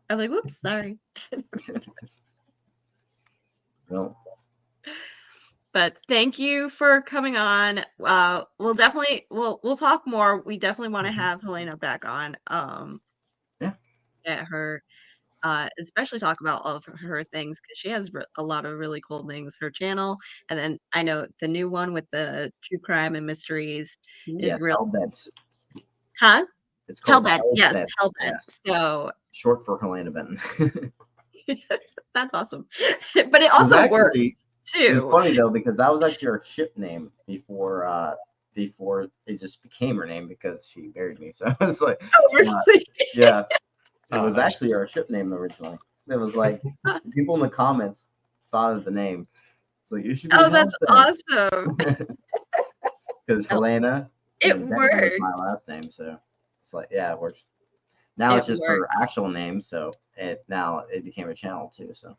I'm like, whoops, sorry. Well, But thank you for coming on. We'll talk more. We definitely want to have Helena back on. Yeah. Get her, especially talk about all of her things because she has a lot of really cool things. Her channel, and then I know the new one with the true crime and mysteries yes, is real. Helbent. Huh? It's called Helbent. Yes, Helbent. Helbent. Yes. So Short for Helena Benton. that's awesome. But it also works It was too. funny though because that was actually her ship name before it just became her name because she married me. So I was like, Oh, really? yeah, it Oh, was nice. actually our ship name originally. It was like people in the comments thought of the name. So you should be Oh, that's Helbent. awesome. Because Helena It and Benton is my works. last name, so it's like, yeah, it works. Now It it's just her works. actual name, so now it became a channel too. So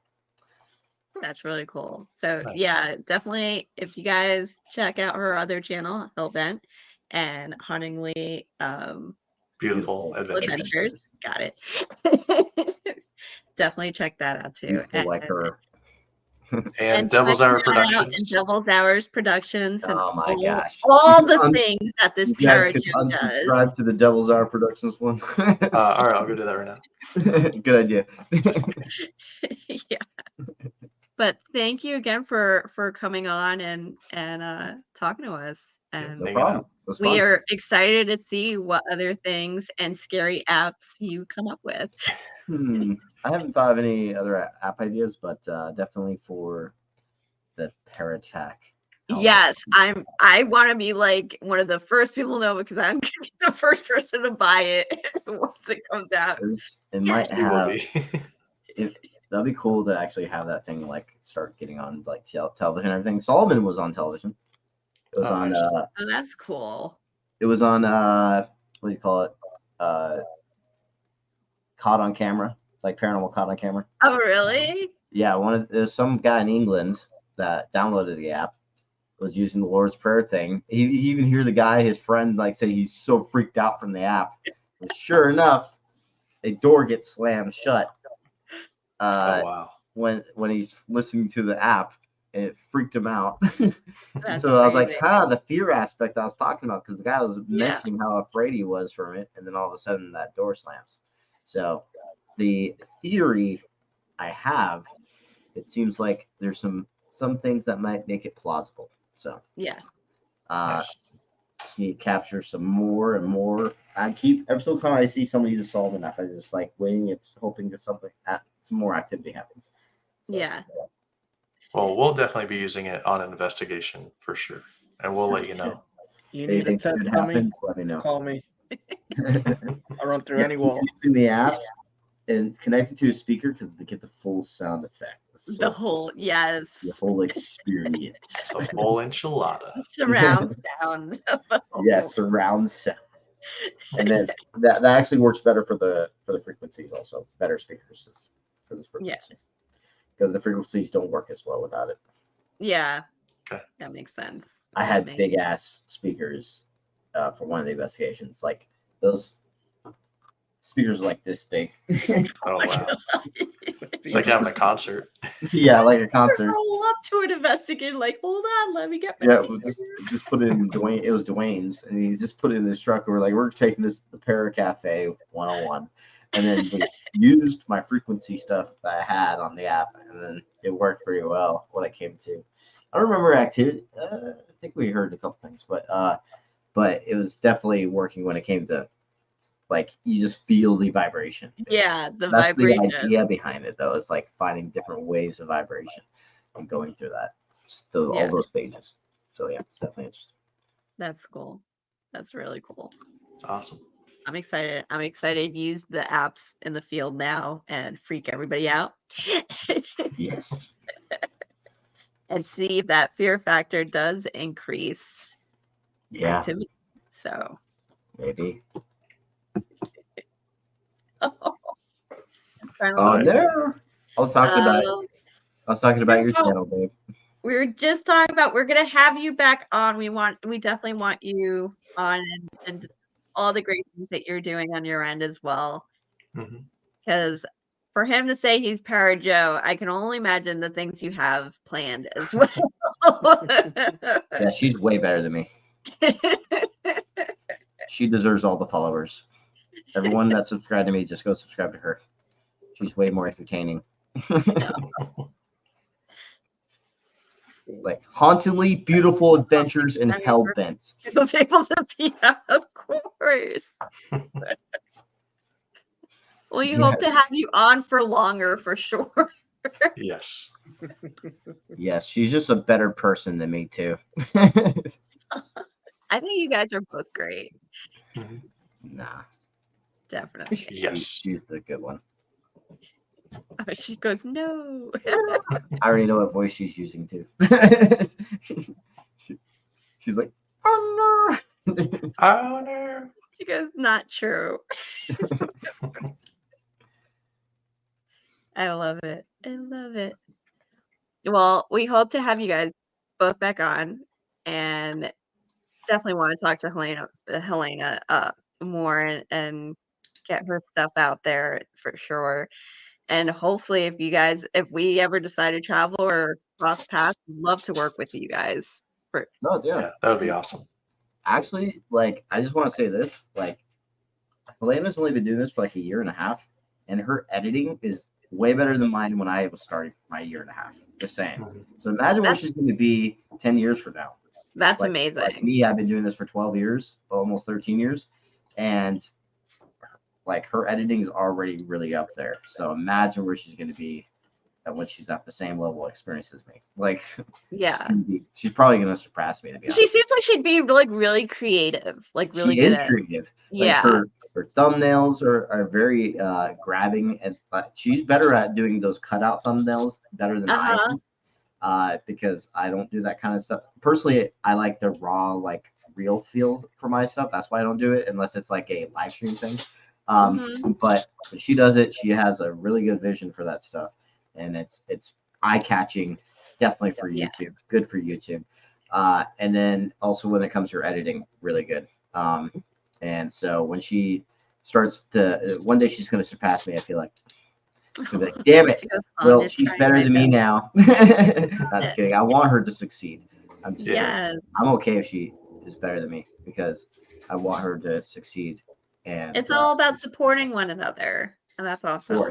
That's really cool. So Nice. yeah, definitely if you guys check out her other channel, Helbent, and Hauntingly Beautiful Adventures. Adventures. Got it. Definitely check that out too. beautiful like her. And Devil's check Hour that out, and Productions. Devil's Hours Productions, and Oh my gosh! all You the can things that this you guys parrot could does. unsubscribe to the Devil's Hour Productions one. All right, I'll go do that right now. Good idea. Yeah. But thank you again for coming on and talking to us. And No Hanging problem. out. It was we fun. are excited to see what other things and scary apps you come up with. I haven't thought of any other app ideas, but definitely for the parrot attack. Yes, I want to be like one of the first people to know, because I'm gonna be the first person to buy it once it comes out. It might You will have. be. That'd be cool to actually have that thing like start getting on like television and everything. Solomon was on television. It was on. Nice. Oh, that's cool. It was on. What do you call it? Caught on camera, like Paranormal Caught on Camera. Oh, really? Yeah, there's some guy in England that downloaded the app, was using the Lord's Prayer thing. He even hear the guy, his friend, like say he's so freaked out from the app. And sure enough, a door gets slammed shut. Oh wow. When he's listening to the app, and it freaked him out. That's So I was like, crazy. the fear aspect I was talking about, because the guy was mentioning how afraid he was from it, and then all of a sudden that door slams. So the theory I have, it seems like there's some things that might make it plausible. So Yeah. Nice. just need to capture some more and more. I keep every single time I see somebody use a Solomon app, I just like waiting, it's hoping that some more activity happens. So, Yeah. Well, we'll definitely be using it on an investigation for sure, and we'll let you know. You If need a anything test good on me? happens, let me know. Call me. I run through Yeah, any wall. using the app and connected to a speaker because they get the full sound effect. The whole the whole experience. It's a full enchilada. surround sound. Yeah, surround sound. And then that actually works better for the frequencies also. Better speakers for the frequencies. Because the frequencies don't work as well without it. Yeah. Okay. That makes sense. I had big ass speakers for one of the investigations. Like those speakers like this big. Oh wow. It's like having a concert. Yeah, like a concert. Roll up to an investigator, like, hold on, let me get my Yeah, speaker. just put it in Dwayne. It was Dwayne's, and he just put it in his truck. And we're like, we're taking this to the Para Cafe 101, and then we used my frequency stuff that I had on the app, and then it worked pretty well. What I came to, I don't remember activity. I think we heard a couple things, but it was definitely working when it came to like you just feel the vibration. Yeah, the That's vibration. the idea behind it, though. It's like finding different waves of vibration and going through that, all those stages. So yeah, it's definitely interesting. That's cool. That's really cool. Awesome. I'm excited. I'm excited to use the apps in the field now and freak everybody out. Yes. And see if that fear factor does increase activity. So maybe. Oh no! I was talking about your channel, babe. We were just talking about we're gonna have you back on. We definitely want you on and all the great things that you're doing on your end as well. Because for him to say he's Para Joe, I can only imagine the things you have planned as well. Yeah, she's way better than me. She deserves all the followers. Everyone that subscribed to me, just go subscribe to her. She's way more entertaining. Like Hauntingly Beautiful Adventures in Helbent. Was able to be out, of course. We hope to have you on for longer, for sure. Yes. Yes, she's just a better person than me too. I think you guys are both great. Nah. Definitely. Yes. She's the good one. Oh, she goes, no. I already know what voice she's using too. She's like, oh no. Oh no. She goes, not true. I love it. I love it. Well, we hope to have you guys both back on, and definitely want to talk to Helena more and get her stuff out there for sure. And hopefully, if we ever decide to travel or cross paths, we'd love to work with you guys. No, yeah. Yeah, that would be awesome. Actually, like, I just want to say this, like, Helena's only been doing this for like a year and a half, and her editing is way better than mine when I was starting my year and a half. Just saying. So imagine where she's going to be 10 years from now. That's Like, amazing. Like me, I've been doing this for 12 years, almost 13 years, and like her editing's already really up there. So imagine where she's going to be when she's at the same level of experience as me. Like, Yeah. she's probably going to surpass me, to be honest. She seems like she'd be like really creative, like really She good is at creative. Like, yeah. her thumbnails are very grabbing, and she's better at doing those cutout thumbnails better than I am, because I don't do that kind of stuff. Personally, I like the raw, like, real feel for my stuff. That's why I don't do it unless it's like a live stream thing. But when she does it, she has a really good vision for that stuff, and it's eye-catching, definitely for YouTube. Good for YouTube. And then also when it comes to her editing, really good. And so when she starts to, one day she's going to surpass me, I feel like. She'll be like, damn it. Well, she's better than me now. Not just kidding. I want her to succeed. I'm just kidding. I'm okay if she is better than me because I want her to succeed. And it's all about supporting one another. And that's awesome. Of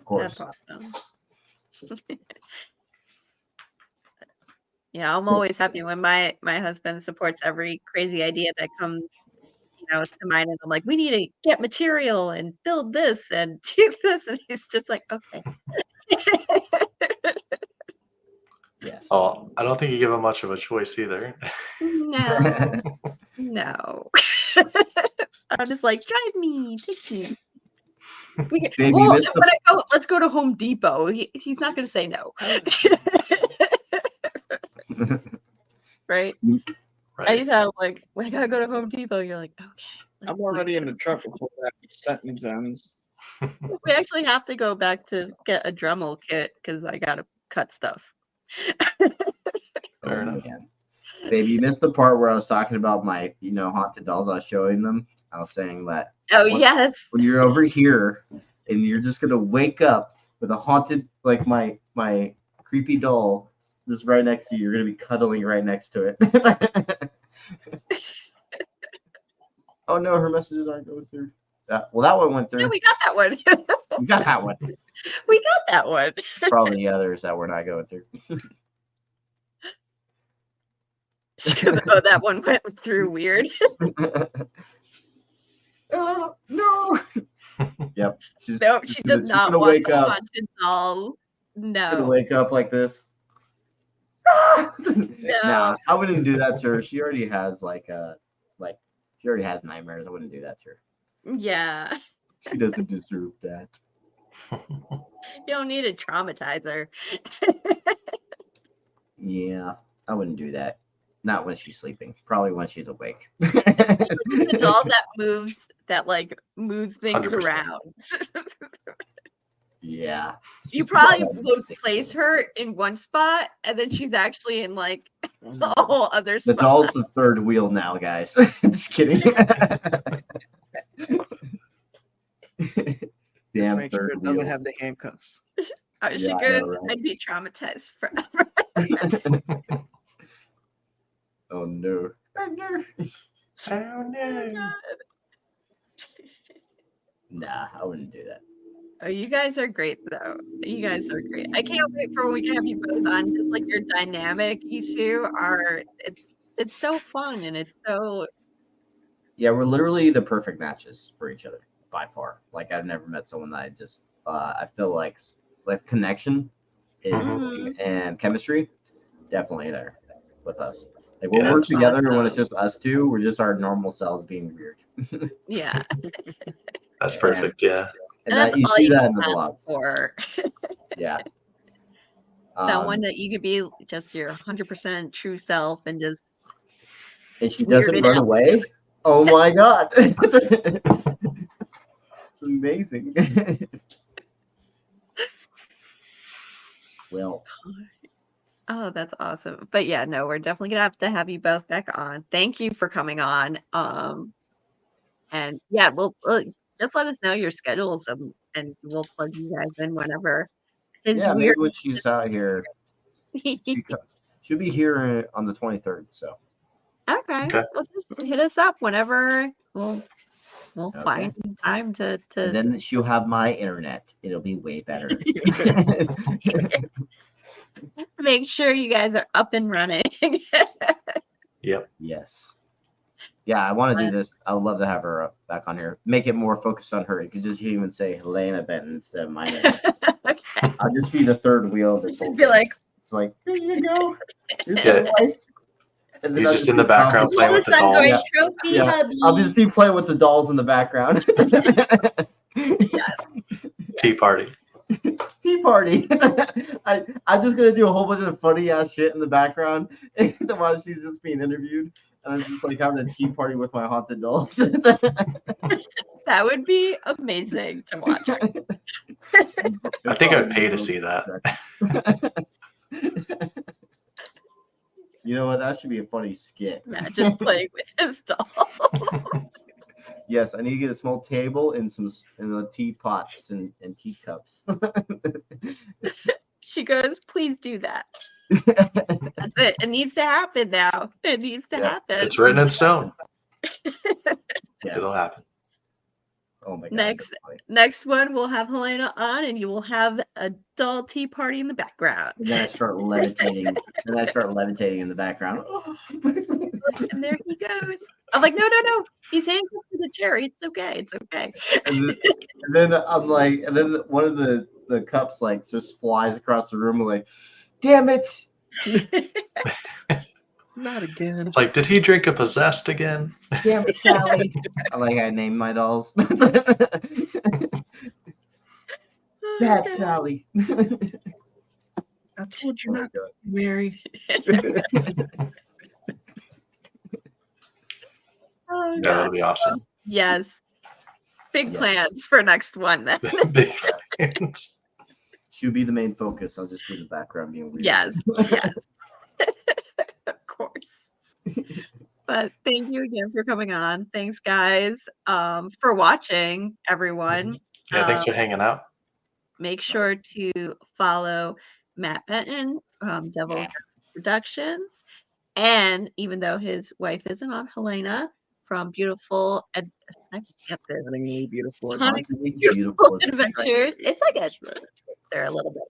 course. That's awesome. Yeah, I'm always happy when my husband supports every crazy idea that comes, to mind, and I'm like, we need to get material and build this and do this, and he's just like, okay. Yes. Oh, I don't think you give him much of a choice either. No. I'm just like, drive me, take me. Baby, well, let's go to Home Depot. He's not going to say no. Right? I used to have like, we gotta go to Home Depot. You're like, okay. I'm already in the truck before that sentence ends. We actually have to go back to get a Dremel kit because I gotta cut stuff. Fair enough. Baby, you missed the part where I was talking about my, haunted dolls. I was showing them. I was saying that. Yes. When you're over here and you're just gonna wake up with a haunted, like my creepy doll, just right next to you. You're gonna be cuddling right next to it. Oh no, her messages aren't going through. Well, that one went through. No, we got that one. We got that one. We got that one. Probably the others that were not going through. Because that one went through weird. No. Yep. She does not want wake the up. haunted doll. No. She's gonna wake up like this. No. Nah, I wouldn't do that to her. She already has she already has nightmares. I wouldn't do that to her. Yeah. She doesn't deserve that. You don't need to traumatize her. Yeah, I wouldn't do that. Not when she's sleeping. Probably when she's awake. The doll that moves things 100%. around. Yeah. You probably would place her in one spot, and then she's actually in like a whole other spot. The doll's the third wheel now, guys. Just kidding. Damn, make sure third it doesn't wheel. have the handcuffs. She Yeah, I goes, know, right? I'd be traumatized forever. Oh no. Oh no. Oh no. Nah, I wouldn't do that. Oh, you guys are great, though. You guys are great. I can't wait for when we can have you both on. Just like your dynamic, you two are. It's so fun, and it's so. Yeah, we're literally the perfect matches for each other by far. Like, I've never met someone that I just I feel like connection is and chemistry definitely there with us. Like when we're together and when it's just us two, we're just our normal selves being weird. Yeah. That's perfect. Yeah. And that, you see that in the vlogs. Yeah. Someone that you could be just your 100% true self and just. And she doesn't run away. Oh my god. It's amazing. Well, Oh, that's awesome. But yeah, no, we're definitely gonna have to have you both back on. Thank you for coming on. And yeah, we'll just let us know your schedules and we'll plug you guys in whenever. His yeah, maybe weird. when she's out here, she'll be here on the 23rd. So Okay. Okay. Well, just hit us up whenever. We'll Okay. find time to and then she'll have my internet. It'll be way better. make sure you guys are up and running. Yep. Yes. Yeah, I want to do this. I would love to have her back on here. Make it more focused on her. You could just even say Helena Benton instead of my name. Okay. I'll just be the third wheel of this whole Be thing. like, It's like, there you go. Here's Yeah. my wife. And He's I'll just in the be background talking- playing with the son going dolls. trophy Yeah. hubby. I'll just be playing with the dolls in the background. Tea party. Tea party. I'm just gonna do a whole bunch of funny ass shit in the background while she's just being interviewed, and I'm just like having a tea party with my haunted dolls. That would be amazing to watch. I think I'd pay to see that. You know what? That should be a funny skit. Yeah, just playing with his doll. Yes, I need to get a small table and the teapots and teacups. She goes, please do that. That's it. It needs to happen now. It needs to happen. It's written in stone. Yes. It'll happen. Oh my god. Next one, we'll have Helena on, and you will have a doll tea party in the background. And then I start levitating. In the background. And there he goes. I'm like, no. He's handcuffed to the chair. It's okay. It's okay. And then I'm like, and then one of the cups like just flies across the room. I'm like, damn it! Not again. It's like, did he drink a possessed again? Damn it, Sally! I like how I named my dolls. Bad Sally. I told you Oh my not to God. Mary. Oh, Yeah, God. that'll be awesome. Yes. Big Yeah. plans for next one then. Big fans. She'll be the main focus. I'll just be in the background being weird. Yes. Of course. But thank you again for coming on. Thanks, guys, for watching, everyone. Yeah, thanks for hanging out. Make sure to follow Matt Benton, Devil's Productions. And even though his wife isn't on, Helena from Beautiful Hauntingly Beautiful Hauntingly Adventures. Beautiful Adventures. It's like a there a little bit.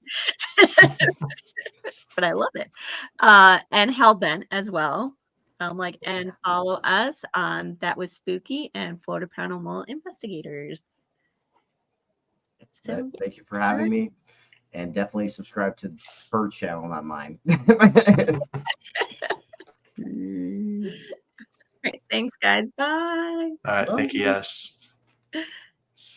But I love it. And Helbent as well. And follow us on That Was Spooky and Florida Paranormal Investigators. So Thank you for having me. And definitely subscribe to her channel, not mine. great. Thanks, guys. Bye. All right, thank you, yes.